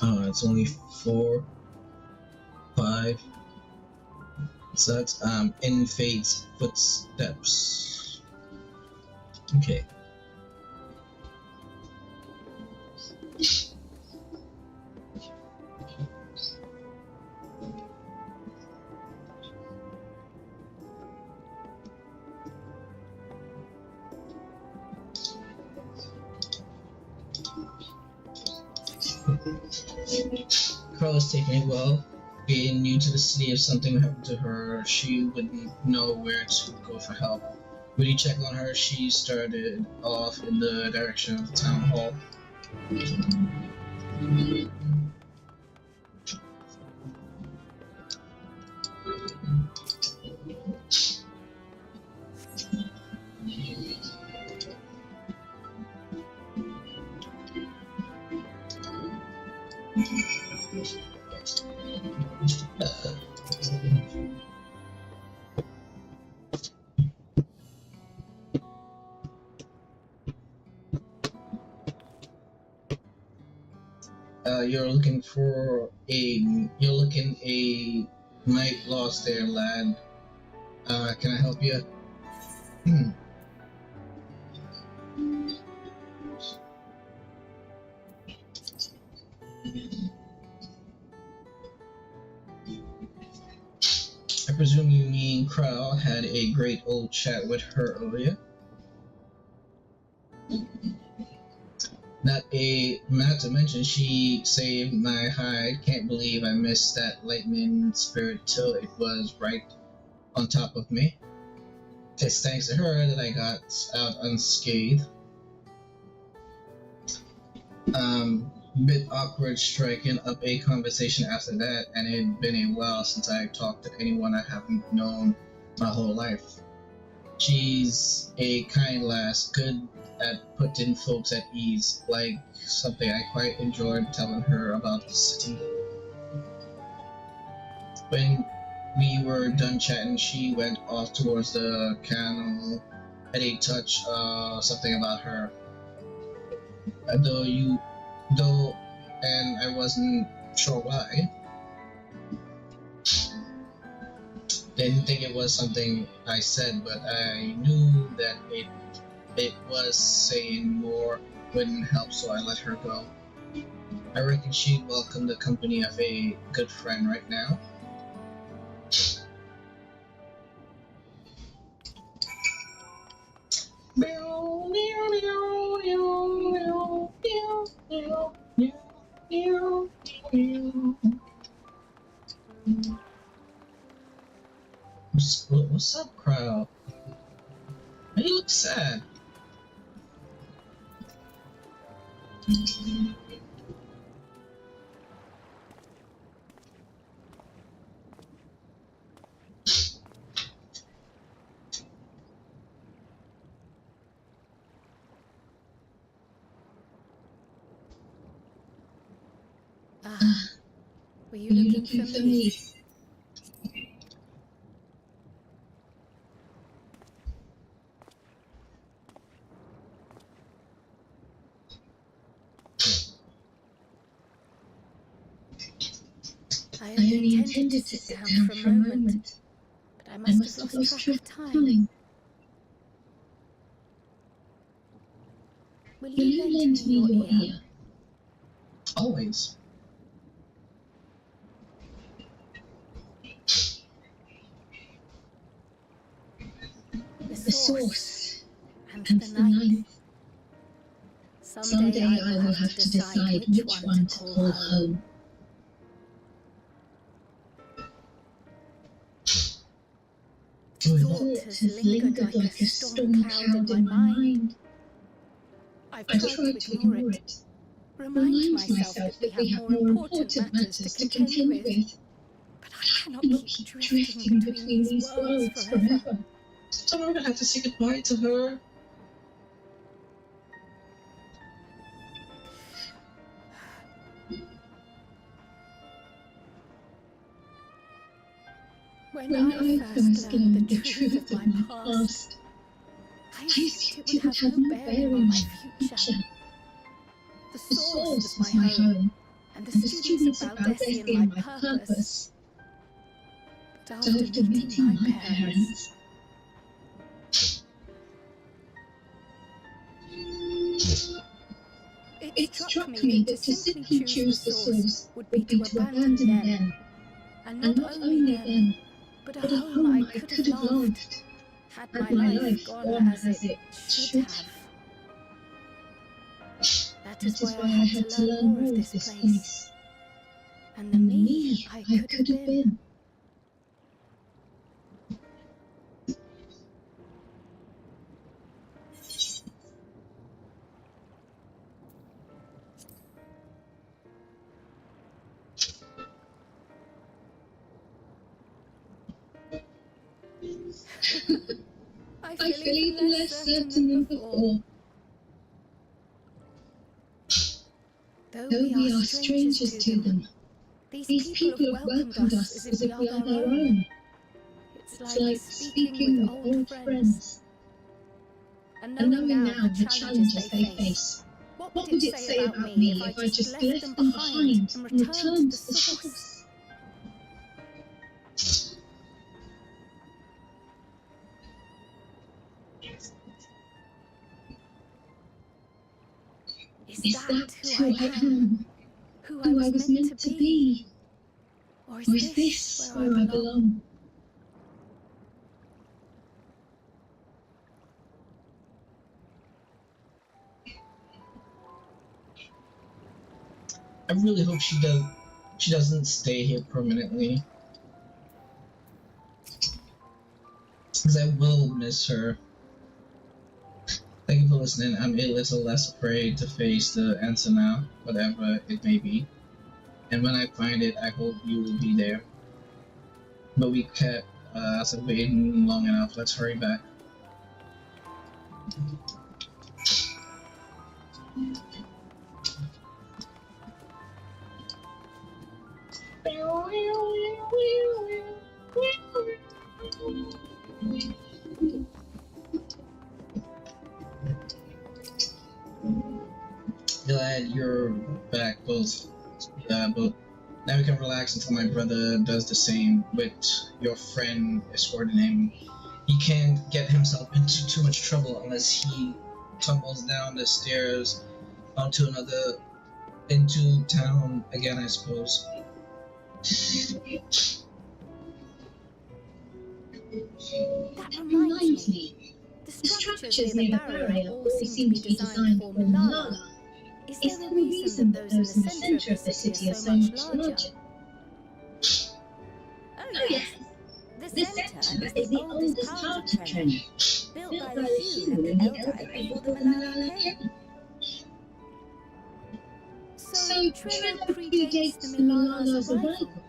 Oh, it's only 4, 5. So that's in Fate's footsteps. Okay. Carla's taking it well. Being new to the city, if something happened to her, she wouldn't know where to go for help. When you check on her, she started off in the direction of the town hall. You're looking a knight lost their lad. Can I help you? I presume you mean Krau had a great old chat with her earlier? Not to mention she saved my hide. Can't believe I missed that lightning spirit till it was right on top of me. It's thanks to her that I got out unscathed. Bit awkward striking up a conversation after that, and it had been a while since I talked to anyone I haven't known my whole life. She's a kind lass, good at putting folks at ease, like something I quite enjoyed telling her about the city. When we were done chatting, she went off towards the canal, had a touch, something about her. And I wasn't sure why. Didn't think it was something I said, but I knew that it was saying more wouldn't help, so I let her go. I reckon she'd welcome the company of a good friend right now. What's up, crowd? You look sad. Were you looking for me? I only intended to sit down for a moment, but I must have lost track of time. Will you lend me your ear? Always. The source and the night. Someday I will have to decide which one to call home. Thought has lingered like a storm cloud in my mind. I've tried to ignore it. Remind myself that we have more important matters to contend with. But I cannot keep drifting between these worlds forever. So I'm gonna have to say goodbye to her. When I first learned the truth of my past, I assumed it would have no bearing on my future. The source was my home, and the students of Valdesian my purpose. But after meeting my parents, it struck me that to simply choose the source would be to abandon them, and not only them, but a home I could have loved, had my life gone as it should have. That is why I had to learn more of this place, and the me I could have been. I feel even less certain than before. Though we are strangers to them, these people have welcomed us as if we are their own. It's like speaking with old friends. And knowing now the challenges they face, what would it say about me if I just left them behind and returned to the source? Is that who I am? Who I was meant to be? Or is this where I belong? I really hope she doesn't stay here permanently, because I will miss her. Thank you for listening. I'm a little less afraid to face the answer now, whatever it may be. And when I find it, I hope you will be there. But we kept us waiting long enough. Let's hurry back. Glad you're back, both. But now we can relax until my brother does the same with your friend escorting him. He can't get himself into too much trouble unless he tumbles down the stairs into town again, I suppose. That reminds me. The structures near the barrier all seem to be designed for Malala. Is there a reason that those in the centre of the city are so much larger? Oh yes. The centre is the oldest part of Trent, built by the Hume and the Eldai before the Malala came. So Trent predates the Malala's arrival.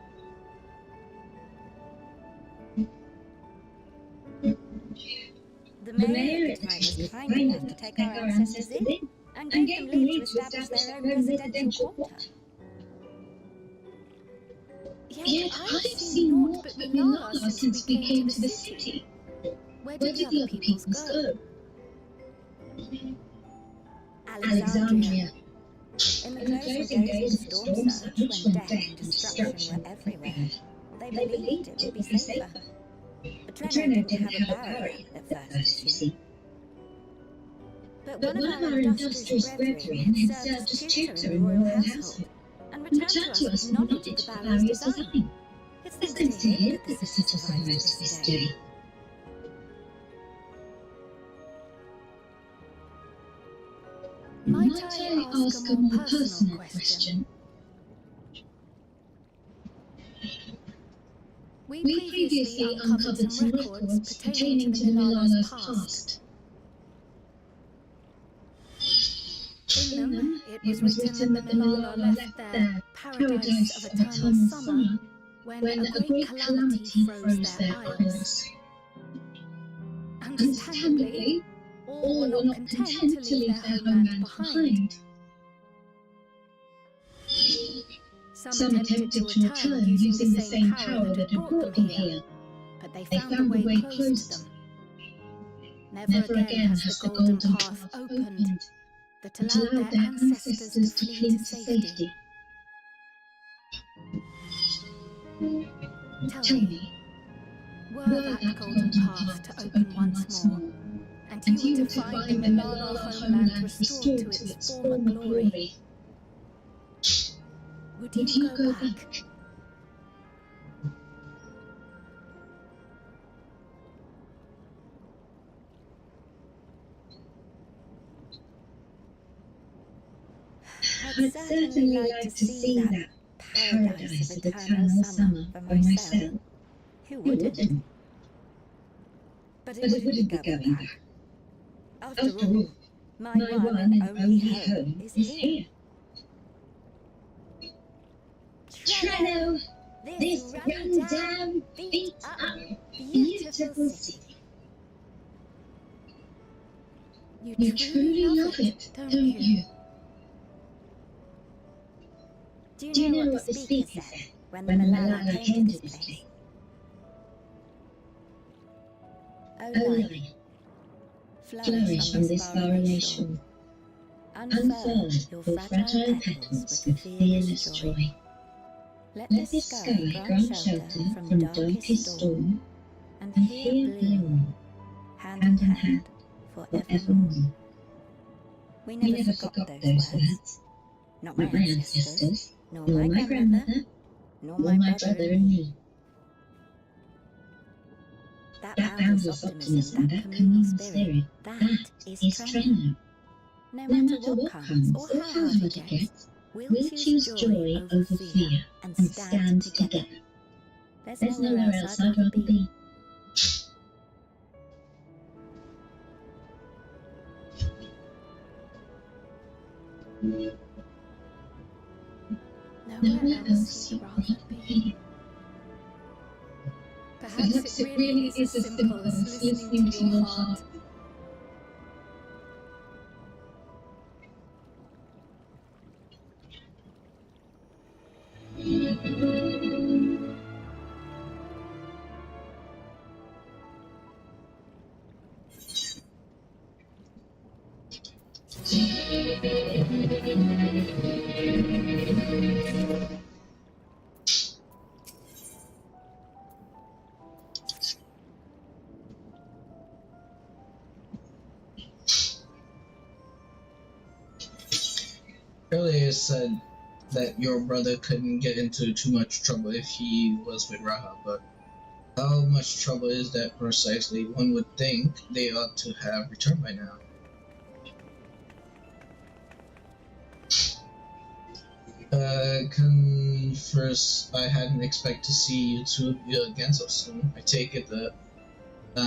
The mayor at the time was kind enough to take our ancestors in and gave them leave to establish their own residential quarter. Yet I've seen naught but Malala since we came to the city. Where did the other peoples go? Alexandria. In the closing days of the storm surge, when death and destruction were everywhere, they believed it would be safer. But Treno didn't have a barrier at first, you see. But one of our industrious brethren had served as tutor in the royal household, and returned to us with knowledge of the barrier's design. It's thanks to him that the city survives to this day. Might I ask a more personal question? We previously uncovered some records pertaining to the Milano's past. In them, it was written that the Milano left their paradise of eternal summer when a great calamity froze their isles. Understandably, all were not content to leave their homeland behind. Some attempted to return using the same power that had brought them here, but they found the way closed to them. Never again has the golden path opened that allowed their ancestors to flee to safety. Tell me, were that golden path to open once more, and you were to find the Milano homeland restored to its former glory, would you go back? I'd certainly like to see that paradise of eternal summer for myself. Who wouldn't? But it wouldn't be going back. After all, my one and only home is here. Treno, this run-down, beat-up, beautiful city. You truly love it, don't you? Do you know what the speaker said when the Milano came to this place? O light, flourish from this barren nation. Unfurl your fragile petals with fearless joy. Let this sky grant shelter from darkest storm, and here bloom, hand in hand, forevermore. We never forgot those words. Not my ancestors, nor my grandmother, nor my brother and me. That boundless optimism, that communal spirit, that is Treno. No matter what comes or how hard it gets, we'll choose joy over fear and stand together. There's nowhere else I'd rather be. Nowhere else you'd rather be. Perhaps it really is as simple as listening to your heart. Earlier said that your brother couldn't get into too much trouble if he was with Raha, but how much trouble is that precisely? One would think they ought to have returned by now. First, I hadn't expected to see you two again so soon. I take it that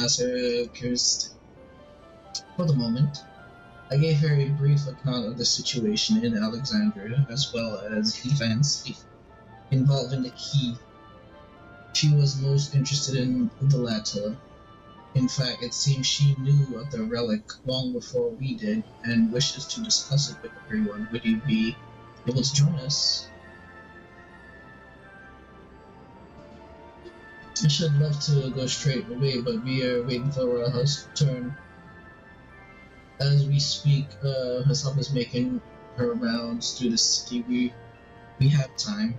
Sarah cursed. For the moment, I gave her a brief account of the situation in Alexandria, as well as events involving the key. She was most interested in the latter. In fact, it seems she knew of the relic long before we did, and wishes to discuss it with everyone. Would you be able to join us? I should love to go straight away, but we are waiting for Raha's turn. As we speak, herself is making her rounds through the city. We have time.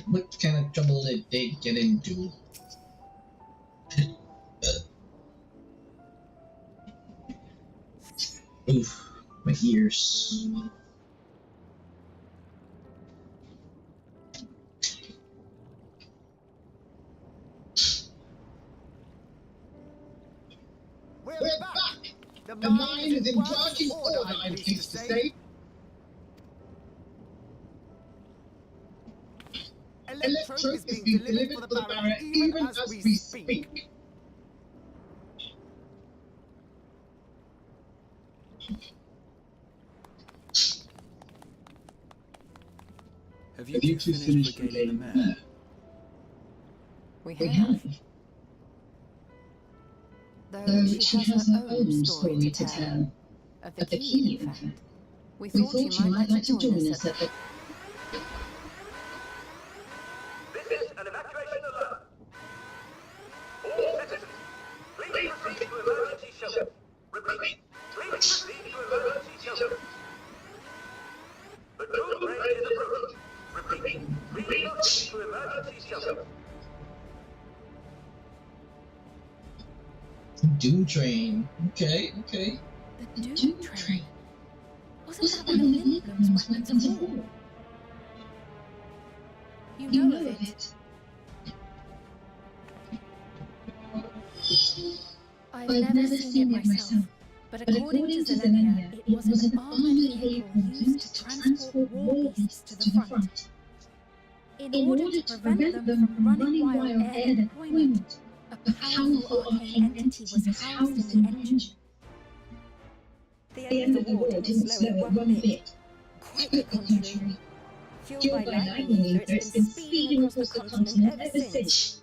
What kind of trouble did they get into? Oof, my ears. We're back! The mine is in working order, I'm pleased to say. Electro is being delivered for the barrier even as we speak. Have you two finished regaling the mare? We have. Though she has her own story to tell. Of the key, in fact. We thought you might like to join us at the... This is an evacuation alert. All citizens, please proceed to emergency shelter. Repeat, please proceed to emergency shelter. The doom train is approaching. Repeat, please proceed to emergency shelter. Doom train. Okay. The Doom train? Wasn't that one of Lilligren's weapons of war? You know of it? I've never seen it myself, but according to Zelenia, it was an armored vehicle used to transport war beasts to the front. In order to prevent them from running while air deployment, a powerful arcane entity was housed in the engine. The end of the war didn't slow it one bit. Quite the contrary. Fueled by lightning ether, it's been speeding across the continent ever since.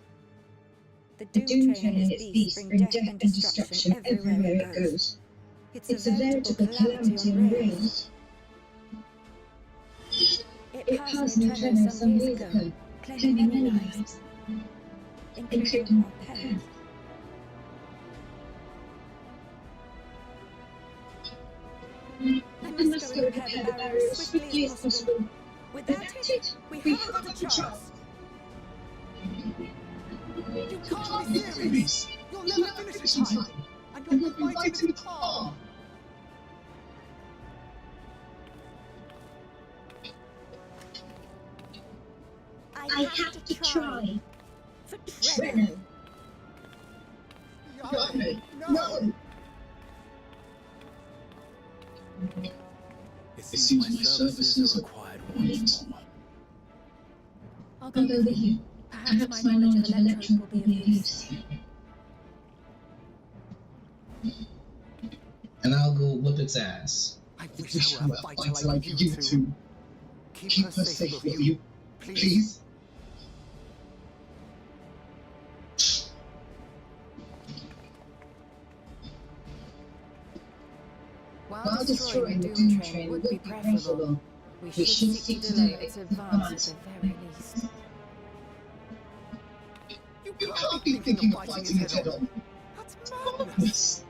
The Doom train and its beasts bring death and destruction everywhere it goes. It's a veritable calamity on rails. It passed near Treno some years ago, claiming many lives, including our parents. I must go and repair the barrier as swiftly as possible. Without it, we haven't got a chance. You can't be serious! You'll never finish in time! And you'll be right in the car! I have to try. For Treno. No! It seems my services are required once more. I'll go with you. Perhaps my knowledge of electro will be of use. And I'll go whip its ass. I wish I were a fighter like you two. Keep her safe, will you? Please? While destroying the Doom train would be preferable, we should seek to delay its advance at the very least. You can't be thinking of fighting it head on. That's madness.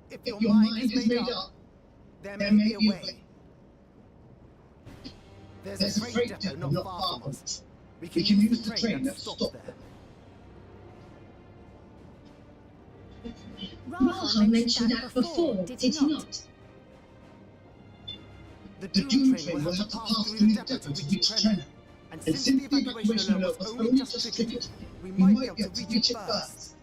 If your mind is made up, there may be a way. There's a freight depot not far from us. We can use the train that's stopped there. Raha mentioned that before, did he not? The Doom train will have to pass through the depot to reach Treno. And since the evacuation alert was only just triggered, we might be able to reach it first.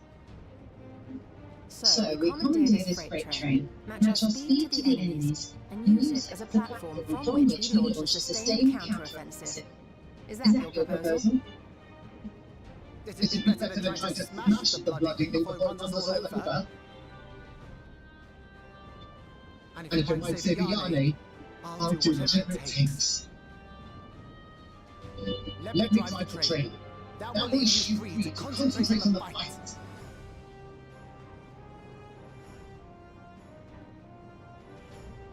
So we commandeer this freight train, match our speed to the enemies, and use it as a platform from which we launch a sustained counter-offensive. Is that your proposal? This is better than trying to smash the bloody thing before it runs us all over. And if it might save Yane, I'll do whatever it takes. Let me drive the train. That will leave you free to concentrate on the fight.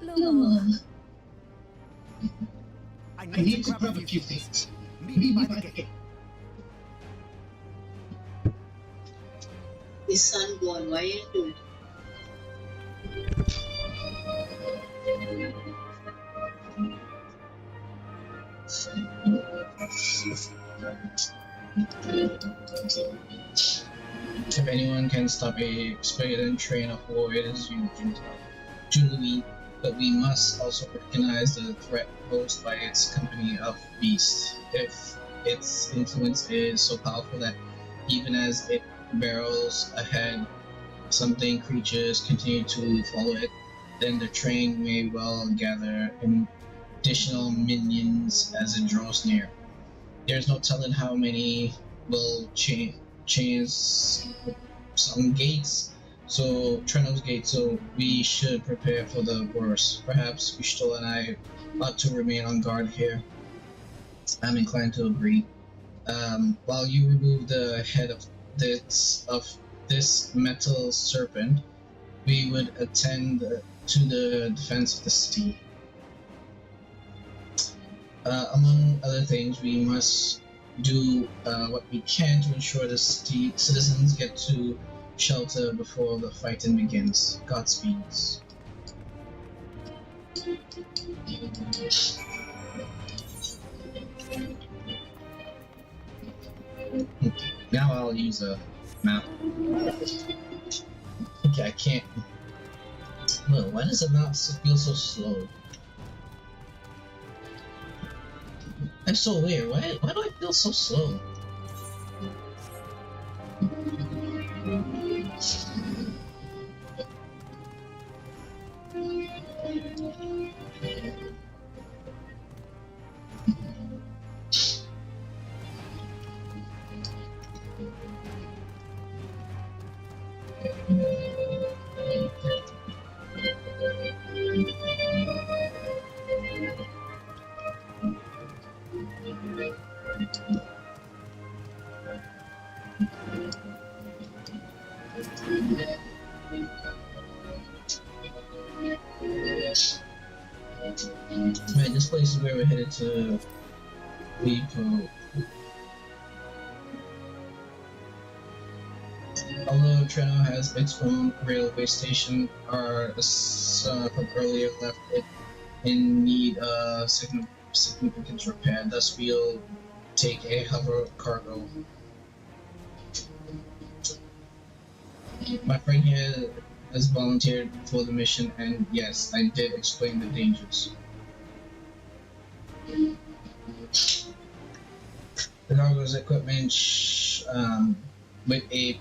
Lamar. I need to grab a few things. Meet me by the gate. His son born, why you do it? If anyone can stop a expedient train of war, it is you, Junta. But we must also recognize the threat posed by its company of beasts. If its influence is so powerful that even as it barrels ahead, something creatures continue to follow it, then the train may well gather additional minions as it draws near. There's no telling how many will change some gates, so Treno's gate, so we should prepare for the worst. Perhaps Bishto and I ought to remain on guard here. I'm inclined to agree. While you remove the head of this metal serpent, we would attend to the defense of the city. Among other things, we must do what we can to ensure the citizens get to shelter before the fighting begins. Godspeed. Now I'll use a map. Okay, I can't. Well, why does the map feel so slow? I'm so weird. Why do I feel so slow? Right, this place is where we're headed to leave. Although Treno has its own railway station, our from earlier left it in need of significant repair. Thus, we'll take a hover cargo. My friend here has volunteered for the mission, and yes, I did explain the dangers. The cargo's equipment with a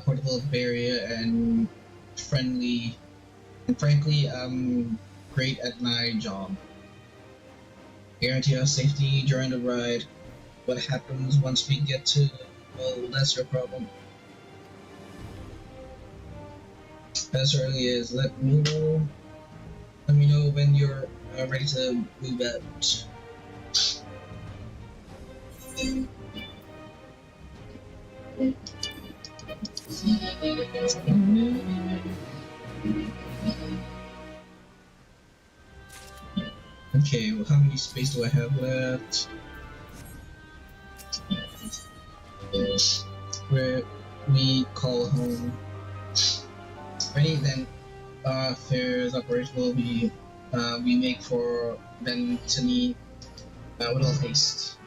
portable barrier and frankly, I'm great at my job. Guarantee our safety during the ride. What happens once we get to, well, that's your problem. As early as let me know when you're ready to move out. Okay, well, how many space do I have left? Where we call home. Ready then. Fair's operation will be we make for Bentony with all haste.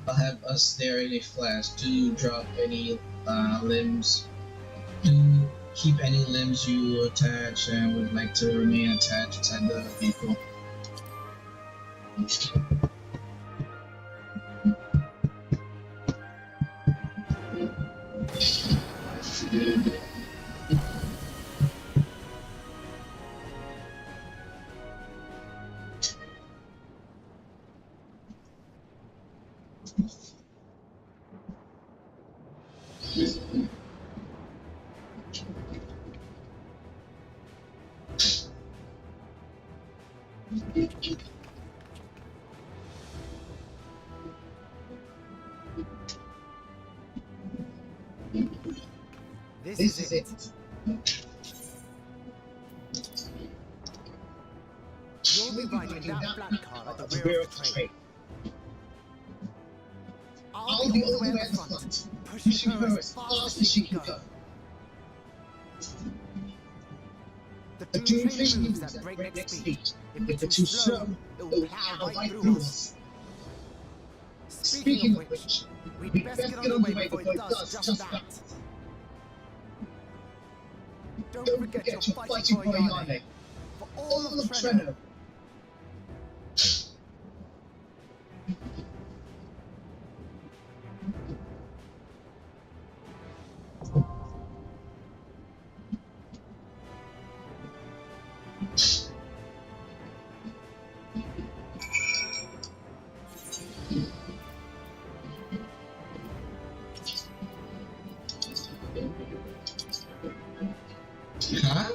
I'll have us there in a flash. Do drop any limbs. Do keep any limbs you attach and would like to remain attached inside the vehicle. This is it. You'll be riding that black car at the rear of the train. I'll be all the way at the front, pushing her as fast as she can go. The dune train moves at breakneck speed. If we're too slow, it'll plow right through us. Speaking of which, we'd best get on the way before it does just that. Don't forget you're fighting for Ayane, for all of Treno. Huh?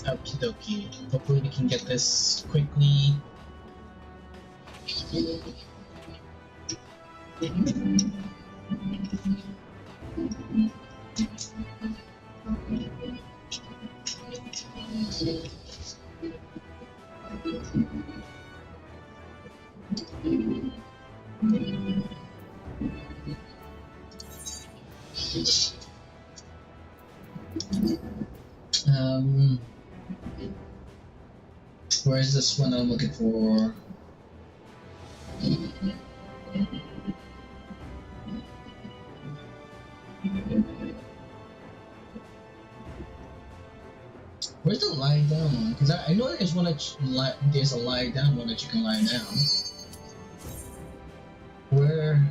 Okie dokie. Hopefully we can get this quickly. Where is this one I'm looking for? Where's the lie down one? Because I know there's one that there's a lie down one that you can lie down. Where?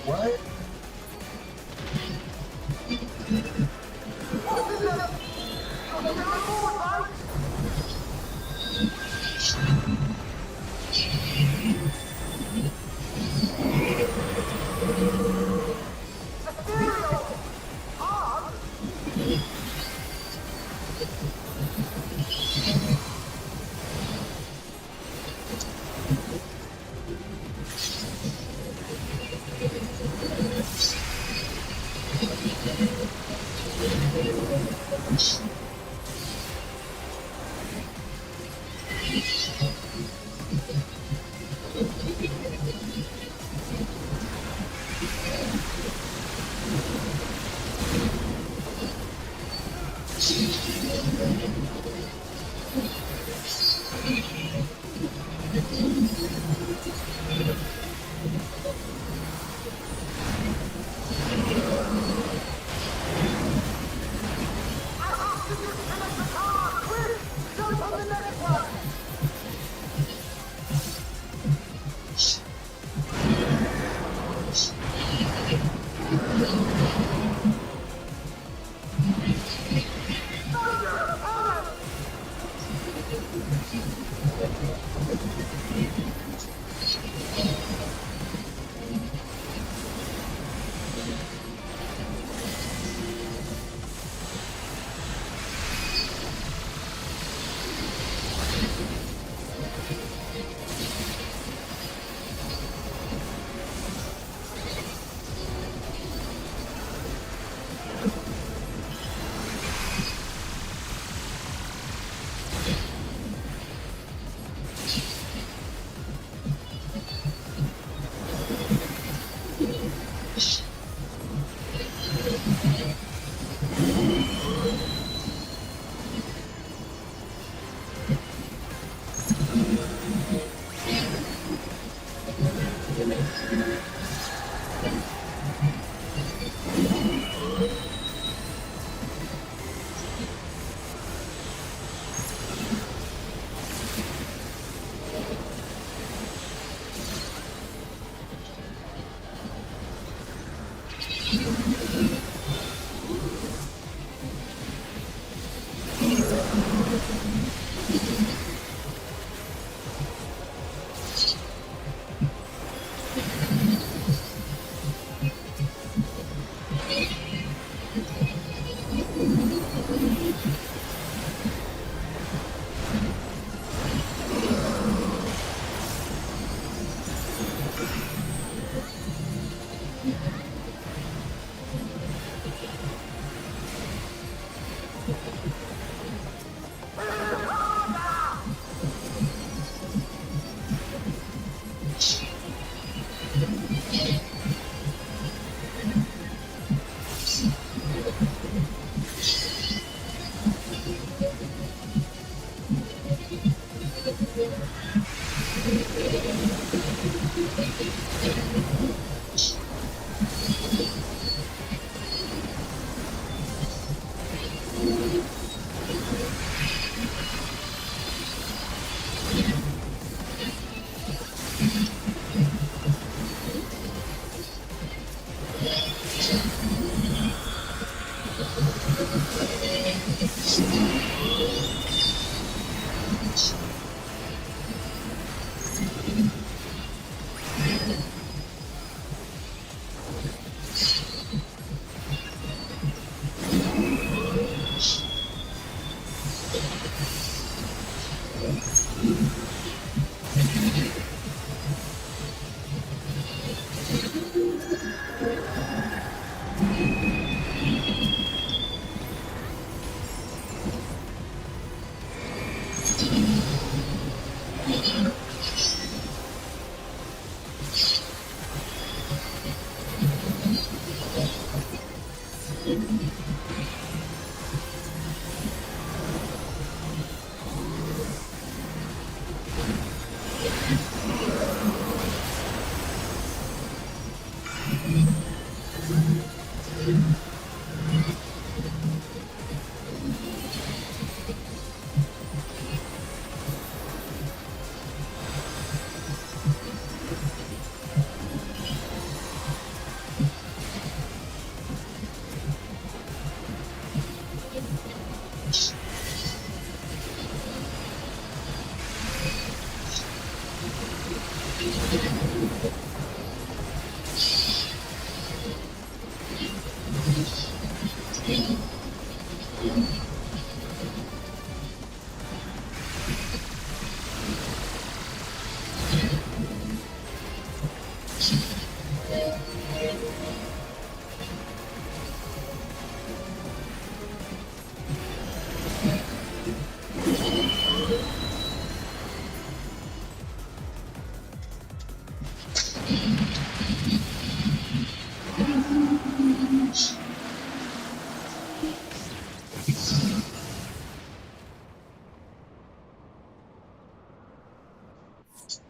What?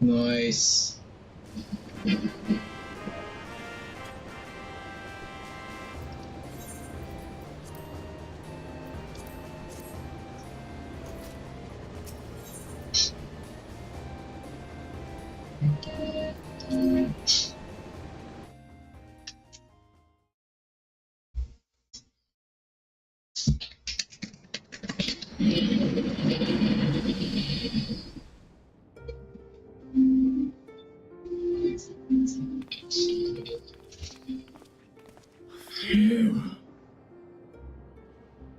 Nice.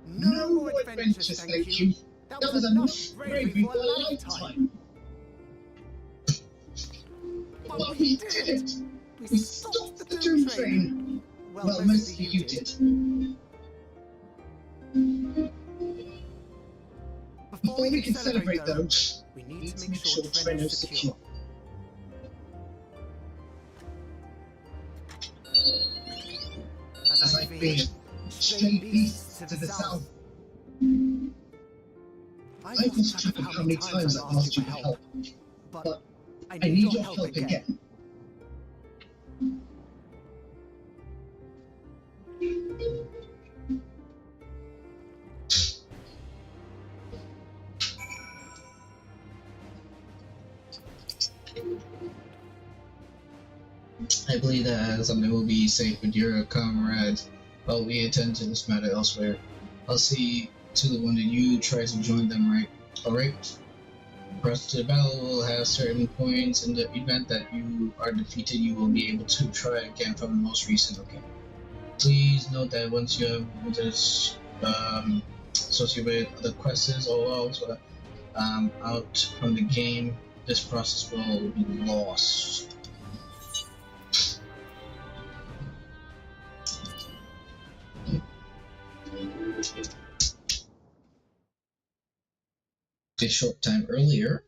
No more adventures, thank you. That was enough bravery for a lifetime. But we did it! We stopped the doom train. Well, mostly you did. Before we can celebrate, though, we need to make sure Trenno's secure. As I've been straight east to the south, I've lost track of how many times I've asked you for help, but I need your help again. I believe that something will be safe with your comrade while we attend to this matter elsewhere. I'll see to the one that you try to join them, right? Alright? The rest of the battle will have certain points. In the event that you are defeated, you will be able to try again from the most recent, okay? Please note that once you have this associated with other quests or logs out from the game, this process will be lost. A short time earlier.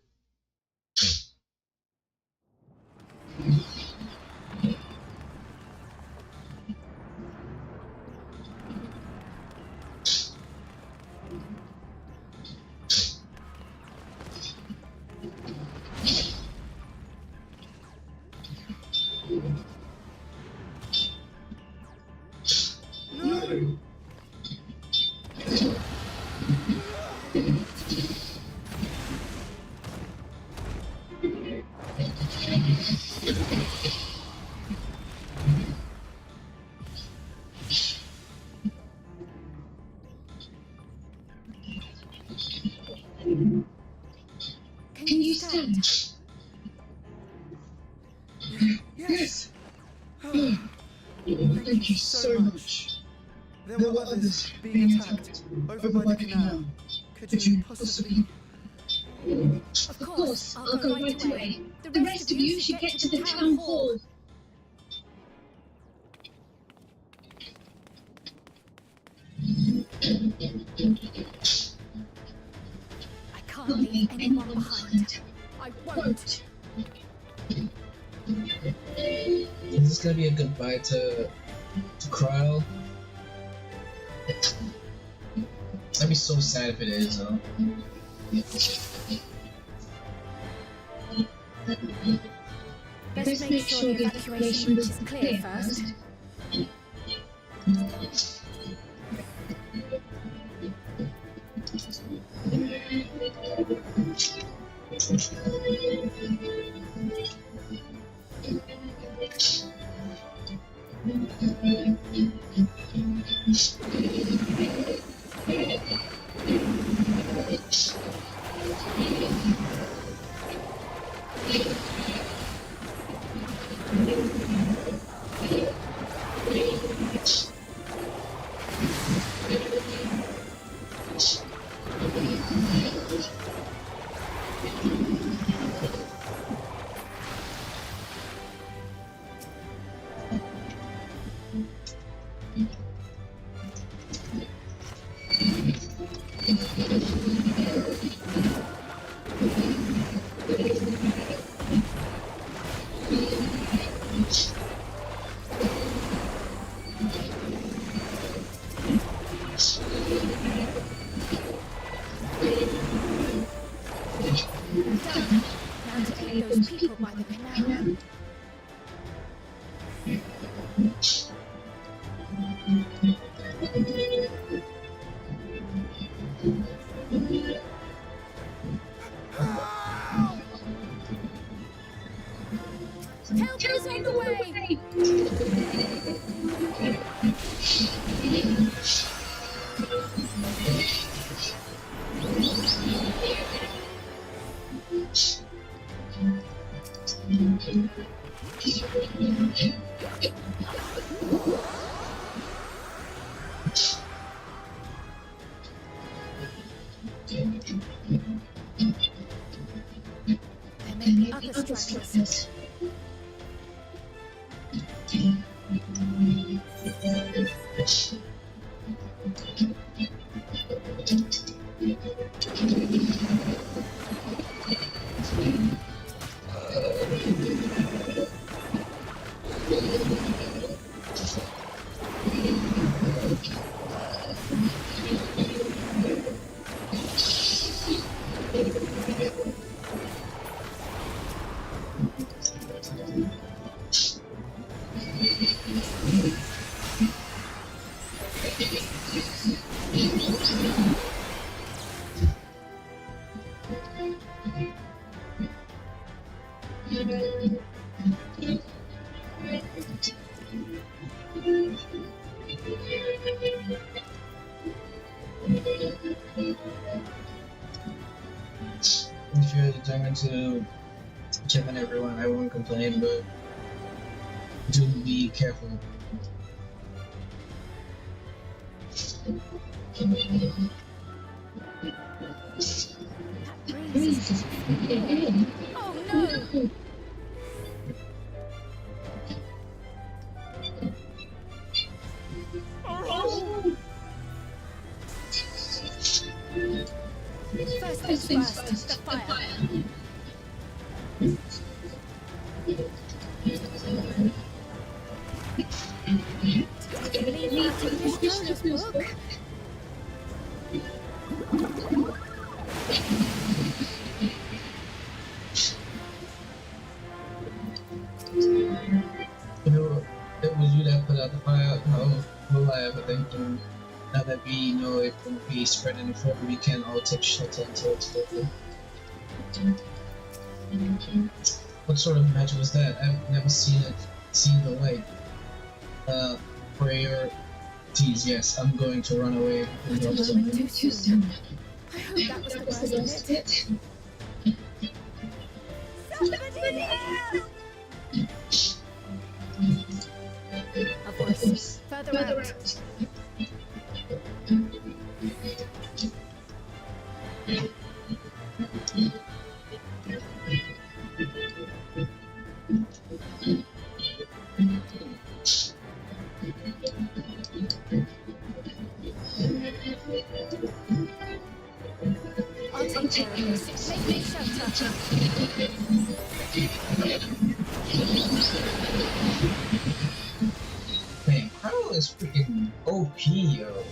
understand. Yes. Thank you so much. There were others being attacked over by the canal. Could you possibly... Of course, I'll go right away. The rest of you should get to the town hall. I can't leave anyone behind. I won't. Is this gonna be a goodbye to Cryle? I'd be so sad if it is, though. Best make sure the evacuation route is clear first. Now to aid those people by the canal. Help is on the way! There may be other stragglers. If you're determined to check on everyone, I won't complain, but do be careful. Oh no! First things first, the fire. I believe that's English Jonas book. It was you that put out the fire. How will I ever thank you? Now that we know it won't be spread any further, we can all take shelter until it's over. What sort of magic was that? I've never seen the light. Prayer. Tease, yes, I'm going to run away. I hope that was the worst of it. course. Further out. I'll take care of this. Make shelter. Man, Crow is freaking OP, yo.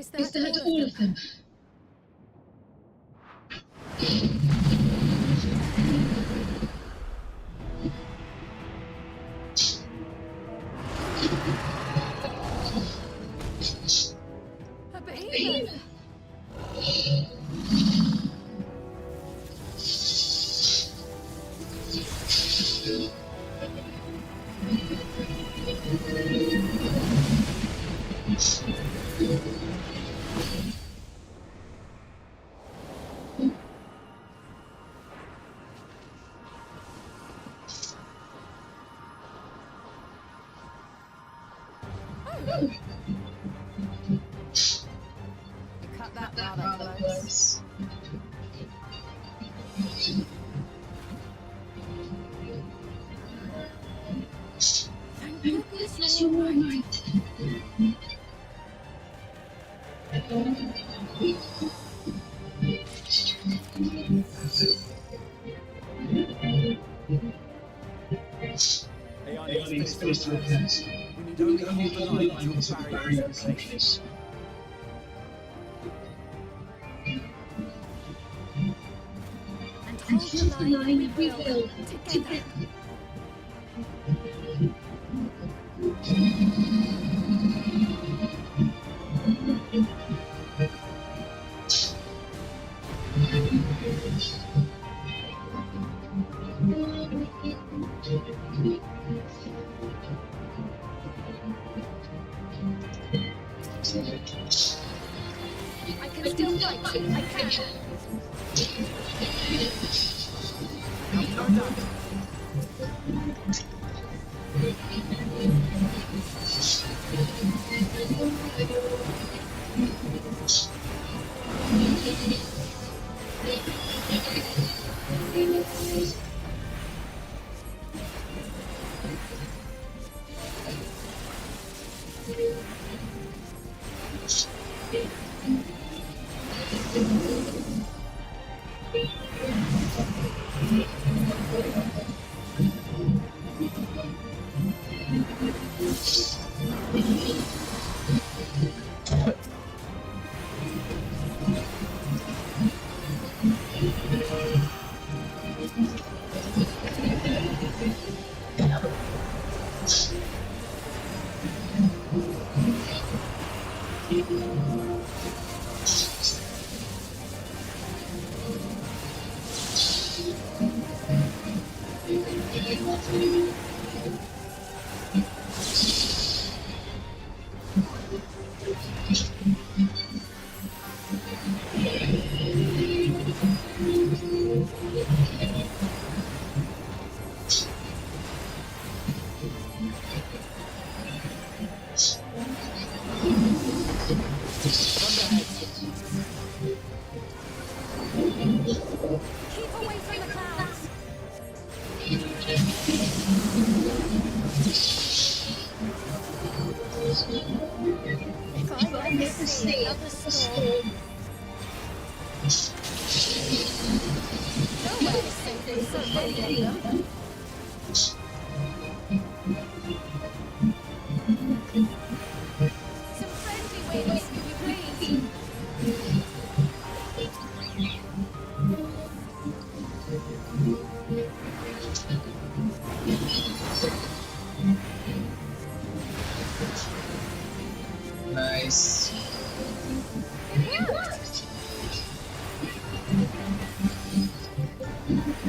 Is that all of them? A behemoth! Cut that rather close. Thank goodness you're all right. It's finished with this. We need only hold the line until the barrier is in place. And hold the line we will together. I can still fight. I can. Keep away from the clouds. Another storm. Nowhere is safe with so many of them. Some friendly winds, if you please. Nice. It worked!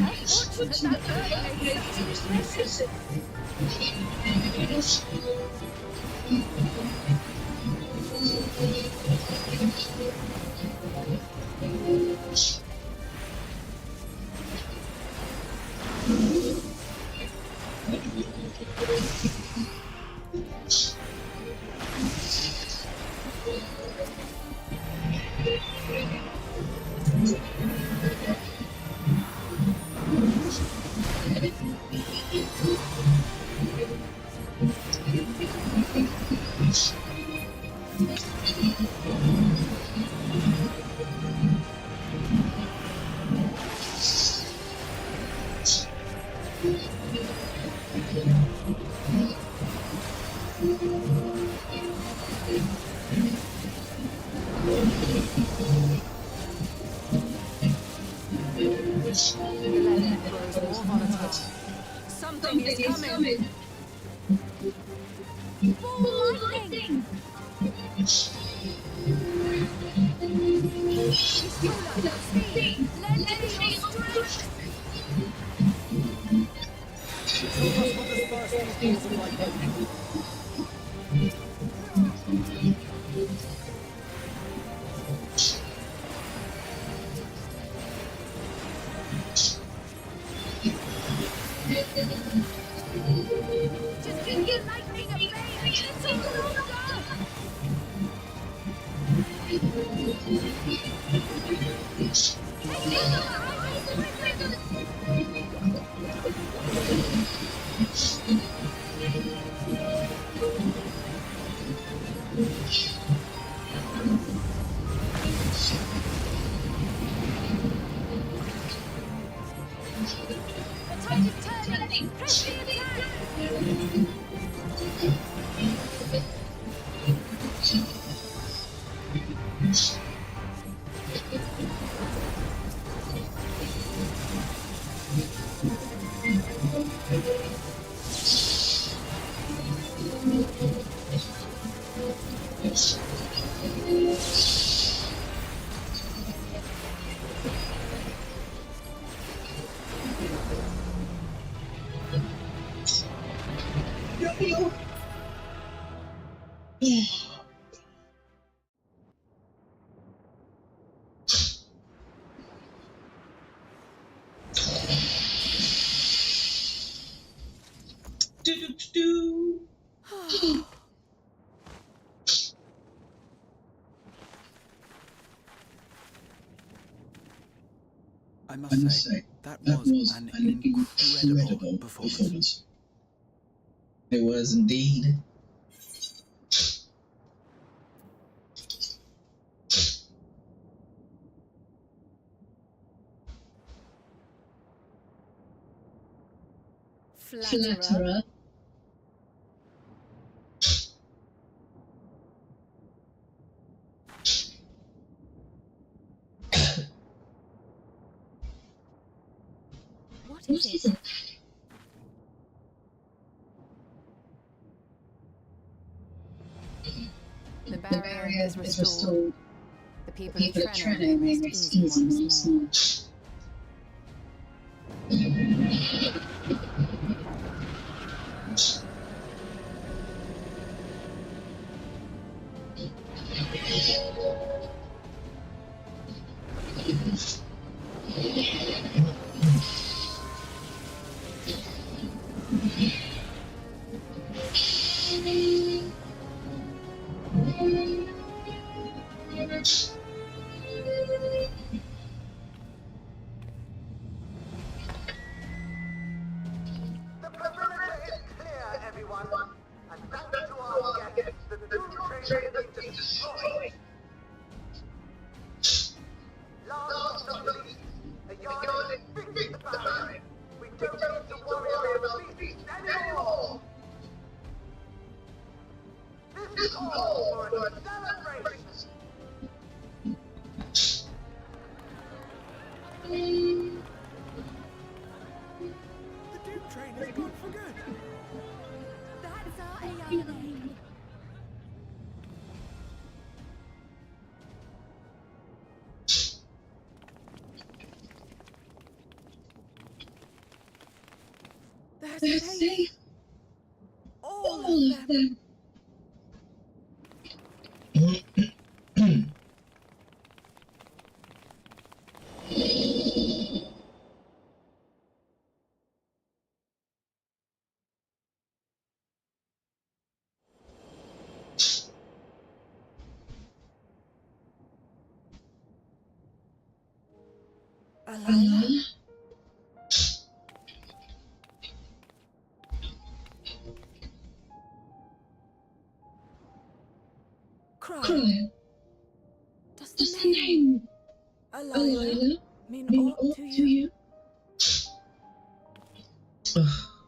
How fortunate that bird made such an impression. Something is coming. Ball lightning. Speed. Lend me your strength. Just give your lightning a bay a little longer. The tide is turning. Press the attack. I must say, that was an incredible performance. It was indeed. Flatterer. What is it? The barrier is restored. The people of Trenno may rest easy once more. The perimeter is clear, everyone. And thanks to our guests, the new train has been destroyed. They're safe. All of them. Alana? Cryo. Does the name Alana mean aught to you?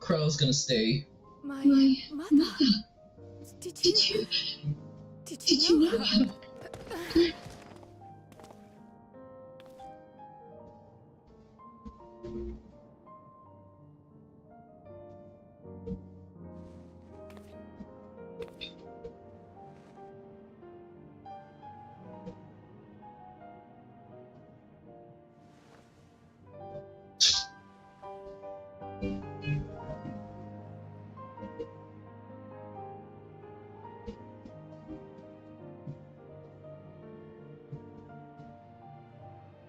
Crow's gonna stay. My mother. Did you know her?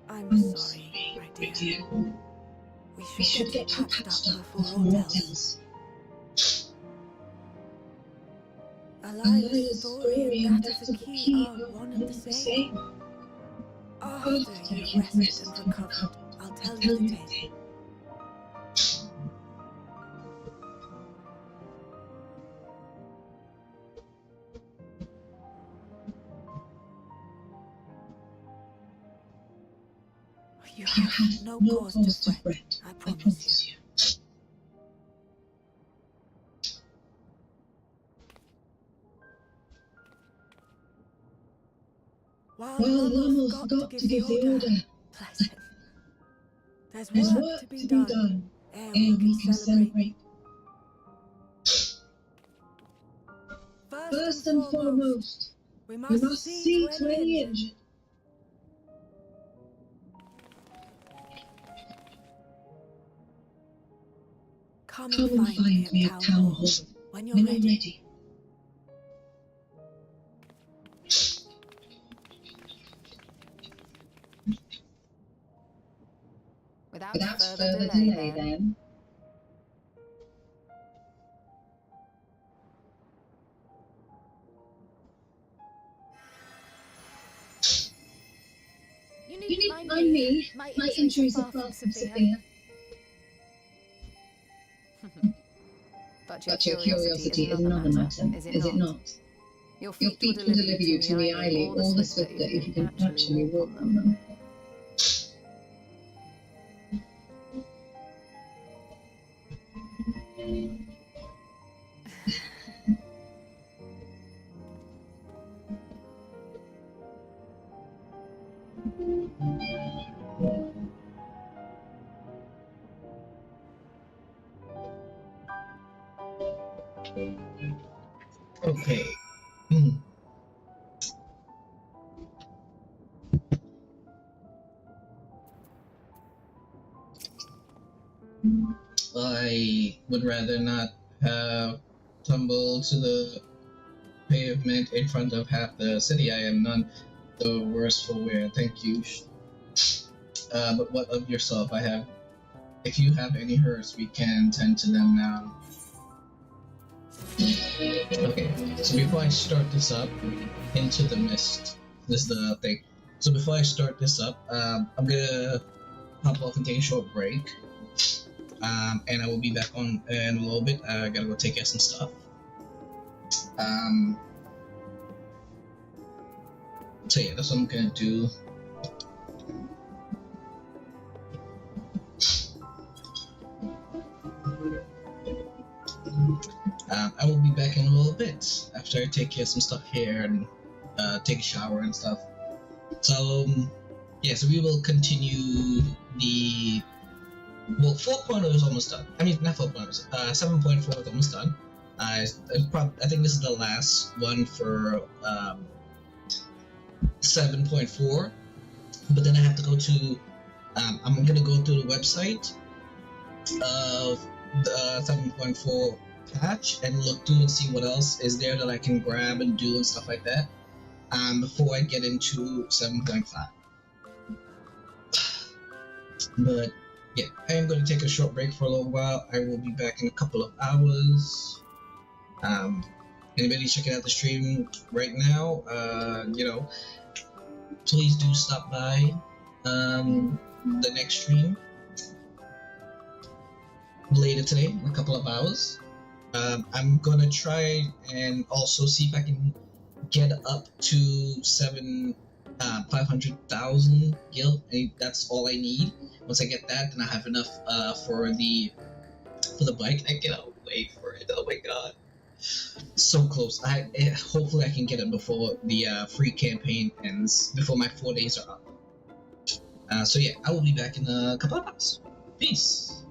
I'm sorry, my dear. We should get you patched up before all else. Alana's story and that of the key are one and the same. After you've rested and recovered, I'll tell you the tale. You have no cause to fret, I promise you. While Lama forgot to give the order, bless him. There's work to be done, ere we can celebrate. First and foremost, we must see to any injured. Come and find me at Town Hall when you're ready. Without further delay then. You need to mind me. My injuries are far from severe. But your curiosity is another matter, is it not? Your feet will deliver you to the Eiley all the swifter if you can actually walk on them. Okay. I would rather not have tumbled to the pavement in front of half the city. I am none the worse for wear, thank you. But what of yourself? If you have any hurts, we can tend to them now. Okay, so before I start this up, Into the Mist. This is the thing. So before I start this up, I'm gonna hop off and take a short break. And I will be back on in a little bit. I gotta go take care of some stuff. So yeah, that's what I'm gonna do. I will be back in a little bit after I take care of some stuff here and take a shower and stuff. So yeah, so we will continue the 4.0 is almost done. I mean, not 4.0, 7.4 is almost done. I think this is the last one for 7.4, but then I have to go to I'm gonna go to the website of the 7.4 patch and look through and see what else is there that I can grab and do and stuff like that before I get into 7.5. But yeah, I am going to take a short break for a little while. I will be back in a couple of hours. Anybody checking out the stream right now, you know, please do stop by the next stream later today in a couple of hours. I'm gonna try and also see if I can get up to 500,000 gil. That's all I need. Once I get that, then I have enough for the bike. I cannot wait for it. Oh my god, so close. Hopefully I can get it before the free campaign ends, before my 4 days are up. So yeah, I will be back in a couple of hours. Peace.